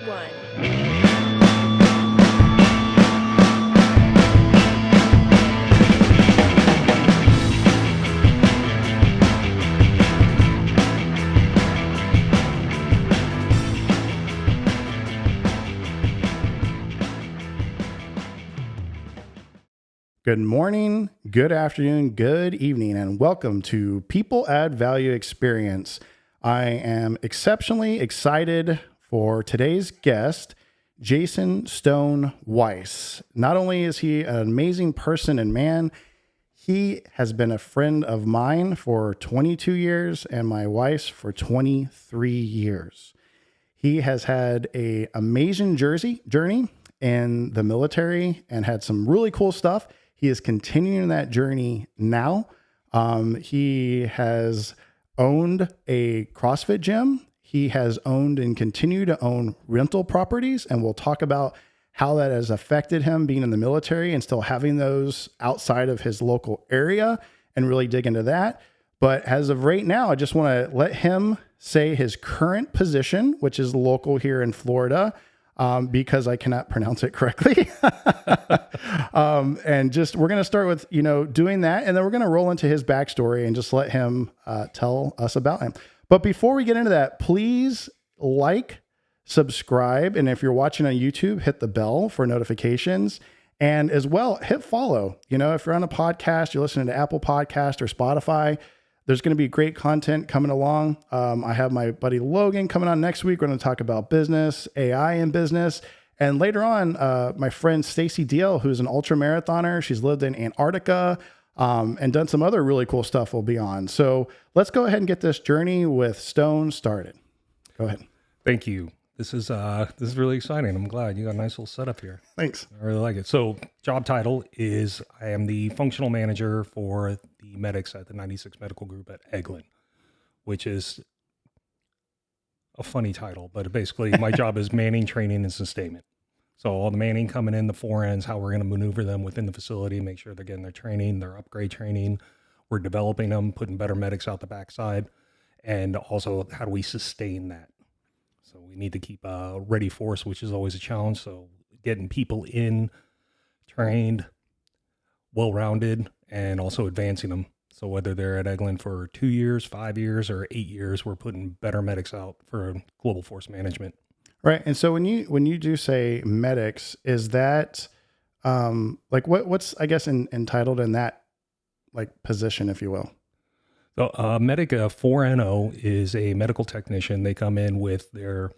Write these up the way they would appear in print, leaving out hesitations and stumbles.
1. Good morning, good afternoon, good evening, and welcome to People Add Value Experience. I am exceptionally excited for today's guest, Jason Stone Weiss. Not only is he an amazing person and man, he has been a friend of mine for 22 years and my wife's for 23 years. He has had an amazing journey in the military and had some really cool stuff. He is continuing that journey now. He has owned a CrossFit gym. He has owned and continue to own rental properties. And we'll talk about how that has affected him being in the military and still having those outside of his local area and really dig into that. But as of right now, I just want to let him say his current position, which is local here in Florida, because I cannot pronounce it correctly. And just, we're going to start with, doing that. And then we're going to roll into his backstory and just let him tell us about him. But before we get into that, please like, subscribe. And if you're watching on YouTube, hit the bell for notifications. And as well, hit follow. If you're on a podcast, you're listening to Apple Podcast or Spotify, there's going to be great content coming along. I have my buddy Logan coming on next week. We're going to talk about business, AI in business. And later on, my friend Stacy Deal, who's an ultra marathoner. She's lived in Antarctica and done some other really cool stuff will be on. So let's go ahead and get this journey with Stone started. Go ahead. Thank you. This is really exciting. I'm glad you got a nice little setup here. Thanks. I really like it. So job title is I am the functional manager for the medics at the 96 Medical Group at Eglin, which is a funny title, but basically my job is manning, training, and sustainment. So all the manning coming in, the four ends, how we're going to maneuver them within the facility, make sure they're getting their training, their upgrade training. We're developing them, putting better medics out the backside, and also how do we sustain that? So we need to keep a ready force, which is always a challenge. So getting people in, trained, well-rounded, and also advancing them. So whether they're at Eglin for 2 years, 5 years, or 8 years, we're putting better medics out for global force management. Right. And so when you do say medics, is that what's I guess entitled in that position, if you will? So medic 4NO is a medical technician. They come in with their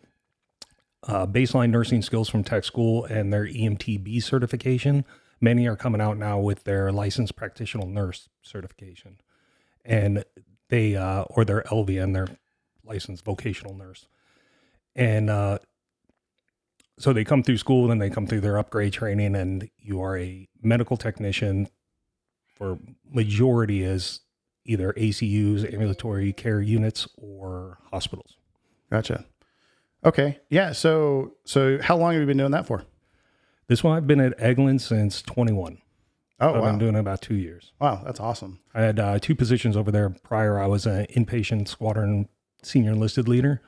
baseline nursing skills from tech school and their EMTB certification. Many are coming out now with their licensed practitioner nurse certification, and they or their LVN, their licensed vocational nurse. And so they come through school, then they come through their upgrade training, and you are a medical technician. For majority is either ACUs, ambulatory care units, or hospitals. Gotcha. Okay. Yeah. So how long have you been doing that for? This one, I've been at Eglin since 21. Oh, I've wow. been doing it about 2 years. Wow. That's awesome. I had 2 positions over there prior. I was an inpatient Squadron senior enlisted leader.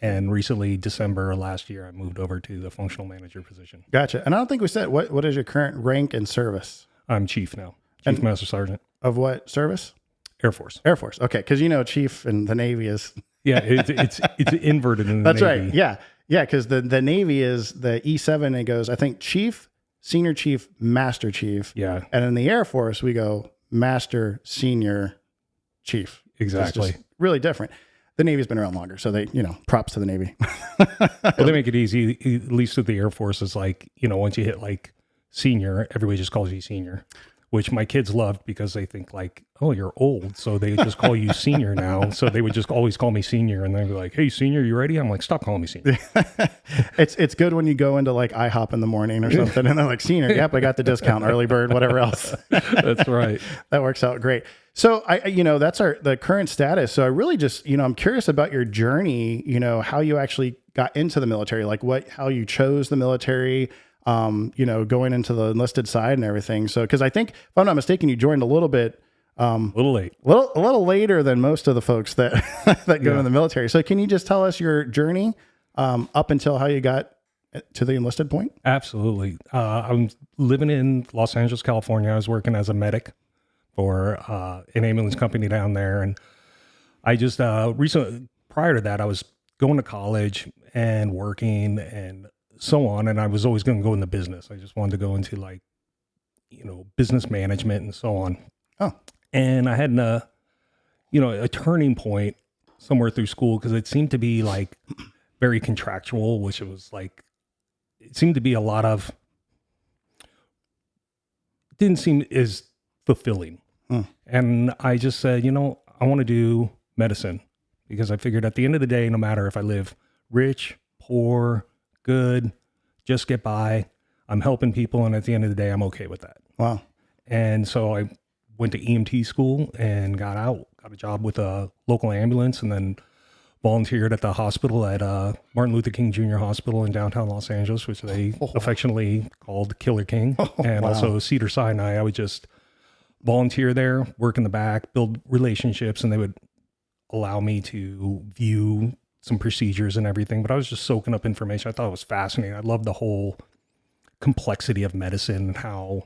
And recently, December last year, I moved over to the functional manager position. Gotcha. And I don't think we said, what is your current rank and service? I'm chief now. Chief Master Sergeant. Of what service? Air Force. Air Force. Okay. Because chief in the Navy is... Yeah, it's inverted in the That's Navy. Right. Yeah. Yeah. Because the Navy is the E7 and it goes, I think, chief, senior chief, master chief. Yeah. And in the Air Force, we go master, senior, chief. Exactly. It's just really different. The Navy's been around longer, so they, props to the Navy. Well, they make it easy. At least with the Air Force, is once you hit senior, everybody just calls you senior, which my kids loved because they think oh, you're old. So they just call you senior now. So they would just always call me senior, and they'd be like, hey, senior, you ready? I'm like, stop calling me senior. It's good when you go into IHOP in the morning or something, and they're like, senior, yep, I got the discount, early bird, whatever else. That's right. That works out great. So that's the current status. So I really just, I'm curious about your journey, how you actually got into the military, how you chose the military, going into the enlisted side and everything. So, cause I think if I'm not mistaken, you joined a little bit, a little late, a little later than most of the folks that, that go in the military. So can you just tell us your journey, up until how you got to the enlisted point? Absolutely. I'm living in Los Angeles, California. I was working as a medic for an ambulance company down there. And I just recently, prior to that, I was going to college and working and so on. And I was always going to go into business. I just wanted to go into like, business management and so on. Oh. And I had a turning point somewhere through school because it seemed to be like very contractual, which it was like, it seemed to be a lot of, didn't seem as fulfilling. And I just said, I want to do medicine because I figured at the end of the day, no matter if I live rich, poor, good, just get by, I'm helping people. And at the end of the day, I'm okay with that. Wow. And so I went to EMT school and got out, got a job with a local ambulance, and then volunteered at the hospital at Martin Luther King Jr. Hospital in downtown Los Angeles, which they affectionately called Killer King. And also Cedars-Sinai. I would just volunteer there, work in the back, build relationships, and they would allow me to view some procedures and everything. But I was just soaking up information. I thought it was fascinating. I loved the whole complexity of medicine and how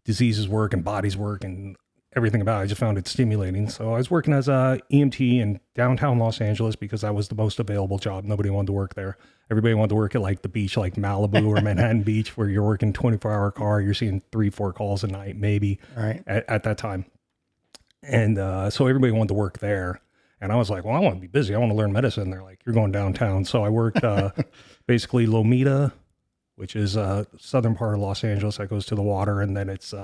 diseases work and bodies work and everything about it. I just found it stimulating. So I was working as a EMT in downtown Los Angeles because that was the most available job. Nobody wanted to work there. Everybody wanted to work at like the beach, like Malibu or Manhattan Beach, where you're working 24-hour car. You're seeing 3-4 calls a night, maybe at that time. And so everybody wanted to work there. And I was like, well, I want to be busy. I want to learn medicine. They're like, you're going downtown. So I worked basically Lomita, which is southern part of Los Angeles that goes to the water. And then it's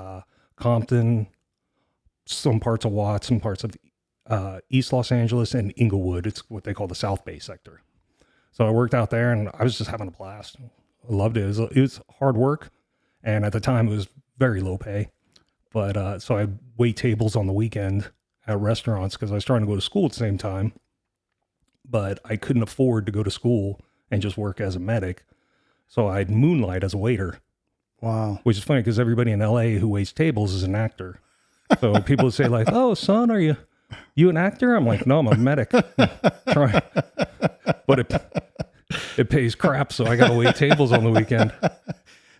Compton, some parts of Watts, some parts of East Los Angeles, and Inglewood. It's what they call the South Bay sector. So I worked out there and I was just having a blast. I loved it. It was hard work. And at the time it was very low pay. But so I wait tables on the weekend at restaurants because I was trying to go to school at the same time. But I couldn't afford to go to school and just work as a medic. So I'd moonlight as a waiter. Wow. Which is funny because everybody in LA who waits tables is an actor. So people would say like, oh, son, are you an actor? I'm like, no, I'm a medic. Try. But it pays crap. So I got to wait tables on the weekend.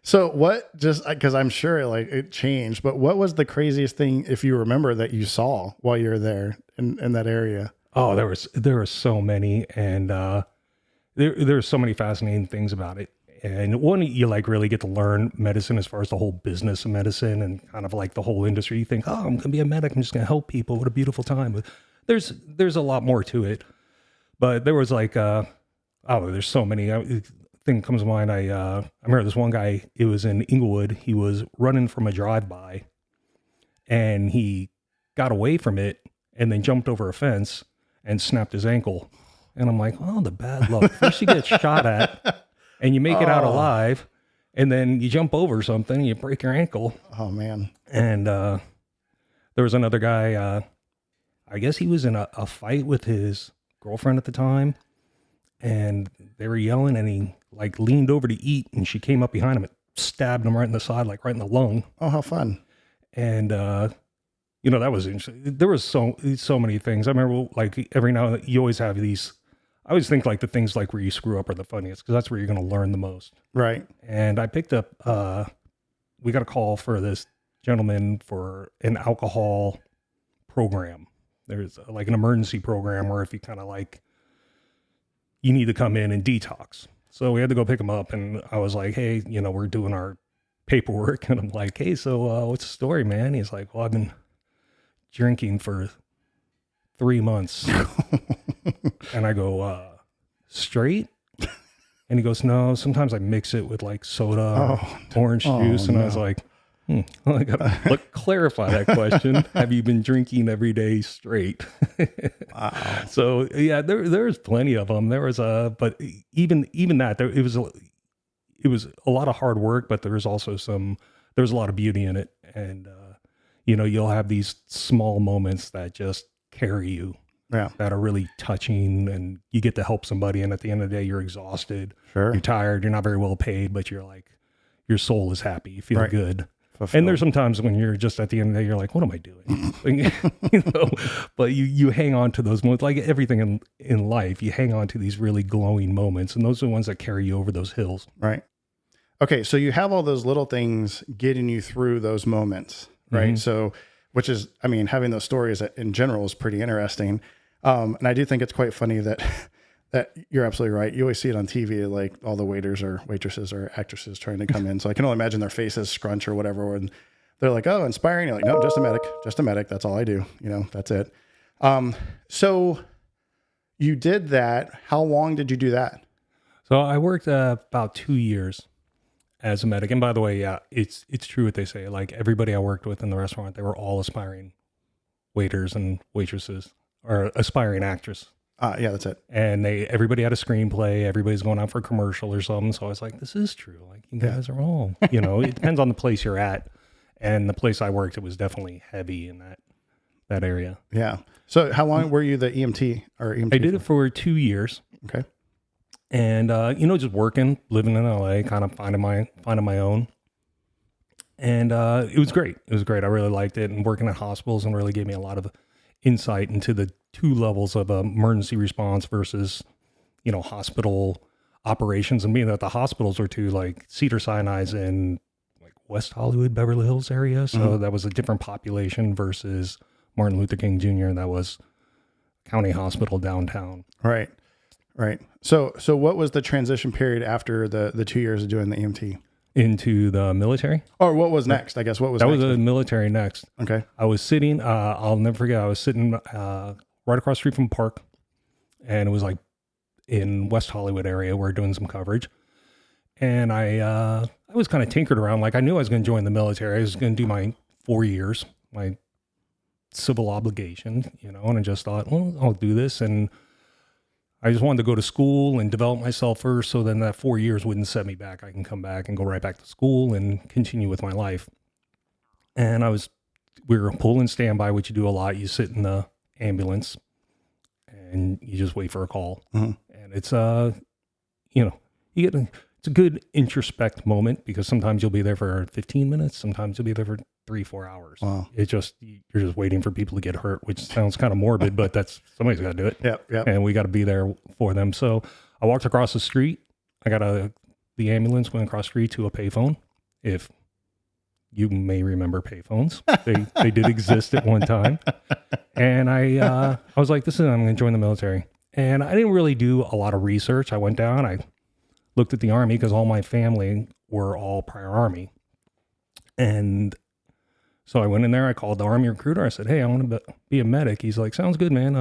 So what, just because I'm sure it changed, but what was the craziest thing, if you remember, that you saw while you were there in that area? Oh, there were so many. And there are so many fascinating things about it. And one, you really get to learn medicine as far as the whole business of medicine and kind of like the whole industry. You think, oh, I'm going to be a medic. I'm just going to help people. What a beautiful time. But there's a lot more to it. But there was there's so many. Thing comes to mind. I remember this one guy, it was in Inglewood. He was running from a drive-by and he got away from it and then jumped over a fence and snapped his ankle. And I'm like, oh, the bad luck. First you get shot at. And you make it out alive, and then you jump over something, you break your ankle. Oh, man. And there was another guy, I guess he was in a fight with his girlfriend at the time, and they were yelling, and he leaned over to eat, and she came up behind him and stabbed him right in the side, right in the lung. Oh, how fun. And, that was interesting. There was so many things. I remember, every now and then, you always have these... I always think the things where you screw up are the funniest because that's where you're going to learn the most. Right. And I picked up, we got a call for this gentleman for an alcohol program. There's an emergency program where if you kind of you need to come in and detox. So we had to go pick him up and I was like, hey, we're doing our paperwork. And I'm like, hey, so what's the story, man? He's like, well, I've been drinking for 3 months. And I go, straight? And he goes, no, sometimes I mix it with soda, orange juice. And I was like, well, I got to clarify that question. Have you been drinking every day straight? Wow. So yeah, there's plenty of them. There was but even that, it was a lot of hard work, but there was also there was a lot of beauty in it. And, you'll have these small moments that just carry you. Yeah. That are really touching and you get to help somebody. And at the end of the day, you're exhausted. Sure. You're tired. You're not very well paid, but you're your soul is happy. You feel good. And there's some times when you're just at the end of the day, you're like, what am I doing? But you hang on to those moments, like everything in life, you hang on to these really glowing moments. And those are the ones that carry you over those hills. Right. Okay. So you have all those little things getting you through those moments, right? Mm-hmm. So, which is, I mean, having those stories in general is pretty interesting. And I do think it's quite funny that you're absolutely right. You always see it on TV, like all the waiters or waitresses or actresses trying to come in. So I can only imagine their faces scrunch or whatever. And they're like, oh, inspiring. You're like, no, just a medic. That's all I do. That's it. So you did that. How long did you do that? So I worked about 2 years as a medic. And by the way, yeah, it's true what they say. Like everybody I worked with in the restaurant, they were all aspiring waiters and waitresses or aspiring actors. Yeah, that's it. And everybody had a screenplay. Everybody's going out for a commercial or something. So I was like, this is true. Like you guys are all, it depends on the place you're at. And the place I worked, it was definitely heavy in that area. Yeah. So how long were you the EMT or EMT? I did it for 2 years. Okay. And, just working, living in LA, kind of finding my own. And it was great. It was great. I really liked it. And working at hospitals and really gave me a lot of insight into the two levels of emergency response versus, hospital operations. And being that the hospitals were to like Cedars-Sinai's in like West Hollywood, Beverly Hills area. So that was a different population versus Martin Luther King Jr. That was county hospital downtown. Right. Right. So what was the transition period after the 2 years of doing the EMT? Into the military. Or what was next? I guess what was that next? Was the military next. Okay. I was sitting, I'll never forget, I was sitting right across the street from Park, and it was like in West Hollywood area. We're doing some coverage. And I was kind of tinkered around. Like I knew I was going to join the military. I was going to do my 4 years, my civil obligation, and I just thought, well, I'll do this. And I just wanted to go to school and develop myself first. So then that 4 years wouldn't set me back. I can come back and go right back to school and continue with my life. And we were pulling standby, which you do a lot. You sit in the ambulance and you just wait for a call. Mm-hmm. And it's, it's a good introspect moment because sometimes you'll be there for 15 minutes. Sometimes you'll be there for 3-4 hours. Wow. You're just waiting for people to get hurt, which sounds kind of morbid, but somebody's got to do it. Yep. And we got to be there for them. So I walked across the street. I got the ambulance went across the street to a payphone. If you may remember payphones, they did exist at one time. And I was like, I'm going to join the military. And I didn't really do a lot of research. I went down, I looked at the Army because all my family were all prior Army. And so I went in there, I called the Army recruiter. I said, hey, I want to be a medic. He's like, sounds good, man.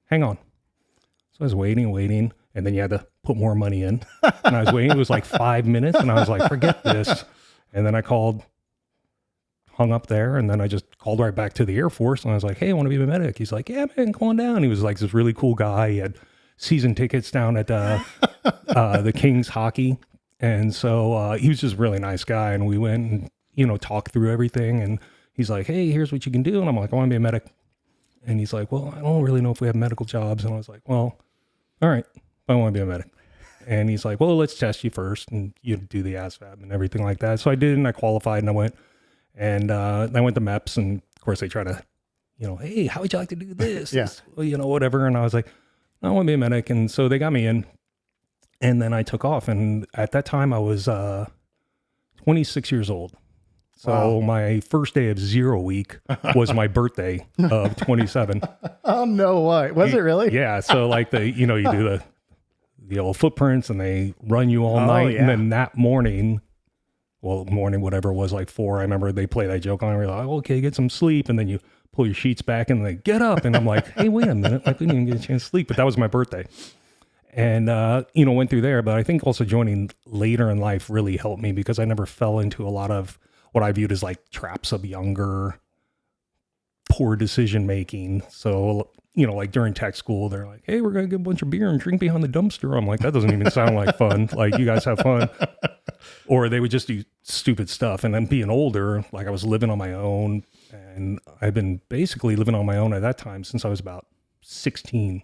Hang on. So I was waiting. And then you had to put more money in. And I was waiting. It was like 5 minutes. And I was like, forget this. And then I hung up there. And then I just called right back to the Air Force. And I was like, hey, I want to be a medic. He's like, yeah, man, come on down. He was like this really cool guy. He had season tickets down at the Kings hockey. And so he was just a really nice guy. And we went and, talked through everything. And he's like, hey, here's what you can do. And I'm like, I want to be a medic. And he's like, well, I don't really know if we have medical jobs. And I was like, well, all right, I want to be a medic. And he's like, well, let's test you first. And you do the ASVAB and everything like that. So I did, and I qualified, and I went. And I went to MEPS. And, of course, they try to, hey, how would you like to do this? Yeah. Well, whatever. And I was like, I want to be a medic. And so they got me in. And then I took off. And at that time, I was 26 years old. So wow. My first day of 0 week was my birthday of 27. Oh, no way. Was it really? Yeah. So like you do the old footprints and they run you all night. Yeah. And then that morning, whatever it was, like 4, I remember they play that joke on. We're like, okay, get some sleep. And then you pull your sheets back and they get up. And I'm like, hey, wait a minute. Like we didn't even get a chance to sleep. But that was my birthday. And, went through there. But I think also joining later in life really helped me because I never fell into a lot of what I viewed as like traps of younger, poor decision making. So, like during tech school, they're like, hey, we're going to get a bunch of beer and drink behind the dumpster. I'm like, that doesn't even sound like fun. Like, you guys have fun. Or they would just do stupid stuff. And then being older, like I was living on my own. And I've been basically living on my own at that time since I was about 16.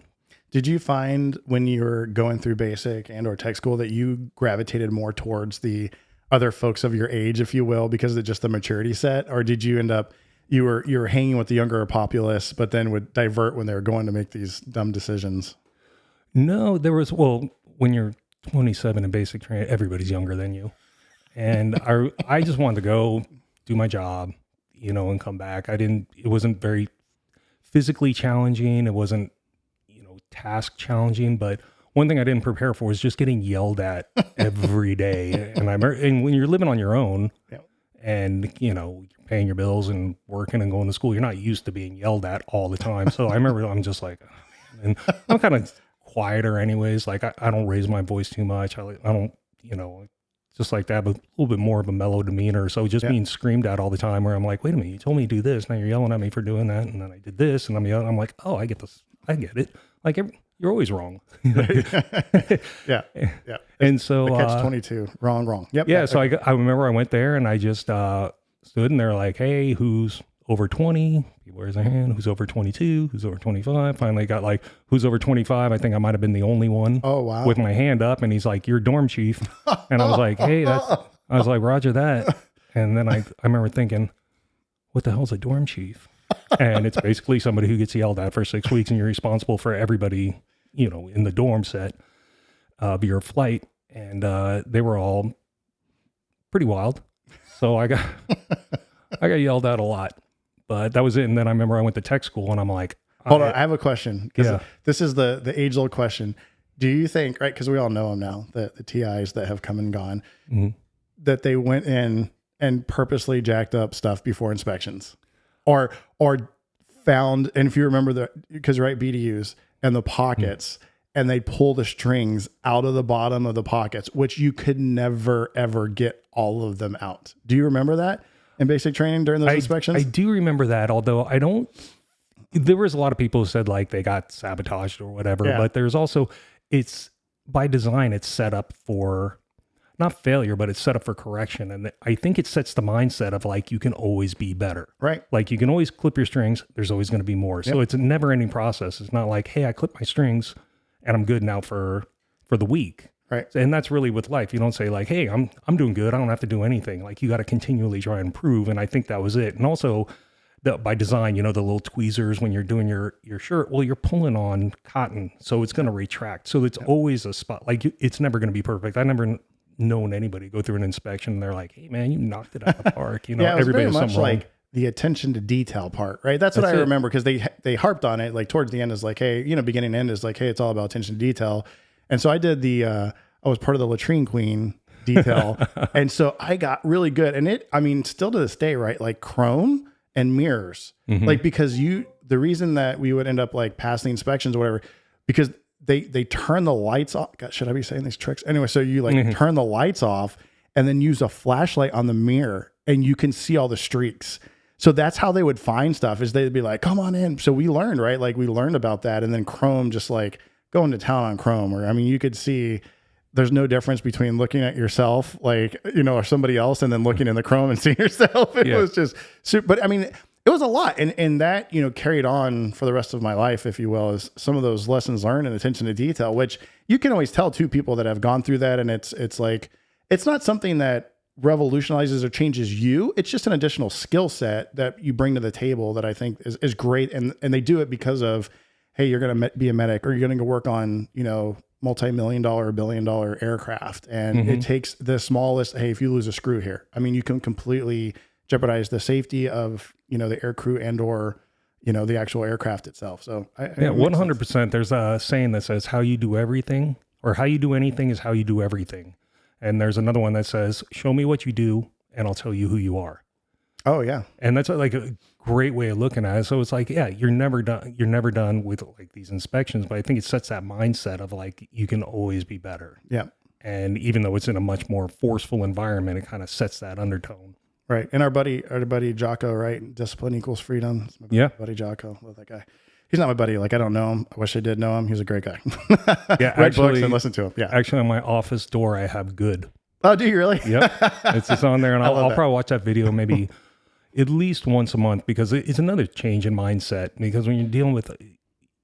Did you find when you were going through basic and or tech school that you gravitated more towards the other folks of your age, if you will, because of just the maturity set? Or did you end up, you were hanging with the younger populace, but then would divert when they were going to make these dumb decisions? No, when you're 27 in basic training, everybody's younger than you. And I just wanted to go do my job, and come back. It wasn't very physically challenging. It wasn't, task challenging, but one thing I didn't prepare for was just getting yelled at every day. And and when you're living on your own and, you're paying your bills and working and going to school, you're not used to being yelled at all the time. So I remember I'm just like, oh, man. And I'm kind of quieter anyways. Like I don't raise my voice too much. I don't, just like to have a little bit more of a mellow demeanor. So just being screamed at all the time where I'm like, wait a minute, you told me to do this. Now you're yelling at me for doing that. And then I did this and I'm yelling. I'm like, oh, I get this. I get it. Like you're always wrong. Yeah. And so catch 22, wrong. Yep. Yeah. So I remember I went there and I just stood and they're like, hey, who's over 20? People raise their hand. Who's over 22? Who's over 25? Finally got like, who's over 25? I think I might have been the only one. Oh, wow. With my hand up. And he's like, you're dorm chief. And I was like, hey, I was like, Roger that. And then I remember thinking, what the hell's a dorm chief? And it's basically somebody who gets yelled at for 6 weeks and you're responsible for everybody, in the dorm set of your flight. And they were all pretty wild. So I got yelled at a lot. But that was it. And then I remember I went to tech school and I'm like, hold on, I have a question. Because this is the age-old question. Do you think, right, because we all know them now, the TIs that have come and gone, that they went in and purposely jacked up stuff before inspections? Or found, and if you remember because you're right, BDUs and the pockets, and they pull the strings out of the bottom of the pockets, which you could never, ever get all of them out. Do you remember that in basic training during those inspections? I do remember that, although there was a lot of people who said like they got sabotaged or whatever, but there's also, it's by design, it's set up for not failure, but it's set up for correction. And I think it sets the mindset of like, you can always be better, right? Like you can always clip your strings. There's always going to be more. So it's a never ending process. It's not like, hey, I clip my strings and I'm good now for the week. Right. And that's really with life. You don't say like, hey, I'm doing good. I don't have to do anything. Like you got to continually try and improve. And I think that was it. And also by design, the little tweezers when you're doing your shirt, well, you're pulling on cotton. So it's going to retract. So it's always a spot. Like it's never going to be perfect. I never known anybody go through an inspection and they're like, hey man, you knocked it out of the park. Everybody was very much like the attention to detail part, right? That's what I remember, because they harped on it. Like towards the end is like, hey, beginning and end is like, hey, it's all about attention to detail. And so I did I was part of the latrine queen detail. And so I got really good. And still to this day, right? Like chrome and mirrors, like, because the reason that we would end up like passing inspections or whatever, because they turn the lights off. God, should I be saying these tricks? Anyway, so you like turn the lights off and then use a flashlight on the mirror and you can see all the streaks. So that's how they would find stuff, is they'd be like, come on in. So we learned, right? Like we learned about that. And then chrome, just like going to town on chrome, where, you could see there's no difference between looking at yourself, like, or somebody else, and then looking in the chrome and seeing yourself. It was just super, but it was a lot. And that, carried on for the rest of my life, if you will, is some of those lessons learned and attention to detail, which you can always tell to people that have gone through that. And it's like, it's not something that revolutionizes or changes you. It's just an additional skill set that you bring to the table that I think is great. And they do it because of, hey, you're going to be a medic, or you're going to go work on, multi-million-dollar, billion-dollar aircraft. And it takes the smallest, hey, if you lose a screw here, you can completely jeopardize the safety of, the air crew and or, the actual aircraft itself. So 100%. There's a saying that says how you do everything, or how you do anything is how you do everything. And there's another one that says, show me what you do and I'll tell you who you are. Oh yeah. And that's like a great way of looking at it. So it's like, yeah, you're never done with like these inspections, but I think it sets that mindset of like, you can always be better. Yeah. And even though it's in a much more forceful environment, it kind of sets that undertone. Right. And our buddy Jocko, right? Discipline equals freedom. Yeah. Buddy Jocko. Love that guy. He's not my buddy. Like, I don't know him. I wish I did know him. He's a great guy. Yeah. Read books and listen to him. Yeah. Actually, on my office door, I have good. Oh, do you really? Yep. It's just on there. And I'll probably watch that video maybe at least once a month, because it's another change in mindset. Because when you're dealing with,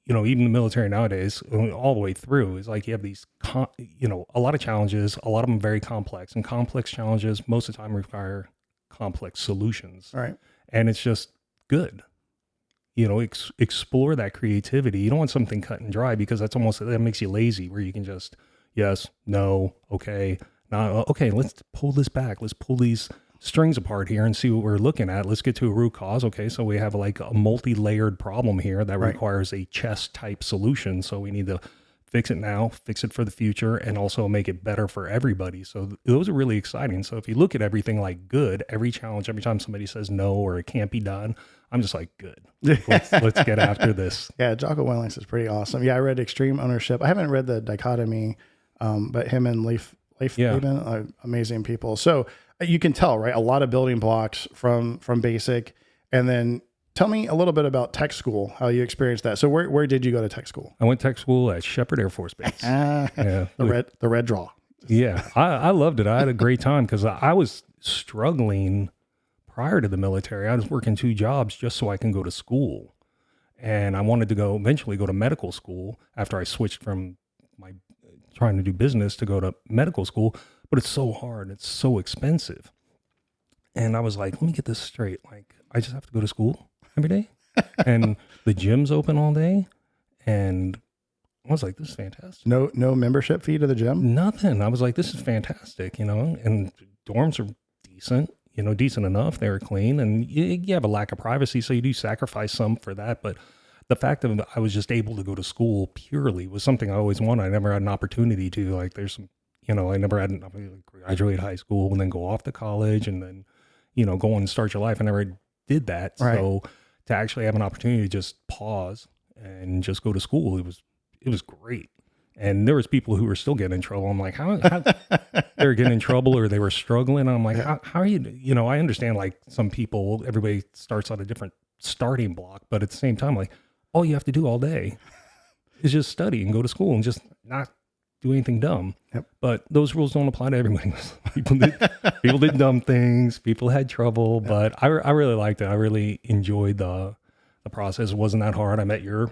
even the military nowadays, all the way through, is like you have these, a lot of challenges, a lot of them very complex, and complex challenges most of the time require complex solutions. Right. And it's just good. Explore that creativity. You don't want something cut and dry, because that makes you lazy, where you can just, yes, no, okay, now, okay, let's pull this back. Let's pull these strings apart here and see what we're looking at. Let's get to a root cause. Okay, so we have like a multi-layered problem here that requires a chess type solution. So we need to fix it now, fix it for the future, and also make it better for everybody. So those are really exciting. So if you look at everything like good, every challenge, every time somebody says no or it can't be done, I'm just like, good. Let's get after this. Yeah, Jocko Williams is pretty awesome. Yeah, I read Extreme Ownership. I haven't read the Dichotomy, but him and Leif Laban are amazing people. So you can tell, right? A lot of building blocks from basic. And then tell me a little bit about tech school, how you experienced that. So where did you go to tech school? I went tech school at Shepherd Air Force Base. The red draw. Yeah, I loved it. I had a great time, because I was struggling prior to the military. I was working 2 jobs just so I can go to school. And I wanted to eventually go to medical school after I switched from my trying to do business to go to medical school. But it's so hard. It's so expensive. And I was like, let me get this straight. Like, I just have to go to school every day, and the gym's open all day. And I was like, this is fantastic. No membership fee to the gym? Nothing. I was like, this is fantastic, and dorms are decent, decent enough. They're clean, and you have a lack of privacy. So you do sacrifice some for that. But the fact that I was just able to go to school purely was something I always wanted. I never had an opportunity to, like, there's some, I never had an opportunity to graduate high school and then go off to college and then, go on and start your life. I never did that. Right. So to actually have an opportunity to just pause and just go to school, it was great. And there was people who were still getting in trouble. I'm like, how they were getting in trouble, or they were struggling. I'm like, how are you, I understand, like, some people, everybody starts on a different starting block, but at the same time, like, all you have to do all day is just study and go to school and just not do anything dumb. Yep. But those rules don't apply to everybody. People did dumb things. People had trouble, but I really liked it. I really enjoyed the process. It wasn't that hard. I met your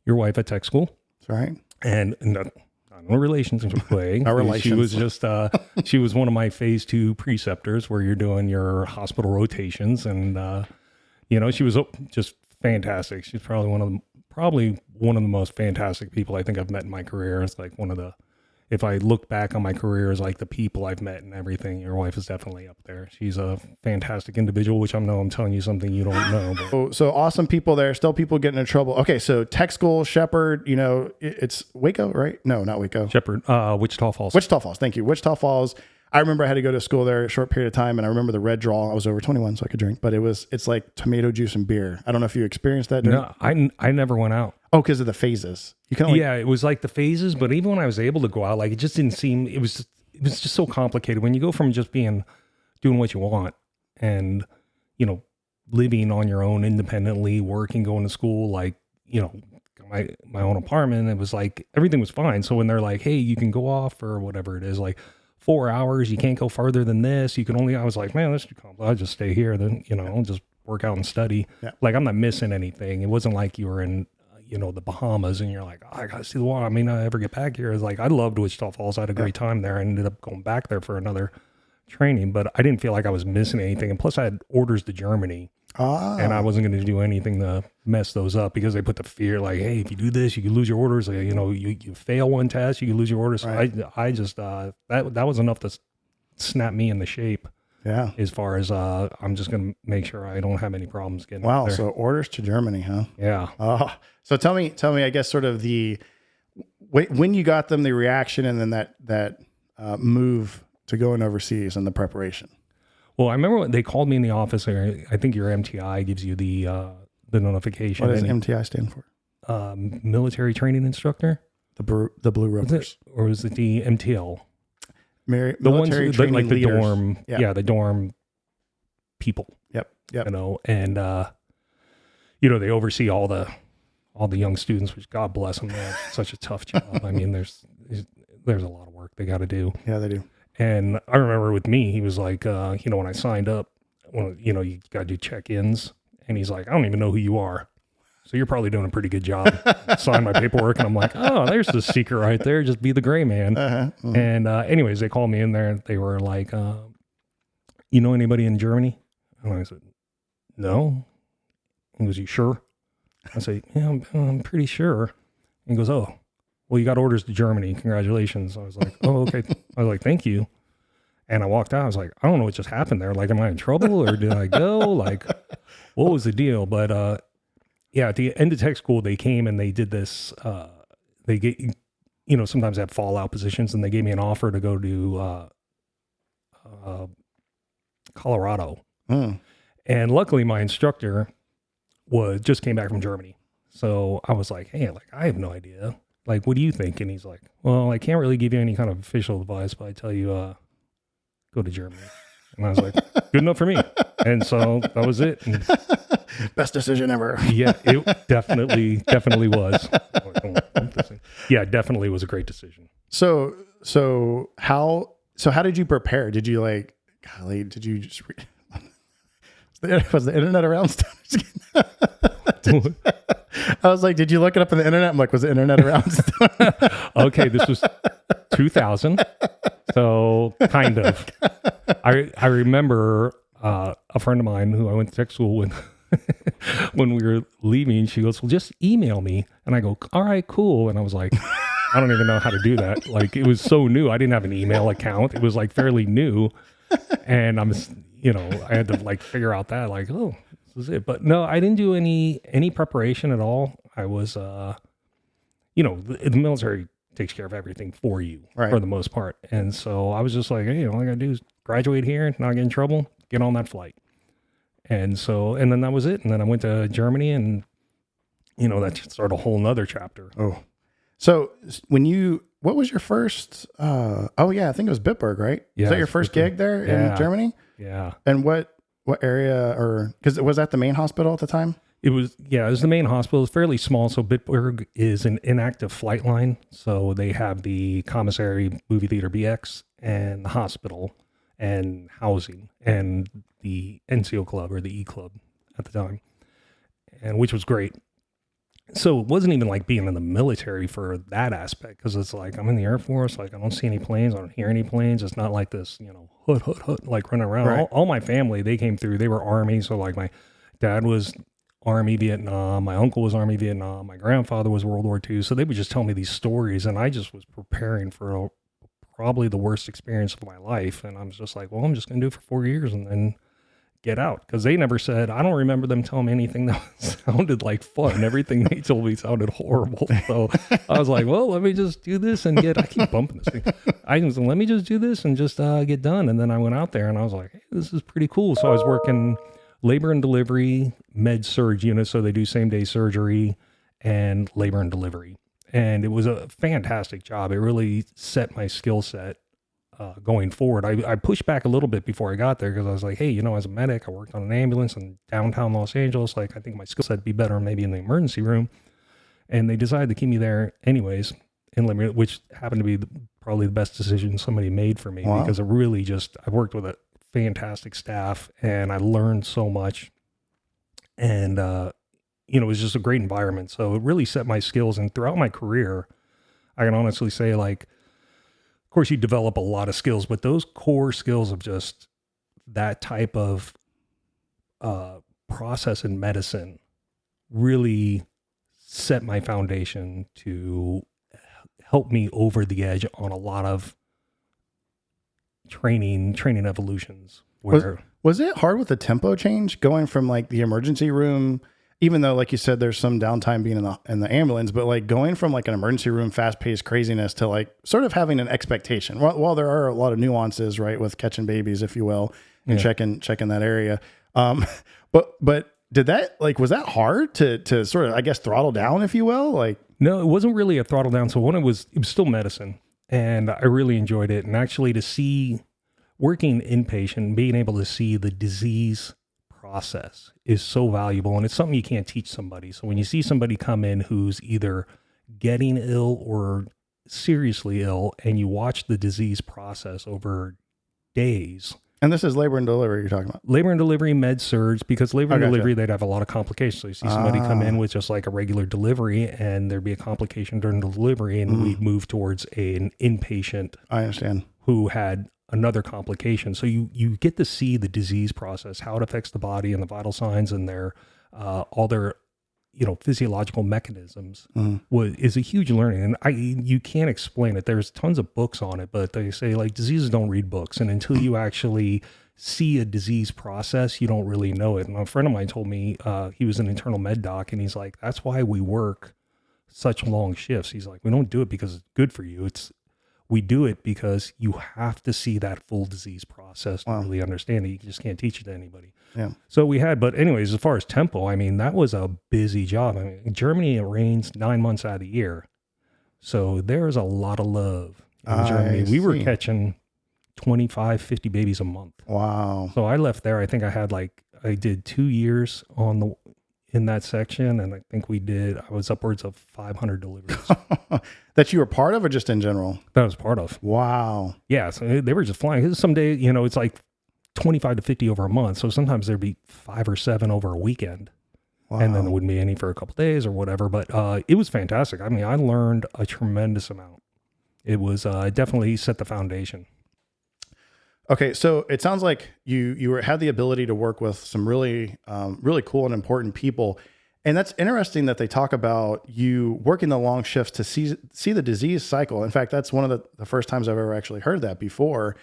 wife at tech school. That's right. And not in a relationship way. She was just, she was one of my phase 2 preceptors, where you're doing your hospital rotations. And, she was just fantastic. She's probably one of the most fantastic people I think I've met in my career. It's like if I look back on my career as like the people I've met and everything, your wife is definitely up there. She's a fantastic individual, which I'm telling you something you don't know. But. So awesome people there. Still people getting in trouble. Okay, so tech school, Shepherd, it's Waco, right? No, not Waco. Shepherd, Wichita Falls. Wichita Falls, thank you. Wichita Falls. I remember I had to go to school there a short period of time, and I remember the red draw. I was over 21, so I could drink, but it's like tomato juice and beer. I don't know if you experienced that. No, I never went out. Oh, because of the phases. You can only... Yeah, it was like the phases, but even when I was able to go out, like, it just didn't seem, it was just so complicated. When you go from just doing what you want and, living on your own independently, working, going to school, like, my own apartment, it was like, everything was fine. So when they're like, hey, you can go off or whatever it is, like 4 hours, you can't go farther than this. I was like, man, that's too complicated. I'll just stay here. Then, I'll just work out and study. Yeah. Like, I'm not missing anything. It wasn't like you were in, the Bahamas and you're like, oh, I got to see the water. I mean, I ever get back here. It's like, I loved Wichita Falls. I had a great time there. I ended up going back there for another training, but I didn't feel like I was missing anything. And plus I had orders to Germany. And I wasn't going to do anything to mess those up, because they put the fear, like, hey, if you do this, you can lose your orders. Like, you fail one test, you can lose your orders. Right. So I just, that was enough to snap me into shape. Yeah. As far as, I'm just going to make sure I don't have any problems getting Wow. there. So orders to Germany, huh? Yeah. Oh, so tell me, I guess, sort of when you got them, the reaction, and then that move to going overseas and the preparation. Well, I remember when they called me in the office. I think your MTI gives you the notification. What does MTI stand for? Military training instructor. The Blue Ropers. Or is it the MTL? The ones training like the leaders. dorm. Yeah, the dorm people. Yep. And they oversee all the young students, which, God bless them. It's such a tough job. I mean, there's a lot of work they got to do. Yeah, they do. And I remember with me, he was like, when I signed up, you got to do check-ins, and he's like, I don't even know who you are. so you're probably doing a pretty good job. Sign my paperwork, and I'm like, oh, there's the secret right there. Just be the gray man. And anyways, they called me in there. They were like, you know anybody in Germany? And I said, no. He goes, you sure? I say, yeah, I'm pretty sure. He goes, oh, well, you got orders to Germany. Congratulations. I was like, oh, okay. I was like, thank you. And I walked out. I was like, I don't know what just happened there. Like, am I in trouble or did I go? Like, what was the deal? But yeah, at the end of tech school, they came and they did this. They get, sometimes have fallout positions, and they gave me an offer to go to Colorado. And luckily, my instructor just came back from Germany. So I was like, hey, I have no idea. Like, what do you think? And he's like, well, I can't really give you any kind of official advice, but I tell you, go to Germany. And I was like, good enough for me. And so that was it. And best decision ever. Yeah, it definitely was. Yeah, definitely was a great decision. So how did you prepare? Did you did you just was the internet around? I was like, did you look it up on the internet? I'm like, was the internet around? Okay, this was 2000. So kind of. I remember a friend of mine who I went to tech school with, when we were leaving, she goes, well, just email me. And I go, all right, cool. And I was like, I don't even know how to do that. Like, it was so new. I didn't have an email account. It was like fairly new. And I had to figure out that oh, this is it. But no, I didn't do any preparation at all. I was, the military takes care of everything for you for the most part. And so I was just like, hey, all I gotta do is graduate here, not get in trouble, get on that flight. And then that was it. And then I went to Germany, and that started a whole nother chapter. Oh, so what was your first, I think it was Bitburg, right? Yeah. Was that your first gig there in Germany? Yeah. And what area, because was that the main hospital at the time? It was the main hospital. It's fairly small. So Bitburg is an inactive flight line. So they have the commissary, movie theater BX, and the hospital and housing and the NCO club, or the E club at the time, and which was great. So it wasn't even like being in the military for that aspect, because it's like, I'm in the Air Force. Like, I don't see any planes. I don't hear any planes. It's not like this, hood, like running around. Right. All my family, they came through. They were Army. So like my dad was Army Vietnam. My uncle was Army Vietnam. My grandfather was World War II. So they would just tell me these stories, and I just was preparing for probably the worst experience of my life. And I was just like, well, I'm just going to do it for 4 years and then get out. Because they never said, I don't remember them telling me anything that sounded like fun. Everything they told me sounded horrible. So I was like, well, let me just do this and I keep bumping this thing. Let me just do this and just get done. And then I went out there and I was like, hey, this is pretty cool. So I was working labor and delivery, med surge units. So they do same day surgery and labor and delivery. And it was a fantastic job. It really set my skill set going forward. I pushed back a little bit before I got there, because I was like, hey, as a medic, I worked on an ambulance in downtown Los Angeles. Like, I think my skill set would be better maybe in the emergency room. And they decided to keep me there anyways, which happened to be probably the best decision somebody made for me. Wow. Because it really I worked with a fantastic staff, and I learned so much. And, it was just a great environment. So it really set my skills. And throughout my career, I can honestly say, like, of course, you develop a lot of skills, but those core skills of just that type of process in medicine really set my foundation to help me over the edge on a lot of training evolutions. Was it hard with the tempo change going from like the emergency room, even though, like you said, there's some downtime being in the ambulance, but like going from like an emergency room, fast paced craziness to like sort of having an expectation, while there are a lot of nuances, right, with catching babies, if you will, and checking that area. But did that, like, was that hard to sort of, I guess, throttle down, if you will? Like, no, it wasn't really a throttle down. So it was still medicine, and I really enjoyed it. And actually, to see working inpatient, being able to see the disease process is so valuable, and it's something you can't teach somebody. So when you see somebody come in who's either getting ill or seriously ill, and you watch the disease process over days, And this is labor and delivery you're talking about. Labor and delivery, med surge, because labor and gotcha. delivery, they'd have a lot of complications. So you see somebody come in with just like a regular delivery and there'd be a complication during the delivery and we'd move towards an inpatient. I understand. Who had another complication. So you get to see the disease process, how it affects the body and the vital signs and their, all their, physiological mechanisms is a huge learning. And you can't explain it. There's tons of books on it, but they say like diseases don't read books. And until you actually see a disease process, you don't really know it. And a friend of mine told me, he was an internal med doc and he's like, that's why we work such long shifts. He's like, we don't do it because it's good for you. We do it because you have to see that full disease process to really understand it. You just can't teach it to anybody. Yeah. So but anyways, as far as tempo, I mean, that was a busy job. I mean, in Germany, it rains 9 months out of the year. So there's a lot of love in Germany. We were catching 25, 50 babies a month. Wow. So I left there. I think I did 2 years in that section. And I think I was upwards of 500 deliveries. That you were part of or just in general? That I was part of. Wow. Yeah. So they were just flying. Some day, it's like 25 to 50 over a month. So sometimes there'd be 5 or 7 over a weekend. Wow. And then there wouldn't be any for a couple of days or whatever. But it was fantastic. I mean, I learned a tremendous amount. It was definitely set the foundation. Okay, so it sounds like you had the ability to work with some really really cool and important people, and that's interesting that they talk about you working the long shifts to see the disease cycle. In fact, that's one of the first times I've ever actually heard that before,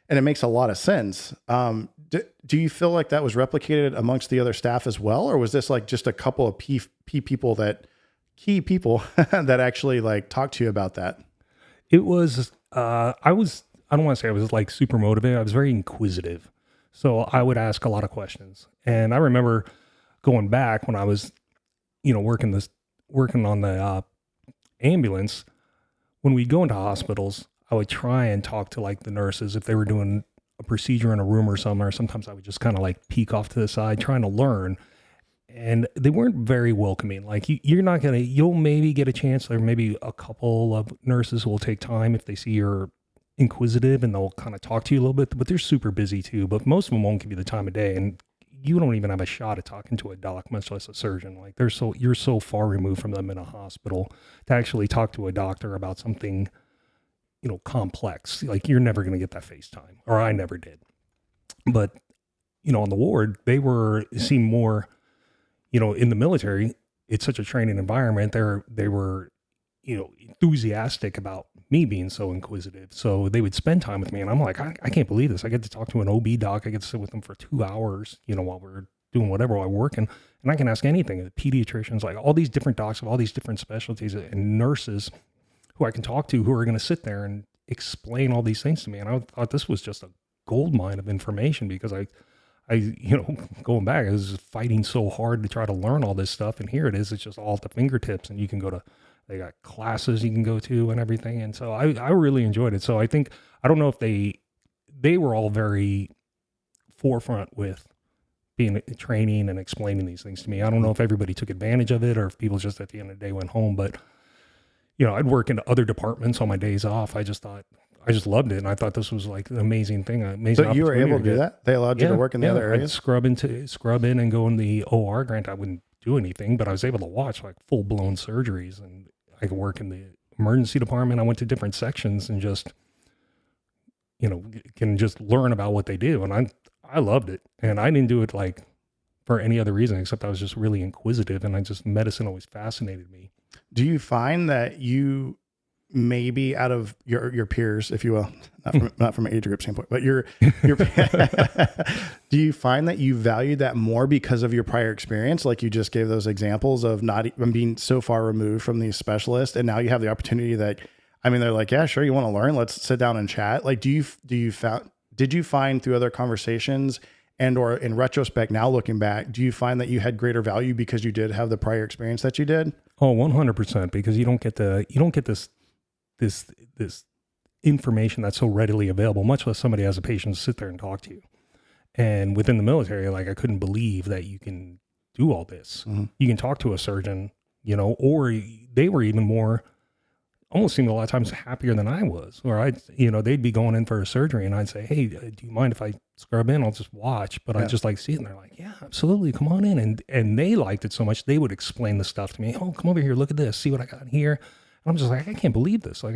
and it makes a lot of sense. Do you feel like that was replicated amongst the other staff as well, or was this like just a couple of key people that actually like talked to you about that? It was I don't want to say I was like super motivated. I was very inquisitive. So I would ask a lot of questions. And I remember going back when I was, working on the ambulance, when we'd go into hospitals, I would try and talk to like the nurses if they were doing a procedure in a room or something, or sometimes I would just kind of like peek off to the side trying to learn. And they weren't very welcoming. Like you'll maybe get a chance. There may be a couple of nurses who will take time if they see you're inquisitive and they'll kind of talk to you a little bit, but they're super busy too. But most of them won't give you the time of day, and you don't even have a shot at talking to a doc, much less a surgeon. Like you're so far removed from them in a hospital to actually talk to a doctor about something, complex. Like you're never going to get that FaceTime, or I never did. But on the ward, seemed more, in the military. It's such a training environment. They were enthusiastic about me being so inquisitive. So they would spend time with me and I'm like, I can't believe this. I get to talk to an OB doc. I get to sit with them for 2 hours, while we're doing whatever while working, and I can ask anything. The pediatricians, like all these different docs of all these different specialties, and nurses who I can talk to who are going to sit there and explain all these things to me. And I thought this was just a gold mine of information, because I going back, I was fighting so hard to try to learn all this stuff. And here it is, it's just all at the fingertips, and you can they got classes you can go to and everything. And so I really enjoyed it. So I don't know if they were all very forefront with being training and explaining these things to me. I don't know if everybody took advantage of it or if people just at the end of the day went home, but I'd work in other departments on my days off. I just loved it. And I thought this was like an amazing thing. So you were able to do that? They allowed you to work in the other areas? I'd scrub in and go in the OR grant. I wouldn't do anything, but I was able to watch like full blown surgeries, and I could work in the emergency department. I went to different sections and just, can just learn about what they do. And I loved it. And I didn't do it like for any other reason, except I was just really inquisitive, and medicine always fascinated me. Do you find that you maybe out of your peers, if you will, not from an age group standpoint, but your do you find that you value that more because of your prior experience? Like you just gave those examples of not even being so far removed from these specialists, and now you have the opportunity that, they're like, yeah, sure, you want to learn, let's sit down and chat. Like, did you find through other conversations and or in retrospect, now looking back, do you find that you had greater value because you did have the prior experience that you did? Oh, 100%, because you don't get this information that's so readily available, much less somebody has a patience to sit there and talk to you. And within the military, like I couldn't believe that you can do all this. Mm-hmm. You can talk to a surgeon, or they were even more almost seemed a lot of times happier than I was, where they'd be going in for a surgery and I'd say, hey, do you mind if I scrub in? I'll just watch. But I just like see it. And they're like, yeah, absolutely. Come on in. And they liked it so much. They would explain the stuff to me. Oh, come over here. Look at this. See what I got here. And I'm just like, I can't believe this. Like,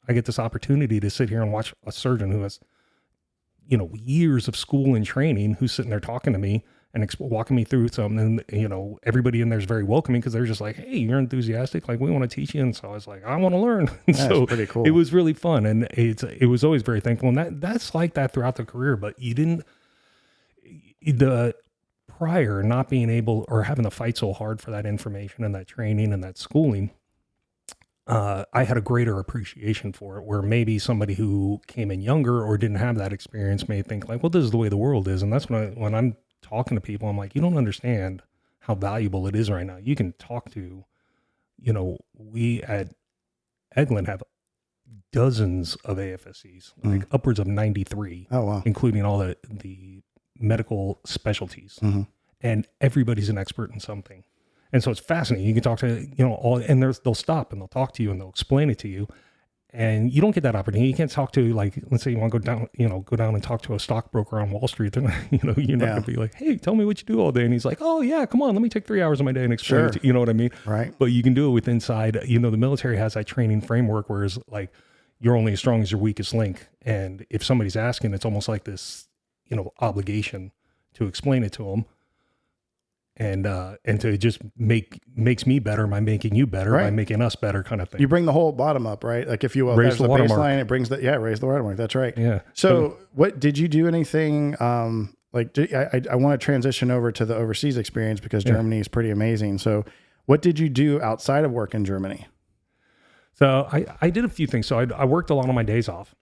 I get this opportunity to sit here and watch a surgeon who has, years of school and training, who's sitting there talking to me and walking me through something. And, everybody in there is very welcoming because they're just like, hey, you're enthusiastic. Like, we want to teach you. And so I was like, I want to learn. So pretty cool. It was really fun. And it was always very thankful. And that's like that throughout the career, but the prior not being able or having to fight so hard for that information and that training and that schooling, I had a greater appreciation for it, where maybe somebody who came in younger or didn't have that experience may think like, well, this is the way the world is. And that's when I'm talking to people, I'm like, you don't understand how valuable it is right now. You can talk to, we at Eglin have dozens of AFSCs, like upwards of 93, including all the medical specialties. And everybody's an expert in something. And so it's fascinating. You can talk to, and they'll stop and they'll talk to you and they'll explain it to you. And you don't get that opportunity. You can't talk to, like, let's say you want to go down and talk to a stockbroker on Wall Street. Then, you're not going to be like, hey, tell me what you do all day. And he's like, oh yeah, come on, let me take 3 hours of my day and explain it to you. You know what I mean? Right. But you can do it with inside, the military has that training framework, whereas like you're only as strong as your weakest link. And if somebody's asking, it's almost like this, obligation to explain it to them. And to just makes me better by making you better, by making us better, kind of thing. You bring the whole bottom up, right? Like if you will, raise the watermark. Baseline, it brings raise the watermark. That's right. Yeah. So what did you do anything, I want to transition over to the overseas experience because Germany is pretty amazing. So what did you do outside of work in Germany? So I did a few things. So I worked a lot on my days off.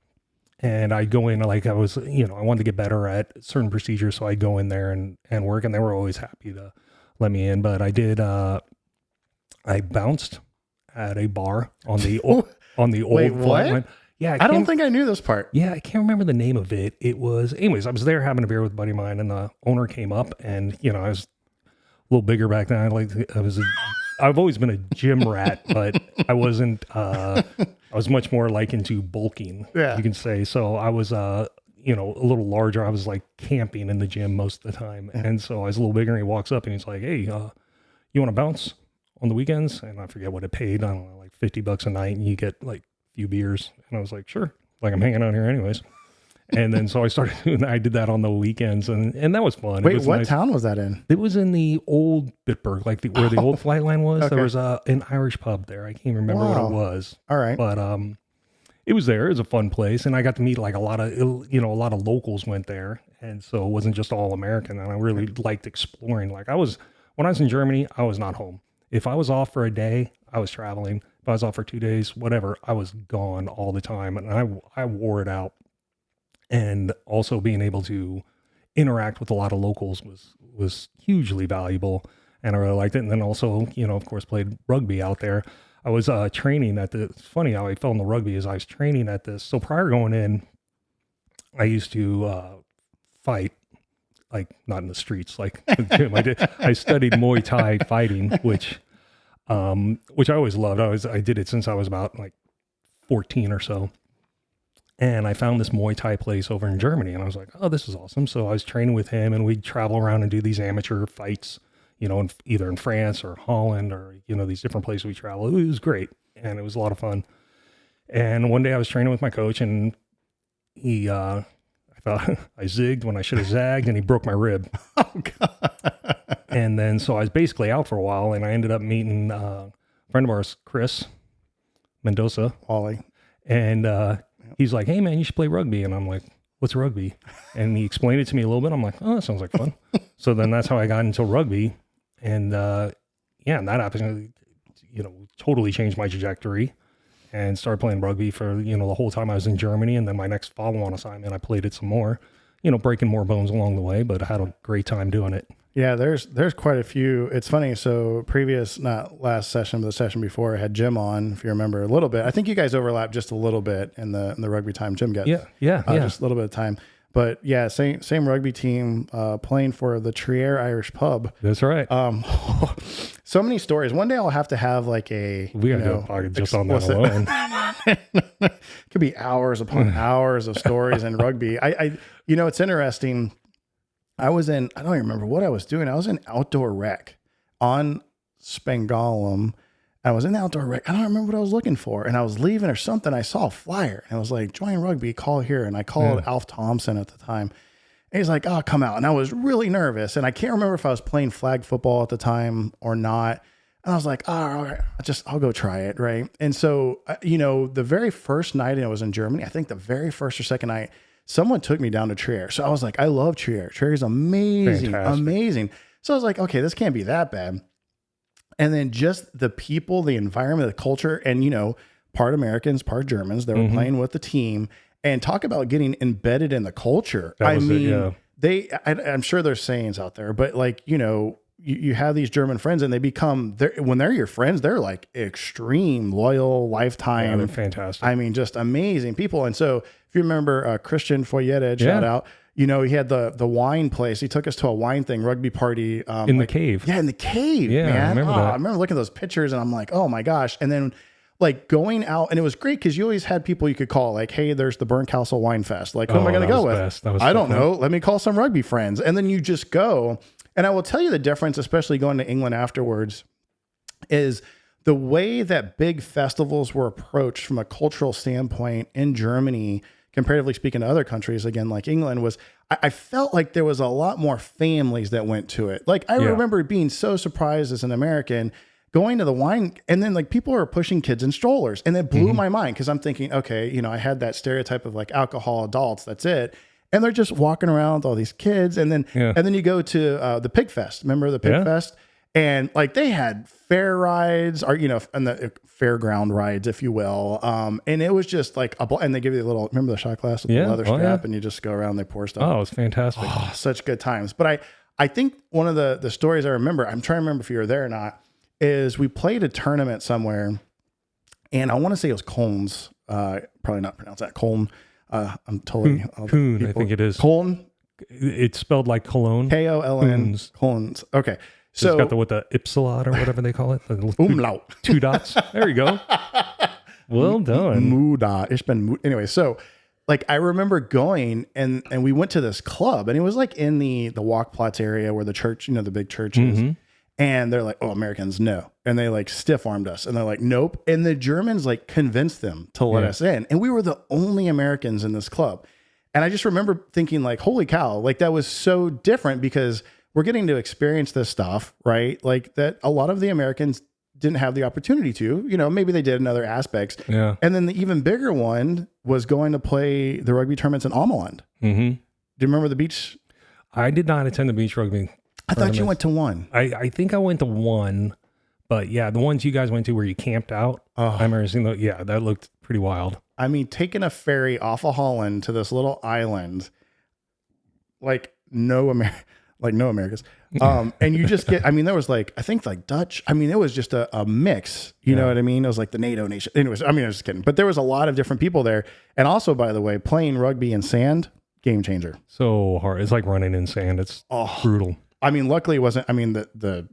And I'd go in, like I was, I wanted to get better at certain procedures. So I'd go in there and work, and they were always happy to let me in. But I did, I bounced at a bar on the old flatline. Yeah. I don't think I knew this part. Yeah. I can't remember the name of it. It was, anyways, I was there having a beer with a buddy of mine, and the owner came up, and, I was a little bigger back then. I've always been a gym rat, but I wasn't, I was much more like into bulking, you can say. So I was, a little larger. I was like camping in the gym most of the time. And so I was a little bigger, and he walks up and he's like, hey, you want to bounce on the weekends? And I forget what it paid. I don't know, like $50 a night, and you get like a few beers. And I was like, sure. Like, I'm hanging out here anyways. And then so I started doing that. I did that on the weekends, and that was fun. Wait, what town was that in? It was in the old Bitburg, like where the old flight line was. Okay. There was an Irish pub there. I can't remember what it was. All right. But it was there. It was a fun place, and I got to meet like a lot of locals went there, and so it wasn't just all American. And I really liked exploring. Like when I was in Germany, I was not home. If I was off for a day, I was traveling. If I was off for 2 days, whatever, I was gone all the time, and I wore it out. And also being able to interact with a lot of locals was hugely valuable, and I really liked it. And then also, of course, played rugby out there. I was training at it's funny how I fell into rugby is I was training at this. So prior going in, I used to fight, like not in the streets, like the gym. I studied Muay Thai fighting, which I always loved. I did it since I was about like 14 or so. And I found this Muay Thai place over in Germany, and I was like, oh, this is awesome. So I was training with him, and we'd travel around and do these amateur fights, either in France or Holland or, these different places we travel. It was great, and it was a lot of fun. And one day I was training with my coach, and I thought I zigged when I should have zagged, and he broke my rib. Oh, God. And then so I was basically out for a while, and I ended up meeting a friend of ours, Chris Mendoza. Wally. And he's like, hey, man, you should play rugby. And I'm like, what's rugby? And he explained it to me a little bit. I'm like, oh, that sounds like fun. So then that's how I got into rugby. And and that happened, totally changed my trajectory, and started playing rugby for, the whole time I was in Germany. And then my next follow-on assignment, I played it some more, breaking more bones along the way, but I had a great time doing it. Yeah, there's quite a few. It's funny. So not last session, but the session before, I had Jim on, if you remember a little bit. I think you guys overlapped just a little bit in the rugby time. Jim got just a little bit of time. But yeah, same rugby team playing for the Trier Irish pub. That's right. so many stories. One day I'll have to have like we gotta do a podcast just on that alone. Could be hours upon hours of stories in rugby. It's interesting. I don't even remember what I was doing. I was in outdoor rec on Spangalum. I was in the outdoor rec. I don't remember what I was looking for. And I was leaving or something. I saw a flyer and I was like, join rugby, call here. And I called Alf Thompson at the time. And he's like, oh, come out. And I was really nervous. And I can't remember if I was playing flag football at the time or not. And I was like, oh, all right, I'll go try it. Right. And so, the very first night I was in Germany, I think the very first or second night, someone took me down to Trier. So I was like, I love Trier. Trier is amazing, fantastic. Amazing. So I was like, okay, this can't be that bad. And then just the people, the environment, the culture, and, part Americans, part Germans, they were playing with the team, and talk about getting embedded in the culture. I'm sure there's sayings out there, but like, you have these German friends and they become, when they're your friends, they're like extreme, loyal, lifetime. Yeah, they're fantastic. I mean, just amazing people. And so if you remember Christian Foyette, shout out, he had the wine place. He took us to a wine thing, rugby party. In the cave. Yeah, in the cave, man. I remember that. I remember looking at those pictures and I'm like, oh my gosh. And then like going out, and it was great because you always had people you could call, like, hey, there's the Bernkastel Wine Fest. Like, who am I going to go with? I don't know. Let me call some rugby friends. And then you just go. And I will tell you the difference, especially going to England afterwards, is the way that big festivals were approached from a cultural standpoint in Germany, comparatively speaking to other countries, again, like England, was I felt like there was a lot more families that went to it. Like I remember being so surprised as an American going to the wine, and then like people are pushing kids in strollers, and it blew my mind because I'm thinking, okay, I had that stereotype of like alcohol adults, that's it. And they're just walking around with all these kids. And then you go to the Pig Fest. Remember the Pig Fest? And like they had fair rides, or, and the fairground rides, if you will. And it was just like, and they give you a little, remember the shot glass with the leather strap, and you just go around and they pour stuff. Oh, it was fantastic. Oh, such good times. But I think one of the stories I remember, I'm trying to remember if you were there or not, is we played a tournament somewhere. And I want to say it was Coln's, probably not pronounce that, Coln. I'm totally Coon, I think it is. Coln. It's spelled like Cologne. Koln. Colons. Okay. So it's got the Ypsilon or whatever they call it. The umlaut. Two dots. There you go. Well done. Muda. Anyway, so like I remember going and we went to this club, and it was like in the Walkplatz area where the church, the big church is. And they're like, oh, Americans, no. And they like stiff armed us. And they're like, nope. And the Germans like convinced them to let us in. And we were the only Americans in this club. And I just remember thinking like, holy cow, like that was so different because we're getting to experience this stuff, right? Like that a lot of the Americans didn't have the opportunity to, maybe they did in other aspects. Yeah. And then the even bigger one was going to play the rugby tournaments in Ameland. Do you remember the beach? I did not attend the beach rugby. I thought you went to one. I think I went to one, but yeah, the ones you guys went to where you camped out. I remember seeing that looked pretty wild. I mean, taking a ferry off of Holland to this little island, like no Americans. And you just get, there was like, I think like Dutch. It was just a mix, you know what I mean? It was like the NATO nation. Anyways, I was just kidding, but there was a lot of different people there. And also, by the way, playing rugby in sand, game changer. So hard. It's like running in sand. It's brutal. Luckily it wasn't, the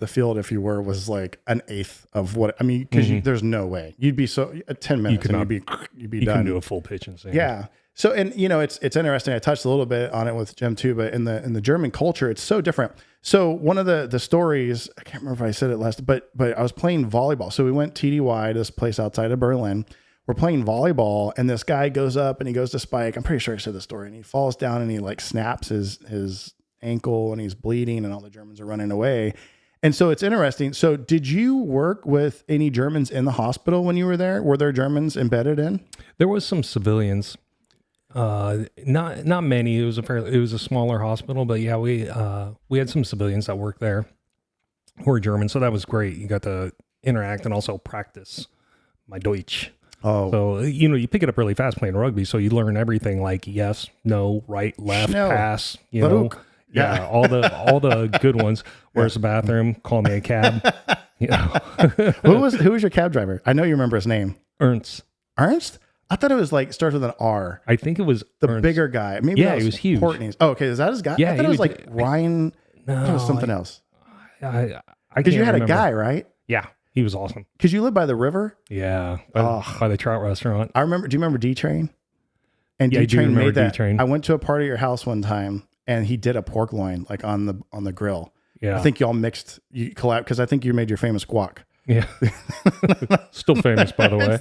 field, if you were, was like an eighth of what, because there's no way you'd be 10 minutes you'd be done. You can do a full pitch and sand. Yeah. So, and it's interesting. I touched a little bit on it with Jim too, but in the German culture, it's so different. So one of the stories, I can't remember if I said it last, but I was playing volleyball. So we went TDY to this place outside of Berlin. We're playing volleyball, and this guy goes up and he goes to spike. I'm pretty sure I said the story, and he falls down and he like snaps his ankle and he's bleeding, and all the Germans are running away. And so it's interesting. So did you work with any Germans in the hospital when you were there? Were there Germans embedded in? There was some civilians, not many. It was a smaller hospital, but yeah, we had some civilians that worked there who were German. So that was great. You got to interact and also practice my Deutsch. Oh, so you pick it up really fast playing rugby, so you learn everything like yes, no, right, left, pass. Yeah, all the good ones. Where's the bathroom? Call me a cab. Who was your cab driver? I know you remember his name. Ernst. Ernst? I thought it was like starts with an R. I think it was the Ernst. Bigger guy. Maybe he was huge. Courtney's. Oh, okay. Is that his guy? Yeah, I thought it was like Ryan. No, it was something else. I Because can't you had remember. a guy, right? Yeah, he was awesome. Because you live by the river. Yeah, by the trout restaurant. I remember. Do you remember D-Train? And Yeah, I do D-Train remember made that. D-Train. I went to a party at your house one time, and he did a pork loin like on the grill. Yeah, I think y'all mixed, you collab, because I think you made your famous guac. yeah. Still famous, by the way.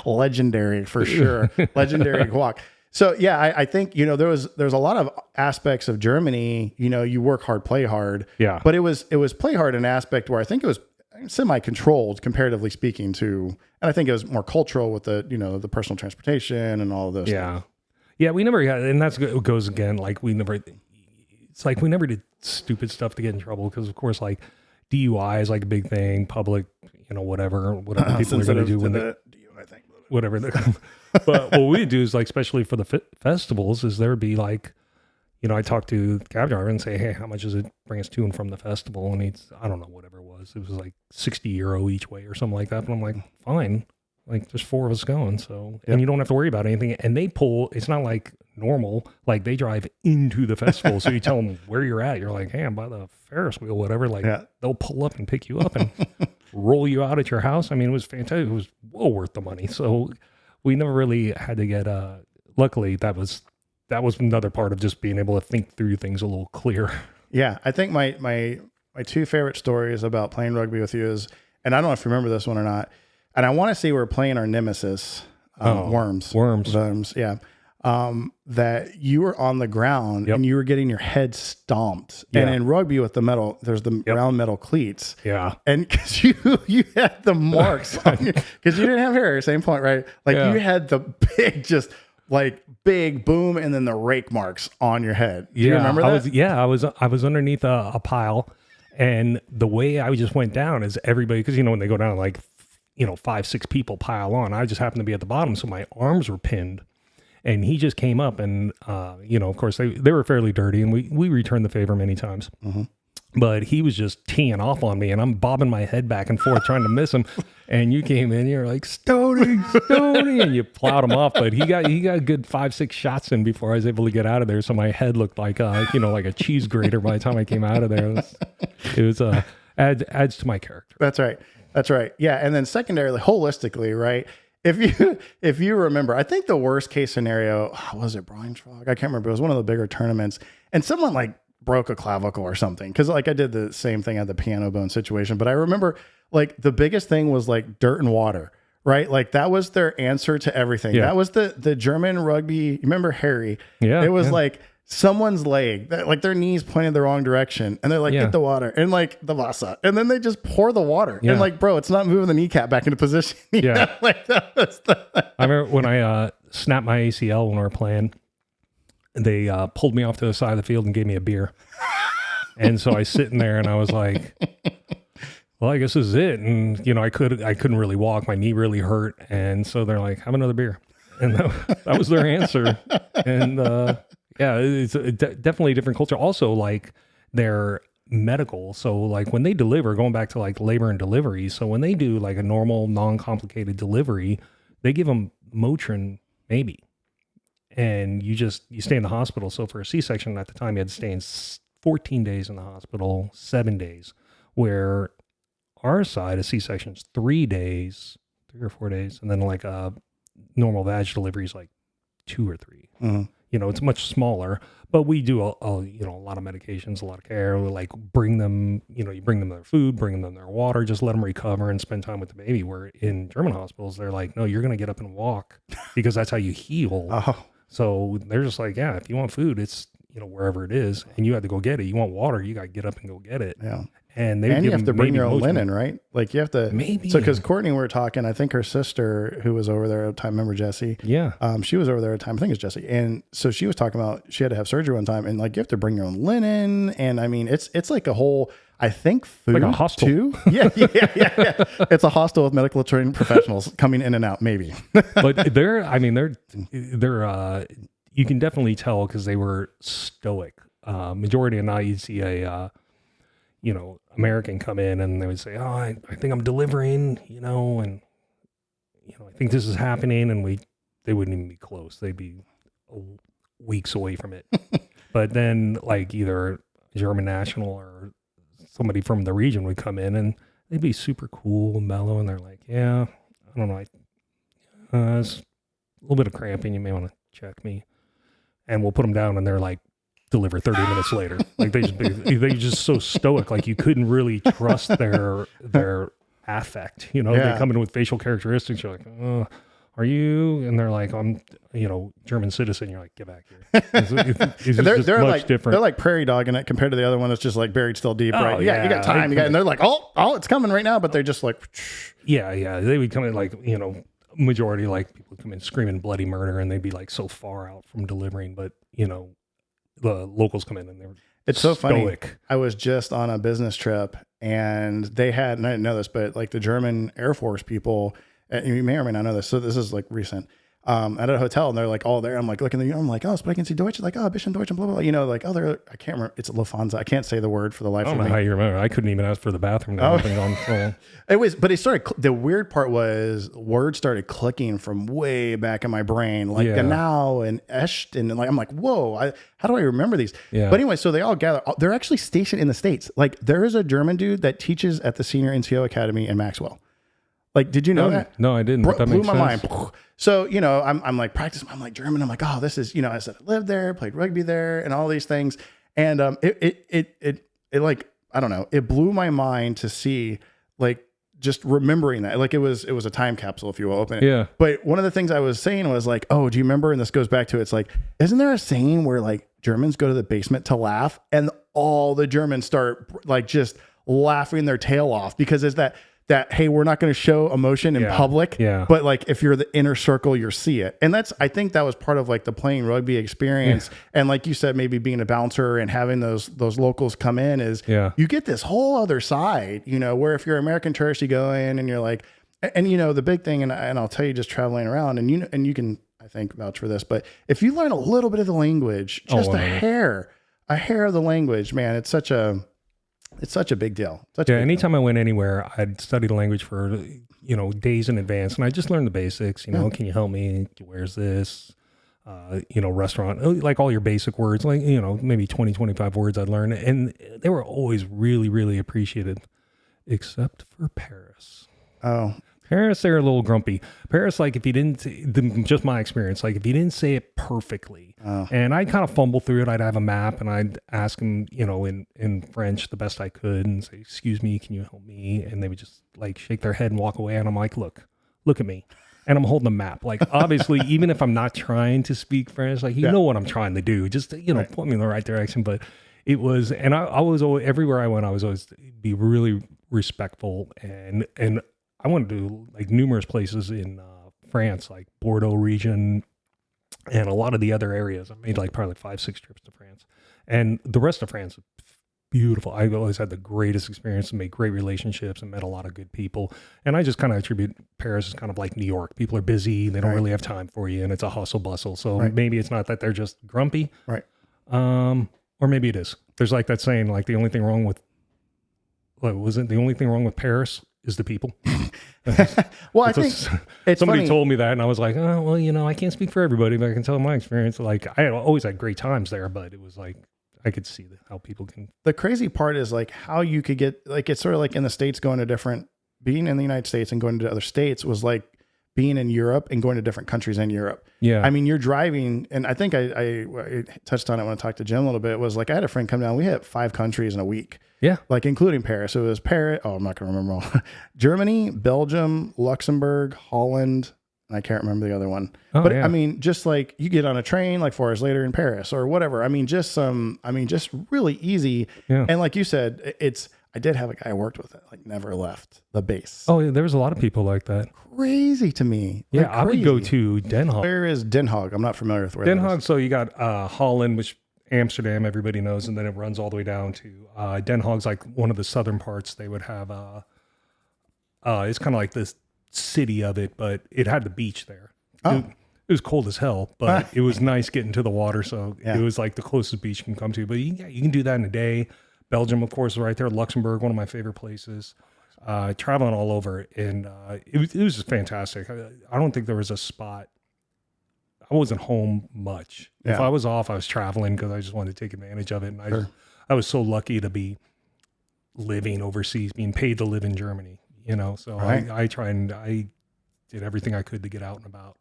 Legendary for sure. Legendary guac. So yeah, I think, there's a lot of aspects of Germany, you work hard, play hard. Yeah. But it was play hard in an aspect where I think it was semi-controlled comparatively speaking to, and I think it was more cultural with the personal transportation and all of those Yeah. things. Yeah, we never got, and that's it goes again, like we never did stupid stuff to get in trouble because of course like DUI is like a big thing, public, whatever people are going to do when they, whatever. But what we do is like, especially for the festivals, is there would be like, I talk to the cab driver and say, hey, how much does it bring us to and from the festival? And I don't know, whatever it was like €60 each way or something like that. And I'm like, fine. Like there's 4 of us going. So, and you don't have to worry about anything. And they pull, it's not like normal, like they drive into the festival. So you tell them where you're at. You're like, hey, I'm by the Ferris wheel, whatever. Like they'll pull up and pick you up and roll you out at your house. I mean, it was fantastic. It was well worth the money. So we never really had to get, luckily that was another part of just being able to think through things a little clearer. Yeah. I think my 2 favorite stories about playing rugby with you is, and I don't know if you remember this one or not, and I want to say we're playing our nemesis, worms. Yeah. That you were on the ground and you were getting your head stomped. Yeah. And in rugby with the metal, there's the round metal cleats. Yeah. And because you had the marks on you, because you didn't have hair, same point, right? Like you had the big boom and then the rake marks on your head. Do you remember that? I was underneath a pile, and the way I just went down is everybody, because when they go down, like 5-6 people pile on. I just happened to be at the bottom, so my arms were pinned. And he just came up, and of course they were fairly dirty, and we returned the favor many times. Mm-hmm. But he was just teeing off on me, and I'm bobbing my head back and forth trying to miss him. And you came in, you're like, Stoney, and you plowed him off. But he got a good 5-6 shots in before I was able to get out of there. So my head looked like like a cheese grater by the time I came out of there. It was adds to my character. That's right. Yeah, and then secondarily, holistically, right? If you remember, I think the worst case scenario was it Braunschweig? I can't remember. It was one of the bigger tournaments, and someone like broke a clavicle or something. Because like I did the same thing at the piano bone situation, but I remember like the biggest thing was like dirt and water, right? Like that was their answer to everything. Yeah. That was the German rugby. You remember Harry? Yeah. It was like someone's leg, like their knees pointed the wrong direction, and they're like, get the water, and like the Vasa, and then they just pour the water, and like, bro, it's not moving the kneecap back into position. Like that was I remember when I snapped my ACL when we were playing, they pulled me off to the side of the field and gave me a beer, and so I was sitting there and I was like, well, I guess this is it, and I couldn't really walk, my knee really hurt, and so they're like, have another beer, and that was their answer, and. Yeah, it's definitely a different culture. Also, like they're medical. So like when they deliver, going back to like labor and delivery. So when they do like a normal, non-complicated delivery, they give them Motrin maybe. And you stay in the hospital. So for a C-section at the time, you had to stay in 14 days in the hospital, 7 days. Where our side, a C-section is 3 days, 3 or 4 days. And then like a normal vag delivery is like 2 or 3. Mm-hmm. It's much smaller, but we do a lot of medications, a lot of care. We like bring them, you bring them their food, bring them their water, just let them recover and spend time with the baby. Where in German hospitals, they're like, no, you're going to get up and walk because that's how you heal. Oh. So they're just like, yeah, if you want food, it's, wherever it is, and you have to go get it. You want water, you got to get up and go get it. Yeah. And you have to bring your own linen, right? Like you have to maybe. So because Courtney, we were talking, I think her sister who was over there at the time, remember Jessie? Yeah. She was over there at the time. I think it's Jessie. And so she was talking about she had to have surgery one time, and like you have to bring your own linen. And I mean, it's like a whole, I think food like a hostel too. Yeah. It's a hostel with medical trained professionals coming in and out, maybe. But they're you can definitely tell because they were stoic. Majority of night you'd see a American come in and they would say, oh, I think I'm delivering, and I think this is happening, and they wouldn't even be close. They'd be weeks away from it. But then like either German national or somebody from the region would come in and they'd be super cool and mellow. And they're like, yeah, I don't know. It's a little bit of cramping. You may want to check me. And we'll put them down and they're like, deliver 30 minutes later. Like they just so stoic. Like you couldn't really trust their affect, you know, they come in with facial characteristics. You're like, oh, are you? And they're like, I'm, German citizen. You're like, get back here. They're much like different. They're like prairie dogging it compared to the other one that's just like buried still deep, right? Yeah, you got time. And they're like, oh, it's coming right now. But they're just like, yeah. They would come in like, majority like people come in screaming bloody murder, and they'd be like so far out from delivering. But the locals come in and they're so stoic. Funny. I was just on a business trip and they had, and I didn't know this, but like the German Air Force people, you may or may not know this. So this is like recent. At a hotel and they're like all there. I'm like looking at I'm like, oh, sprechen Sie Deutsch? Like, oh, bisschen Deutsch and blah, blah, blah. Like, oh, I can't remember. It's Lufthansa. I can't say the word for the life of me. I don't know how you remember. I couldn't even ask for the bathroom. The weird part was words started clicking from way back in my brain, like genau and echt. And like, I'm like, whoa, how do I remember these? Yeah. But anyway, so they all gather. They're actually stationed in the States. Like there is a German dude that teaches at the Senior NCO Academy in Maxwell. Like, did you know that? No, I didn't. That blew makes my sense. mind. So, I'm like practicing. I'm like German. I'm like, oh, this is, I said I lived there, played rugby there, and all these things. And it like, I don't know, it blew my mind to see like just remembering that. Like it was a time capsule, if you will, open it. Yeah. But one of the things I was saying was like, oh, do you remember? And this goes back to, it's like, isn't there a saying where like Germans go to the basement to laugh and all the Germans start like just laughing their tail off because it's that, hey, we're not going to show emotion in public, but like if you're the inner circle, you'll see it. And I think that was part of like the playing rugby experience. Yeah. And like you said, maybe being a bouncer and having those locals come in is you get this whole other side, where if you're an American tourist, you go in and you're like, and the big thing, and I'll tell you just traveling around and you can, I think, vouch for this, but if you learn a little bit of the language, just a hair of the language, man, it's such a big deal. Anytime I went anywhere, I'd study the language for, days in advance. And I just learned the basics, can you help me? Where's this? Restaurant, like all your basic words, like, maybe 20, 25 words I'd learn. And they were always really, really appreciated, except for Paris. Oh, Paris, they're a little grumpy. Paris, like if you didn't, just my experience, like if you didn't say it perfectly, and I'd kind of fumble through it, I'd have a map and I'd ask them, in French the best I could and say, excuse me, can you help me? And they would just like shake their head and walk away. And I'm like, look at me. And I'm holding a map. Like obviously, even if I'm not trying to speak French, like, know what I'm trying to do, just, point me in the right direction. But it was, and I was always, everywhere I went, I was always be really respectful and I went to like numerous places in France, like Bordeaux region and a lot of the other areas. I made like probably 5-6 trips to France, and the rest of France is beautiful. I always had the greatest experience and made great relationships and met a lot of good people. And I just kind of attribute Paris as kind of like New York. People are busy. They don't really have time for you. And it's a hustle bustle. So maybe it's not that they're just grumpy. Right. Or maybe it is. There's like that saying, like the only thing wrong with Paris is the people. Well, I think it's somebody funny. told me that and I was like, oh, well, I can't speak for everybody, but I can tell my experience. Like I always had great times there, but it was like, I could see how people can. The crazy part is like how you could get, like, it's sort of like in the States being in the United States and going to other states was like being in Europe and going to different countries in Europe. Yeah. I mean, you're driving, and I think I touched on it when I talked to Jim a little bit. It was like, I had a friend come down, we hit 5 countries in a week. Yeah. Like including Paris. It was Paris. Oh, I'm not going to remember all. Germany, Belgium, Luxembourg, Holland. And I can't remember the other one. Oh, but yeah. I mean, just like you get on a train like 4 hours later in Paris or whatever. I mean, just really easy. Yeah. And like you said, I did have a guy I worked with that like never left the base. Oh, yeah, there was a lot of people like that. Crazy to me. Yeah, I would go to Den Haag. Where is Den Haag? I'm not familiar with where Den Haag. So you got Holland, which Amsterdam, everybody knows, and then it runs all the way down to Den Haag's like one of the southern parts. They would have it's kind of like this city of it, but it had the beach there. Oh. It was cold as hell, but it was nice getting to the water. So it was like the closest beach you can come to. But you can do that in a day. Belgium, of course, is right there. Luxembourg, one of my favorite places. Traveling all over, and it was just fantastic. I don't think there was a spot. I wasn't home much. Yeah. If I was off, I was traveling because I just wanted to take advantage of it. And I was so lucky to be living overseas, being paid to live in Germany, you know, so Right. I did everything I could to get out and about.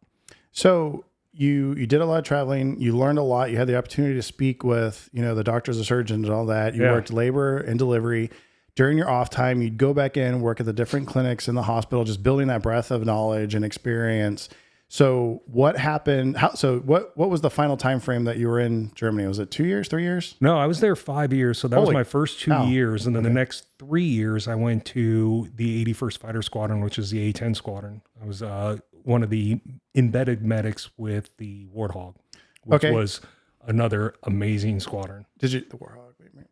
So you did a lot of traveling. You learned a lot. You had the opportunity to speak with, you know, the doctors, the surgeons, and all that. You Yeah. worked labor and delivery. During your off time, you'd go back in, work at the different clinics in the hospital, just building that breadth of knowledge and experience. So what happened? What was the final time frame that you were in Germany? Was it 2 years, 3 years? No, I was there 5 years. So that was Holy my first 2 cow. years. And then the next 3 years, I went to the 81st Fighter Squadron, which is the A-10 Squadron. I was one of the embedded medics with the Warthog, which Okay. was another amazing squadron. The Warthog? Wait a minute.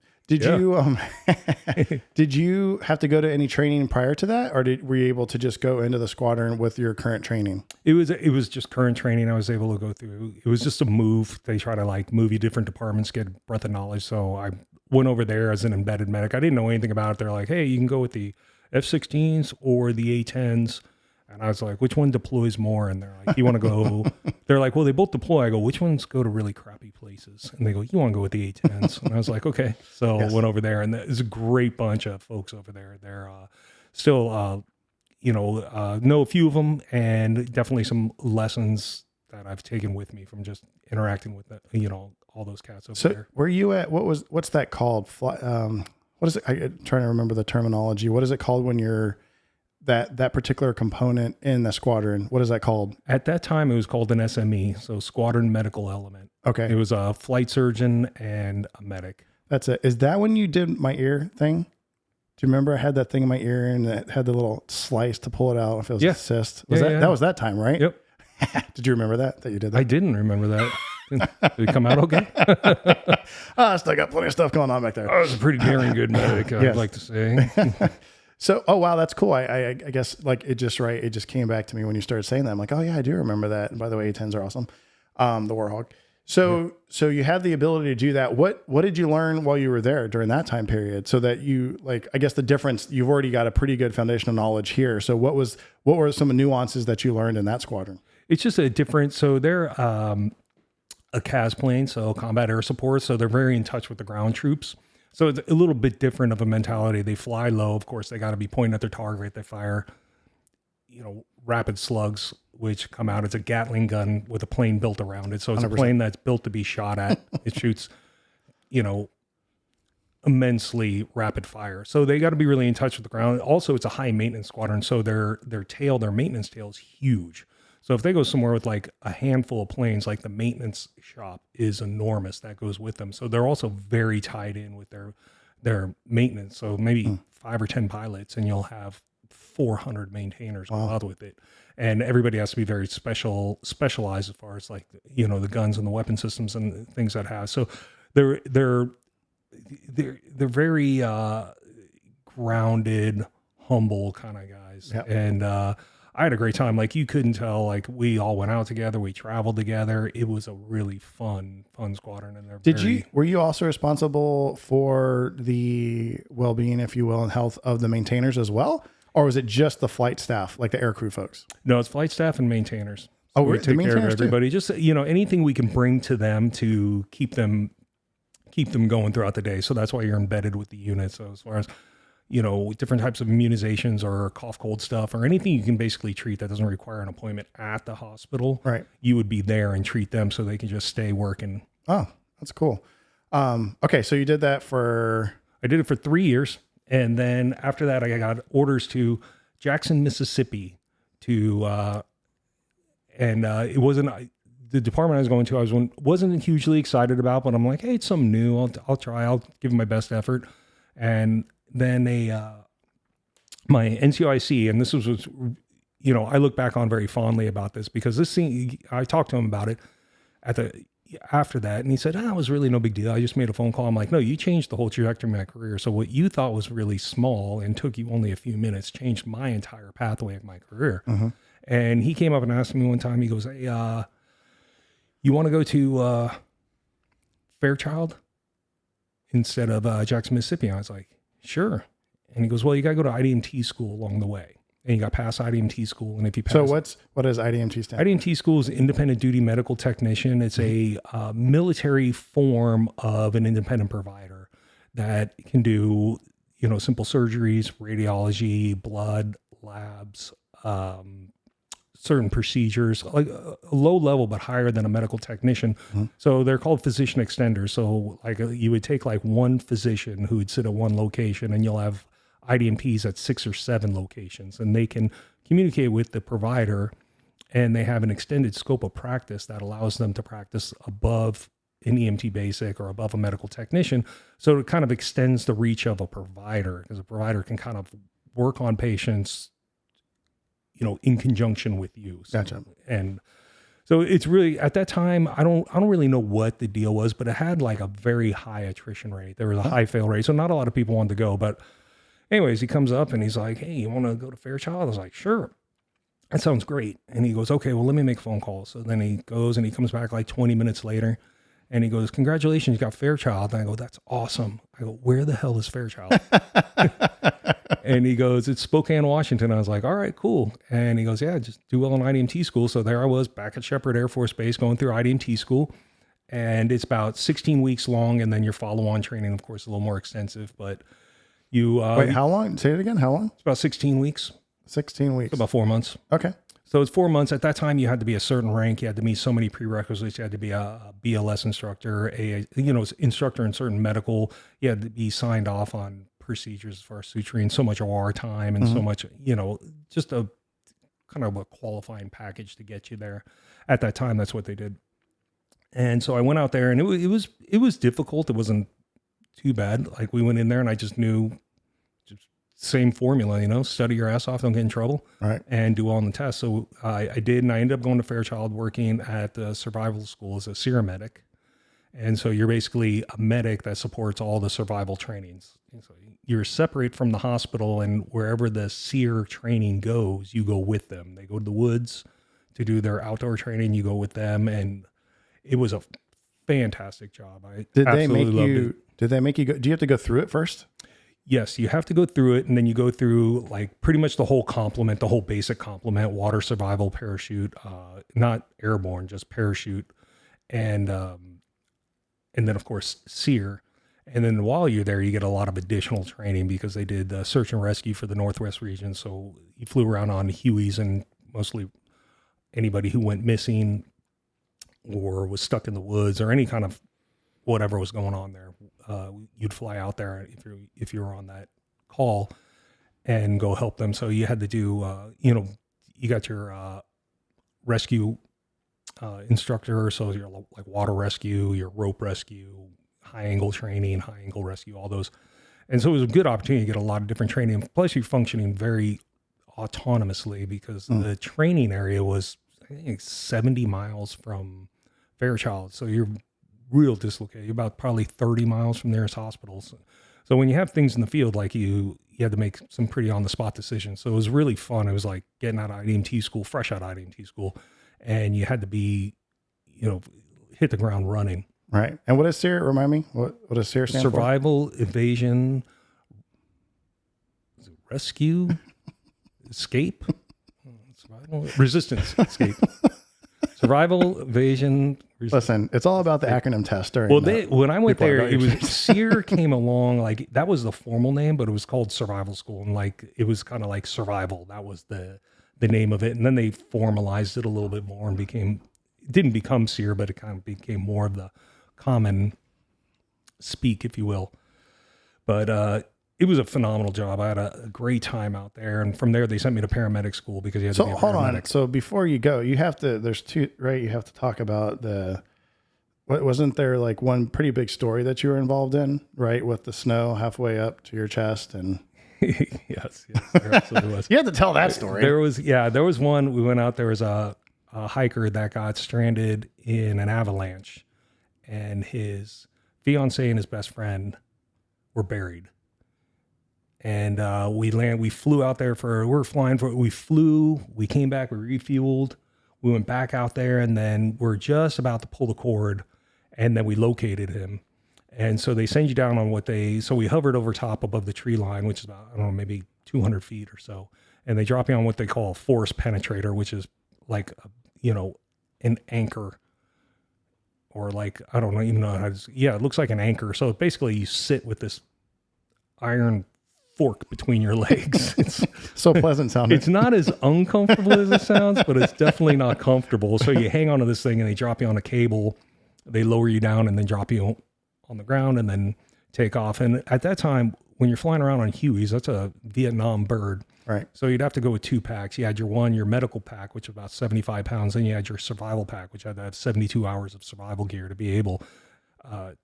Did you have to go to any training prior to that, or were you able to just go into the squadron with your current training? It was just current training I was able to go through. It was just a move. They try to like move you different departments, get breadth of knowledge. So I went over there as an embedded medic. I didn't know anything about it. They're like, hey, you can go with the F-16s or the A-10s. And I was like, which one deploys more? And they're like, you want to go? They're like, well, they both deploy. I go, which ones go to really crappy places? And they go, you want to go with the A-10s? And I was like, okay. So I went over there, and there's a great bunch of folks over there. They're still, know a few of them, and definitely some lessons that I've taken with me from just interacting with, all those cats over there. So were you at, what's that called? What is it? I'm trying to remember the terminology. What is it called when you're that particular component in the squadron? What is that called? At that time, it was called an SME, so Squadron Medical Element. Okay. It was a flight surgeon and a medic. That's it. Is that when you did my ear thing? Do you remember I had that thing in my ear and it had the little slice to pull it out if it was a cyst? That was that time, right? Yep. Did you remember that you did that? I didn't remember that. Did it come out okay? I still got plenty of stuff going on back there. I was a pretty daring good medic, I'd like to say. So, oh wow, that's cool. I guess like it just came back to me when you started saying that. I'm like, oh yeah, I do remember that. And by the way, A-10s are awesome. The Warthog. So you had the ability to do that. What did you learn while you were there during that time period? So that you I guess the difference, you've already got a pretty good foundational knowledge here. So what were some nuances that you learned in that squadron? It's just a different, so they're a CAS plane, so combat air support. So they're very in touch with the ground troops. So it's a little bit different of a mentality. They fly low. Of course, they got to be pointing at their target. They fire, rapid slugs, which come out. It's a Gatling gun with a plane built around it. So it's 100%. A plane that's built to be shot at. It shoots, immensely rapid fire. So they got to be really in touch with the ground. Also, it's a high maintenance squadron. So their maintenance tail is huge. So if they go somewhere with like a handful of planes, like the maintenance shop is enormous that goes with them. So they're also very tied in with their maintenance. So maybe 5 or 10 pilots, and you'll have 400 maintainers involved with it. And everybody has to be very specialized as far as like, the guns and the weapon systems and things that have. So they're very grounded, humble kind of guys. Yep. And I had a great time. Like you couldn't tell, like we all went out together, we traveled together. It was a really fun squadron. And were you also responsible for the well-being, if you will, and health of the maintainers as well? Or was it just the flight staff, like the aircrew folks? No, it's flight staff and maintainers. So we take care of everybody. Too? Just, anything we can bring to them to keep them going throughout the day. So that's why you're embedded with the unit. So as far as, different types of immunizations or cough, cold stuff or anything you can basically treat that doesn't require an appointment at the hospital, right? You would be there and treat them so they can just stay working. Oh, that's cool. Okay. So you did that I did it for 3 years. And then after that, I got orders to Jackson, Mississippi it wasn't the department I was going to, wasn't hugely excited about, but I'm like, hey, it's something new. I'll try, I'll give it my best effort. And then my NCOIC, and this was, I look back on very fondly about this because this thing, I talked to him about it after that, and he said, it was really no big deal. I just made a phone call. I'm like, no, you changed the whole trajectory of my career. So what you thought was really small and took you only a few minutes changed my entire pathway of my career. Mm-hmm. And he came up and asked me one time, he goes, hey, you want to go to Fairchild instead of Jackson, Mississippi? And I was like, sure. And he goes, well, you got to go to IDMT school along the way. And you got past IDMT school. And if you pass, so what does IDMT stand for? IDMT school is independent duty medical technician. It's a military form of an independent provider that can do, simple surgeries, radiology, blood, labs, certain procedures, like a low level, but higher than a medical technician. So they're called physician extenders. So like you would take like one physician who would sit at one location, and you'll have IDMTs at 6 or 7 locations, and they can communicate with the provider, and they have an extended scope of practice that allows them to practice above an EMT basic or above a medical technician. So it kind of extends the reach of a provider, because a provider can kind of work on patients, in conjunction with you. So, Gotcha. And so it's really, at that time, I don't really know what the deal was, but it had like a very high attrition rate. There was a high fail rate. So not a lot of people wanted to go, but anyways, he comes up and he's like, "Hey, you want to go to Fairchild?" I was like, "Sure. That sounds great." And he goes, "Okay, well, let me make a phone call." So then he goes and he comes back like 20 minutes later and he goes, "Congratulations, you got Fairchild." And I go, "That's awesome." I go, "Where the hell is Fairchild?" And he goes, "It's Spokane, Washington." I was like, "All right, cool." And he goes, "Yeah, just do well in IDMT school." So there I was back at Shepherd Air Force Base going through IDMT school. And it's about 16 weeks long. And then your follow-on training, of course, a little more extensive. But you... Wait, how long? Say it again. How long? It's about 16 weeks. 16 weeks. About 4 months. Okay. So it's 4 months. At that time, you had to be a certain rank. You had to meet so many prerequisites. You had to be a BLS instructor, instructor in certain medical. You had to be signed off on procedures as far as suturing, so much OR time, and so much, just a kind of a qualifying package to get you there. At that time, that's what they did. And so I went out there, and it was difficult. It wasn't too bad. Like we went in there, and I just knew. Same formula, study your ass off, don't get in trouble, right, and do well on the test. So I did, and I ended up going to Fairchild, working at the survival school as a SERE medic. And so you're basically a medic that supports all the survival trainings. And so you're separate from the hospital, and wherever the SERE training goes, you go with them. They go to the woods to do their outdoor training. You go with them, and it was a fantastic job. Did they make you go? Do you have to go through it first? Yes, you have to go through it, and then you go through like pretty much the whole complement, the whole basic complement: water, survival, parachute, not airborne, just parachute, and then of course SERE. And then while you're there, you get a lot of additional training because they did search and rescue for the Northwest region. So you flew around on Hueys, and mostly anybody who went missing or was stuck in the woods or any kind of whatever was going on there, you'd fly out there if you were on that call and go help them. So you had to do, you got your rescue instructor, so your like water rescue, your rope rescue, high angle training, high angle rescue, all those. And so it was a good opportunity to get a lot of different training. Plus, you're functioning very autonomously because the training area was, I think, 70 miles from Fairchild. So you're real dislocated. You're about probably 30 miles from nearest hospitals. So when you have things in the field, like you had to make some pretty on the spot decisions. So it was really fun. It was like getting out of IDMT school, fresh out of IDMT school, and you had to be, hit the ground running. Right. And what is SERE? Remind me. What does SERE stand Survival, evasion, rescue, escape, survival, resistance, escape. Survival, evasion. Listen, it's all about the acronym test. When I went there, it was SERE came along, like that was the formal name, but it was called survival school, and like it was kind of like survival. That was the name of it, and then they formalized it a little bit more and didn't become SERE, but it kind of became more of the common speak, if you will. But it was a phenomenal job. I had a great time out there, and from there they sent me to paramedic school because you had to be a paramedic. Hold on. So before you go, you have to. There's two, right? You have to talk about wasn't there like one pretty big story that you were involved in, right? With the snow halfway up to your chest, and yes, there absolutely was. You had to tell that story. There was one. We went out. There was a hiker that got stranded in an avalanche, and his fiance and his best friend were buried. And we flew out there we came back, we refueled, we went back out there, and then we're just about to pull the cord, and then we located him. And so they send you down on so we hovered over top above the tree line, which is about, I don't know, maybe 200 feet or so. And they drop you on what they call a force penetrator, which is like, an anchor, or like, I don't even know how to, it looks like an anchor. So basically you sit with this iron fork between your legs. It's So pleasant sounding. it's not as uncomfortable as it sounds, but it's definitely not comfortable. So you hang onto this thing and they drop you on a cable, they lower you down and then drop you on the ground and then take off. And at that time, when you're flying around on Hueys, that's a Vietnam bird. Right. So you'd have to go with 2 packs. You had your medical pack, which was about 75 pounds. Then you had your survival pack, which had to have 72 hours of survival gear to be able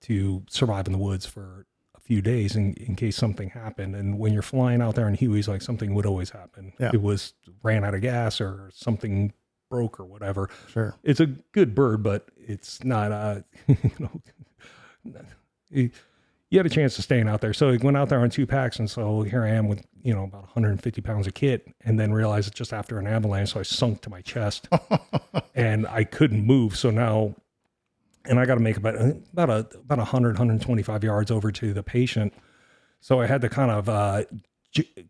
to survive in the woods for a few days in case something happened. And when you're flying out there in Hueys, like something would always happen. Yeah. It ran out of gas or something broke or whatever. Sure. It's a good bird, but it's not, you had a chance of staying out there. So I went out there on 2 packs. And so here I am with, about 150 pounds of kit, and then realized it just after an avalanche. So I sunk to my chest and I couldn't move. So now, and I got to make about 100, 125 yards over to the patient. So I had to kind of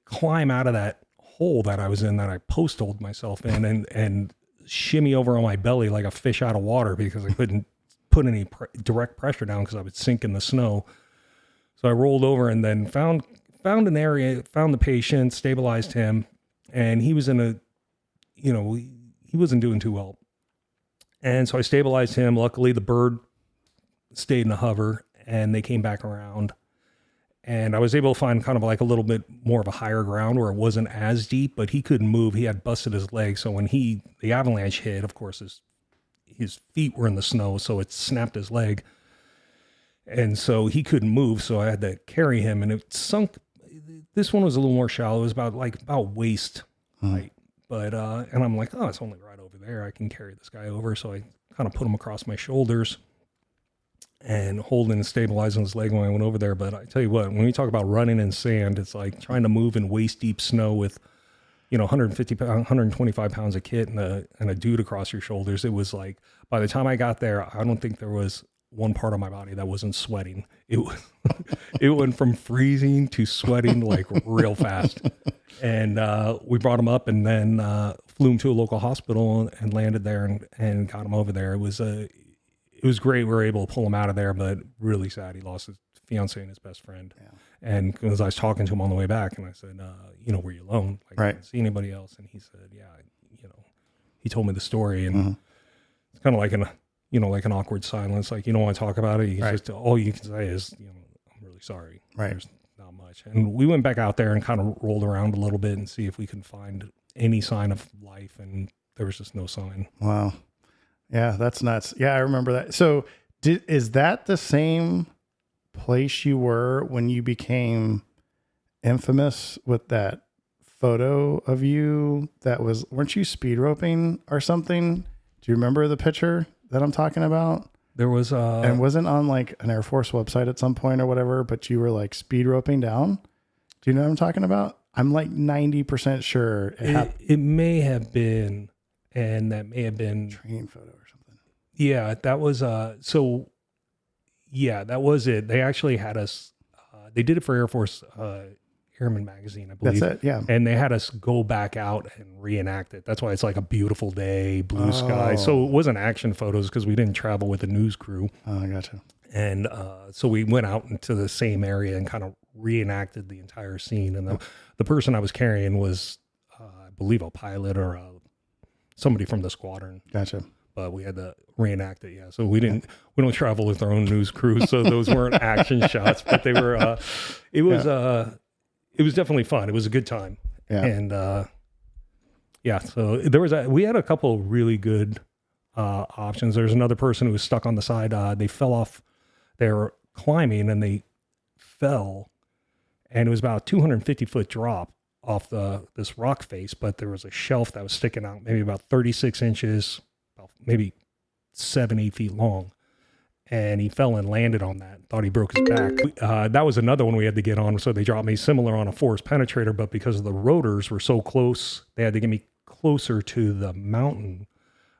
climb out of that hole that I was in, that I post-holed myself in, and shimmy over on my belly like a fish out of water, because I couldn't put any direct pressure down because I would sink in the snow. So I rolled over and then found an area, found the patient, stabilized him, and he was in he wasn't doing too well. And so I stabilized him. Luckily, the bird stayed in a hover, and they came back around. And I was able to find kind of like a little bit more of a higher ground where it wasn't as deep, but he couldn't move. He had busted his leg. So when the avalanche hit, of course, his feet were in the snow, so it snapped his leg. And so he couldn't move, so I had to carry him, and it sunk. This one was a little more shallow. It was about waist height. But, and I'm like, oh, it's only right over there. I can carry this guy over. So I kind of put him across my shoulders and holding and stabilizing his leg when I went over there. But I tell you what, when we talk about running in sand, it's like trying to move in waist deep snow with, 150 pounds, 125 pounds of kit and a dude across your shoulders. It was like, by the time I got there, I don't think there was one part of my body that wasn't sweating. It went from freezing to sweating like real fast. And we brought him up and then flew him to a local hospital and landed there and got him over there. It was great. We were able to pull him out of there, but really sad. He lost his fiance and his best friend. Yeah. And because I was talking to him on the way back, and I said, were you alone? Like, I didn't see anybody else. And he said, yeah, he told me the story, and it's kind of like like an awkward silence. Like, you don't want to talk about it. He's just, all you can say is, I'm really sorry. Right. There's not much. And we went back out there and kind of rolled around a little bit and see if we can find any sign of life. And there was just no sign. Wow. Yeah, that's nuts. Yeah, I remember that. So is that the same place you were when you became infamous with that photo of you weren't you speed roping or something? Do you remember the picture that I'm talking about? There was and wasn't on like an Air Force website at some point or whatever, but you were like speed roping down. Do you know what I'm talking about? I'm like 90% sure it may have been, and that may have been training photo or something. Yeah, that was that was it. They actually had us they did it for Air Force Airman magazine, I believe. That's it, yeah. And they had us go back out and reenact it. That's why it's like a beautiful day, blue sky. So it wasn't action photos because we didn't travel with a news crew. Oh, I gotcha. And so we went out into the same area and kind of reenacted the entire scene. And the person I was carrying was, I believe, a pilot or somebody from the squadron. Gotcha. But we had to reenact it. Yeah. So we don't travel with our own news crew. So those weren't action shots, but they were, it was definitely fun. It was a good time. Yeah. And, so we had a couple of really good, options. There's another person who was stuck on the side. They fell off, they were climbing and they fell, and it was about a 250-foot drop off this rock face, but there was a shelf that was sticking out maybe about 36 inches, maybe 7-8 feet long. And he fell and landed on that. Thought he broke his back. That was another one we had to get on. So they dropped me similar on a force penetrator, but because the rotors were so close, they had to get me closer to the mountain.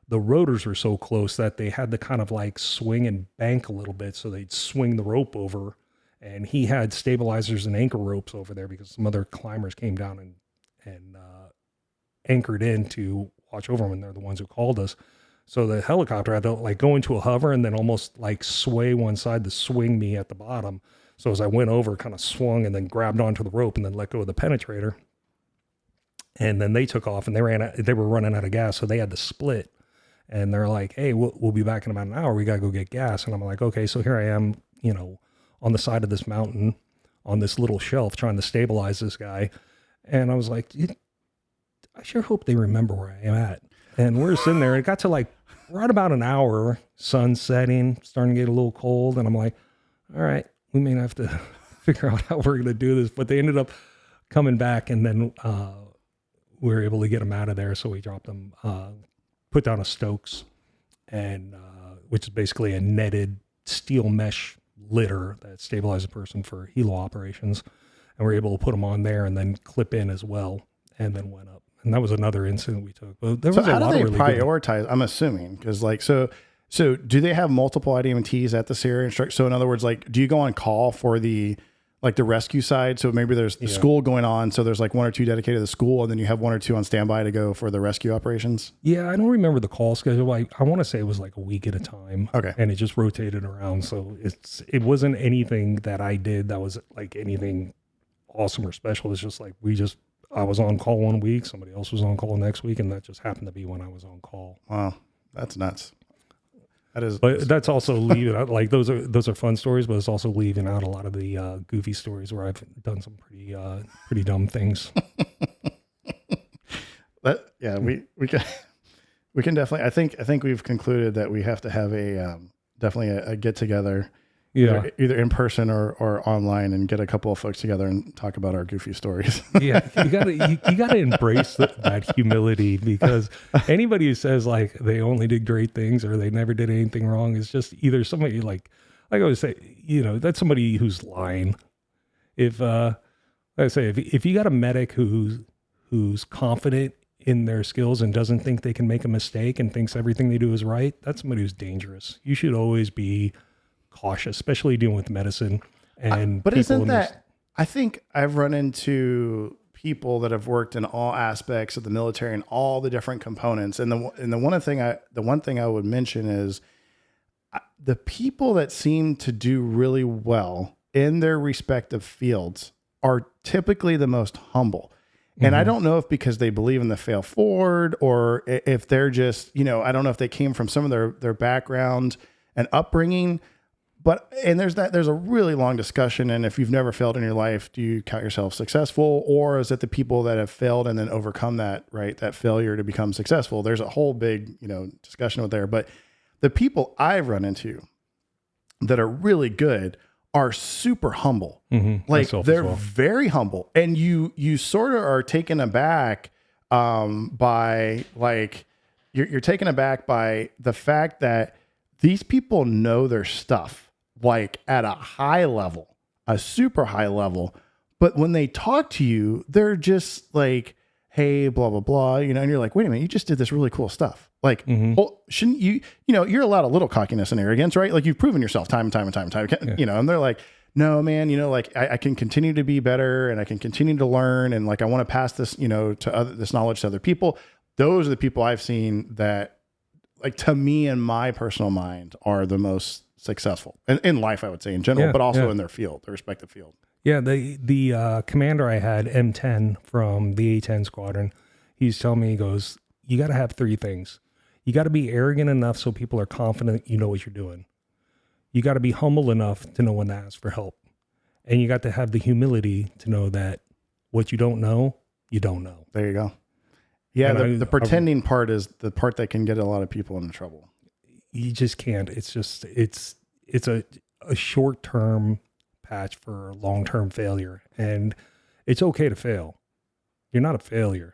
The rotors were so close that they had to kind of like swing and bank a little bit. So they'd swing the rope over, and he had stabilizers and anchor ropes over there because some other climbers came down and anchored in to watch over them. And they're the ones who called us. So the helicopter had to like go into a hover and then almost like sway one side to swing me at the bottom. So as I went over, kind of swung and then grabbed onto the rope and then let go of the penetrator. And then they took off and they were running out of gas. So they had to split. And they're like, hey, we'll be back in about an hour. We got to go get gas. And I'm like, okay, so here I am, on the side of this mountain on this little shelf trying to stabilize this guy. And I was like, I sure hope they remember where I am at. And we're sitting there. It got to like right about an hour, sun setting, starting to get a little cold. And I'm like, all right, we may have to figure out how we're going to do this. But they ended up coming back, and then we were able to get them out of there. So we dropped them, put down a Stokes, and which is basically a netted steel mesh litter that stabilizes a person for helo operations. And we're able to put them on there and then clip in as well, and then went up. And that was another incident we took. But there was a lot of really prioritize? I'm assuming because so do they have multiple IDMTs at the SERE instructor? So in other words, like, do you go on call for the rescue side? So maybe there's the school going on. So there's like one or two dedicated to the school, and then you have one or two on standby to go for the rescue operations. Yeah, I don't remember the call schedule. I want to say it was like a week at a time. Okay, and it just rotated around. So it wasn't anything that I did that was like anything awesome or special. It's just like I was on call one week, somebody else was on call next week, and that just happened to be when I was on call. Wow, that's nuts. That is, but that's also leaving out, like those are fun stories, but it's also leaving out a lot of the goofy stories where I've done some pretty dumb things. We can definitely. I think we've concluded that we have to have definitely a get together. Yeah, either in person or online, and get a couple of folks together and talk about our goofy stories. Yeah, you gotta embrace that humility, because anybody who says like they only did great things or they never did anything wrong is just either somebody like I always say, that's somebody who's lying. If if you got a medic who's confident in their skills and doesn't think they can make a mistake and thinks everything they do is right, that's somebody who's dangerous. You should always be cautious, especially dealing with medicine. And but isn't that? I think I've run into people that have worked in all aspects of the military and all the different components. And the one thing I would mention is the people that seem to do really well in their respective fields are typically the most humble. And I don't know if because they believe in the fail forward, or if they're just, I don't know if they came from some of their background and upbringing. And there's a really long discussion. And if you've never failed in your life, do you count yourself successful? Or is it the people that have failed and then overcome that failure to become successful? There's a whole big, discussion out there. But the people I've run into that are really good are super humble. Mm-hmm. Like they're very humble. And you sort of are taken aback by like, you're taken aback by the fact that these people know their stuff. Like at a high level, a super high level. But when they talk to you, they're just like, hey, blah, blah, blah, and you're like, wait a minute, you just did this really cool stuff. Like, well, shouldn't you, you're allowed a little cockiness and arrogance, right? Like you've proven yourself time and time and time and time, and they're like, no, man, like I can continue to be better and I can continue to learn. And like, I want to pass this, this knowledge to other people. Those are the people I've seen that, like, to me, in my personal mind, are the most successful in life, I would say in general, but also in their field, their respective field. Yeah. The commander I had, M10 from the A10 Squadron, he's telling me, he goes, you got to have three things. You got to be arrogant enough so people are confident you know what you're doing. You got to be humble enough to know when to ask for help. And you got to have the humility to know that what you don't know, you don't know. There you go. Yeah. The pretending part is the part that can get a lot of people into trouble. You just can't. It's just, it's a short-term patch for long-term failure. And it's okay to fail. You're not a failure.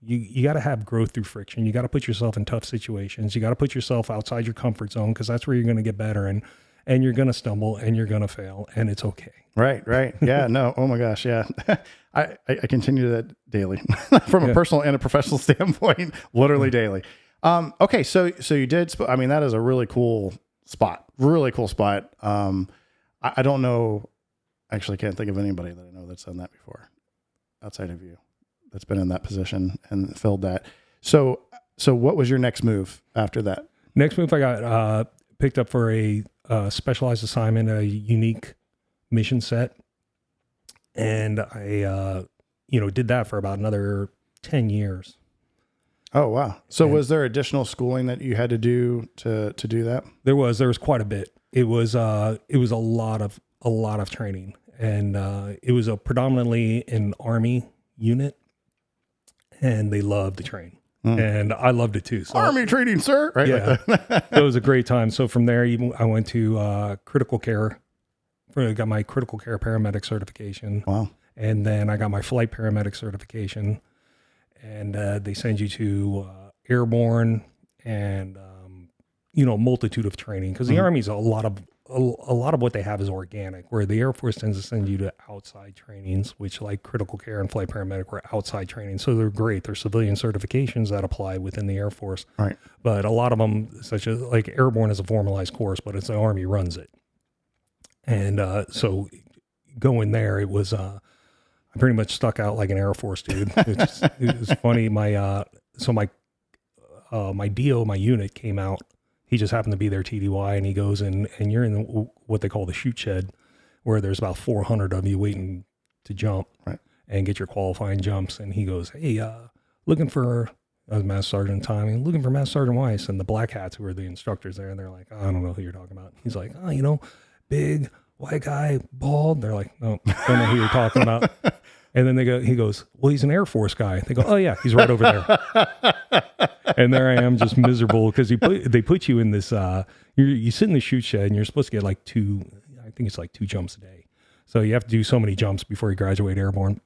You got to have growth through friction. You got to put yourself in tough situations. You got to put yourself outside your comfort zone, because that's where you're going to get better. And you're going to stumble and you're going to fail, and it's okay. Right. Yeah, no. Oh my gosh. Yeah. I continue that daily from a personal and a professional standpoint, literally daily. Okay. So you did, that is a really cool spot. I don't know, actually can't think of anybody that I know that's done that before outside of you, that's been in that position and filled that. So what was your next move after that? Next move, I got picked up for a specialized assignment, a unique mission set. And I, did that for about another 10 years. Oh, wow. So was there additional schooling that you had to do to do that? There was quite a bit. It was a lot of training, and it was a predominantly an Army unit, and they loved to train. And I loved it too. So, Army training, sir. Right? Yeah. Like it was a great time. So from there, I went to critical care. I got my critical care paramedic certification. Wow. And then I got my flight paramedic certification. And they send you to airborne and, multitude of training. Because the Army's a lot of what they have is organic, where the Air Force tends to send you to outside trainings, which like critical care and flight paramedic were outside training. So they're great. They're civilian certifications that apply within the Air Force. Right. But a lot of them, such as like airborne is a formalized course, but it's the Army runs it. And so going there, it was, I pretty much stuck out like an Air Force dude. It was funny. My DO, my unit came out. He just happened to be there TDY, and he goes in, and you're in what they call the shoot shed, where there's about 400 of you waiting to jump and get your qualifying jumps. And he goes, hey, looking for, I was Master Sergeant Tommy, looking for Master Sergeant Weiss, and the black hats who are the instructors there. And they're like, I don't know who you're talking about. He's like, big white guy, bald. They're like, no, don't know who you're talking about. And then he goes, well, he's an Air Force guy. They go, oh yeah, he's right over there. And there I am, just miserable, because they put you in this, you sit in the shoot shed, and you're supposed to get like two jumps a day. So you have to do so many jumps before you graduate airborne.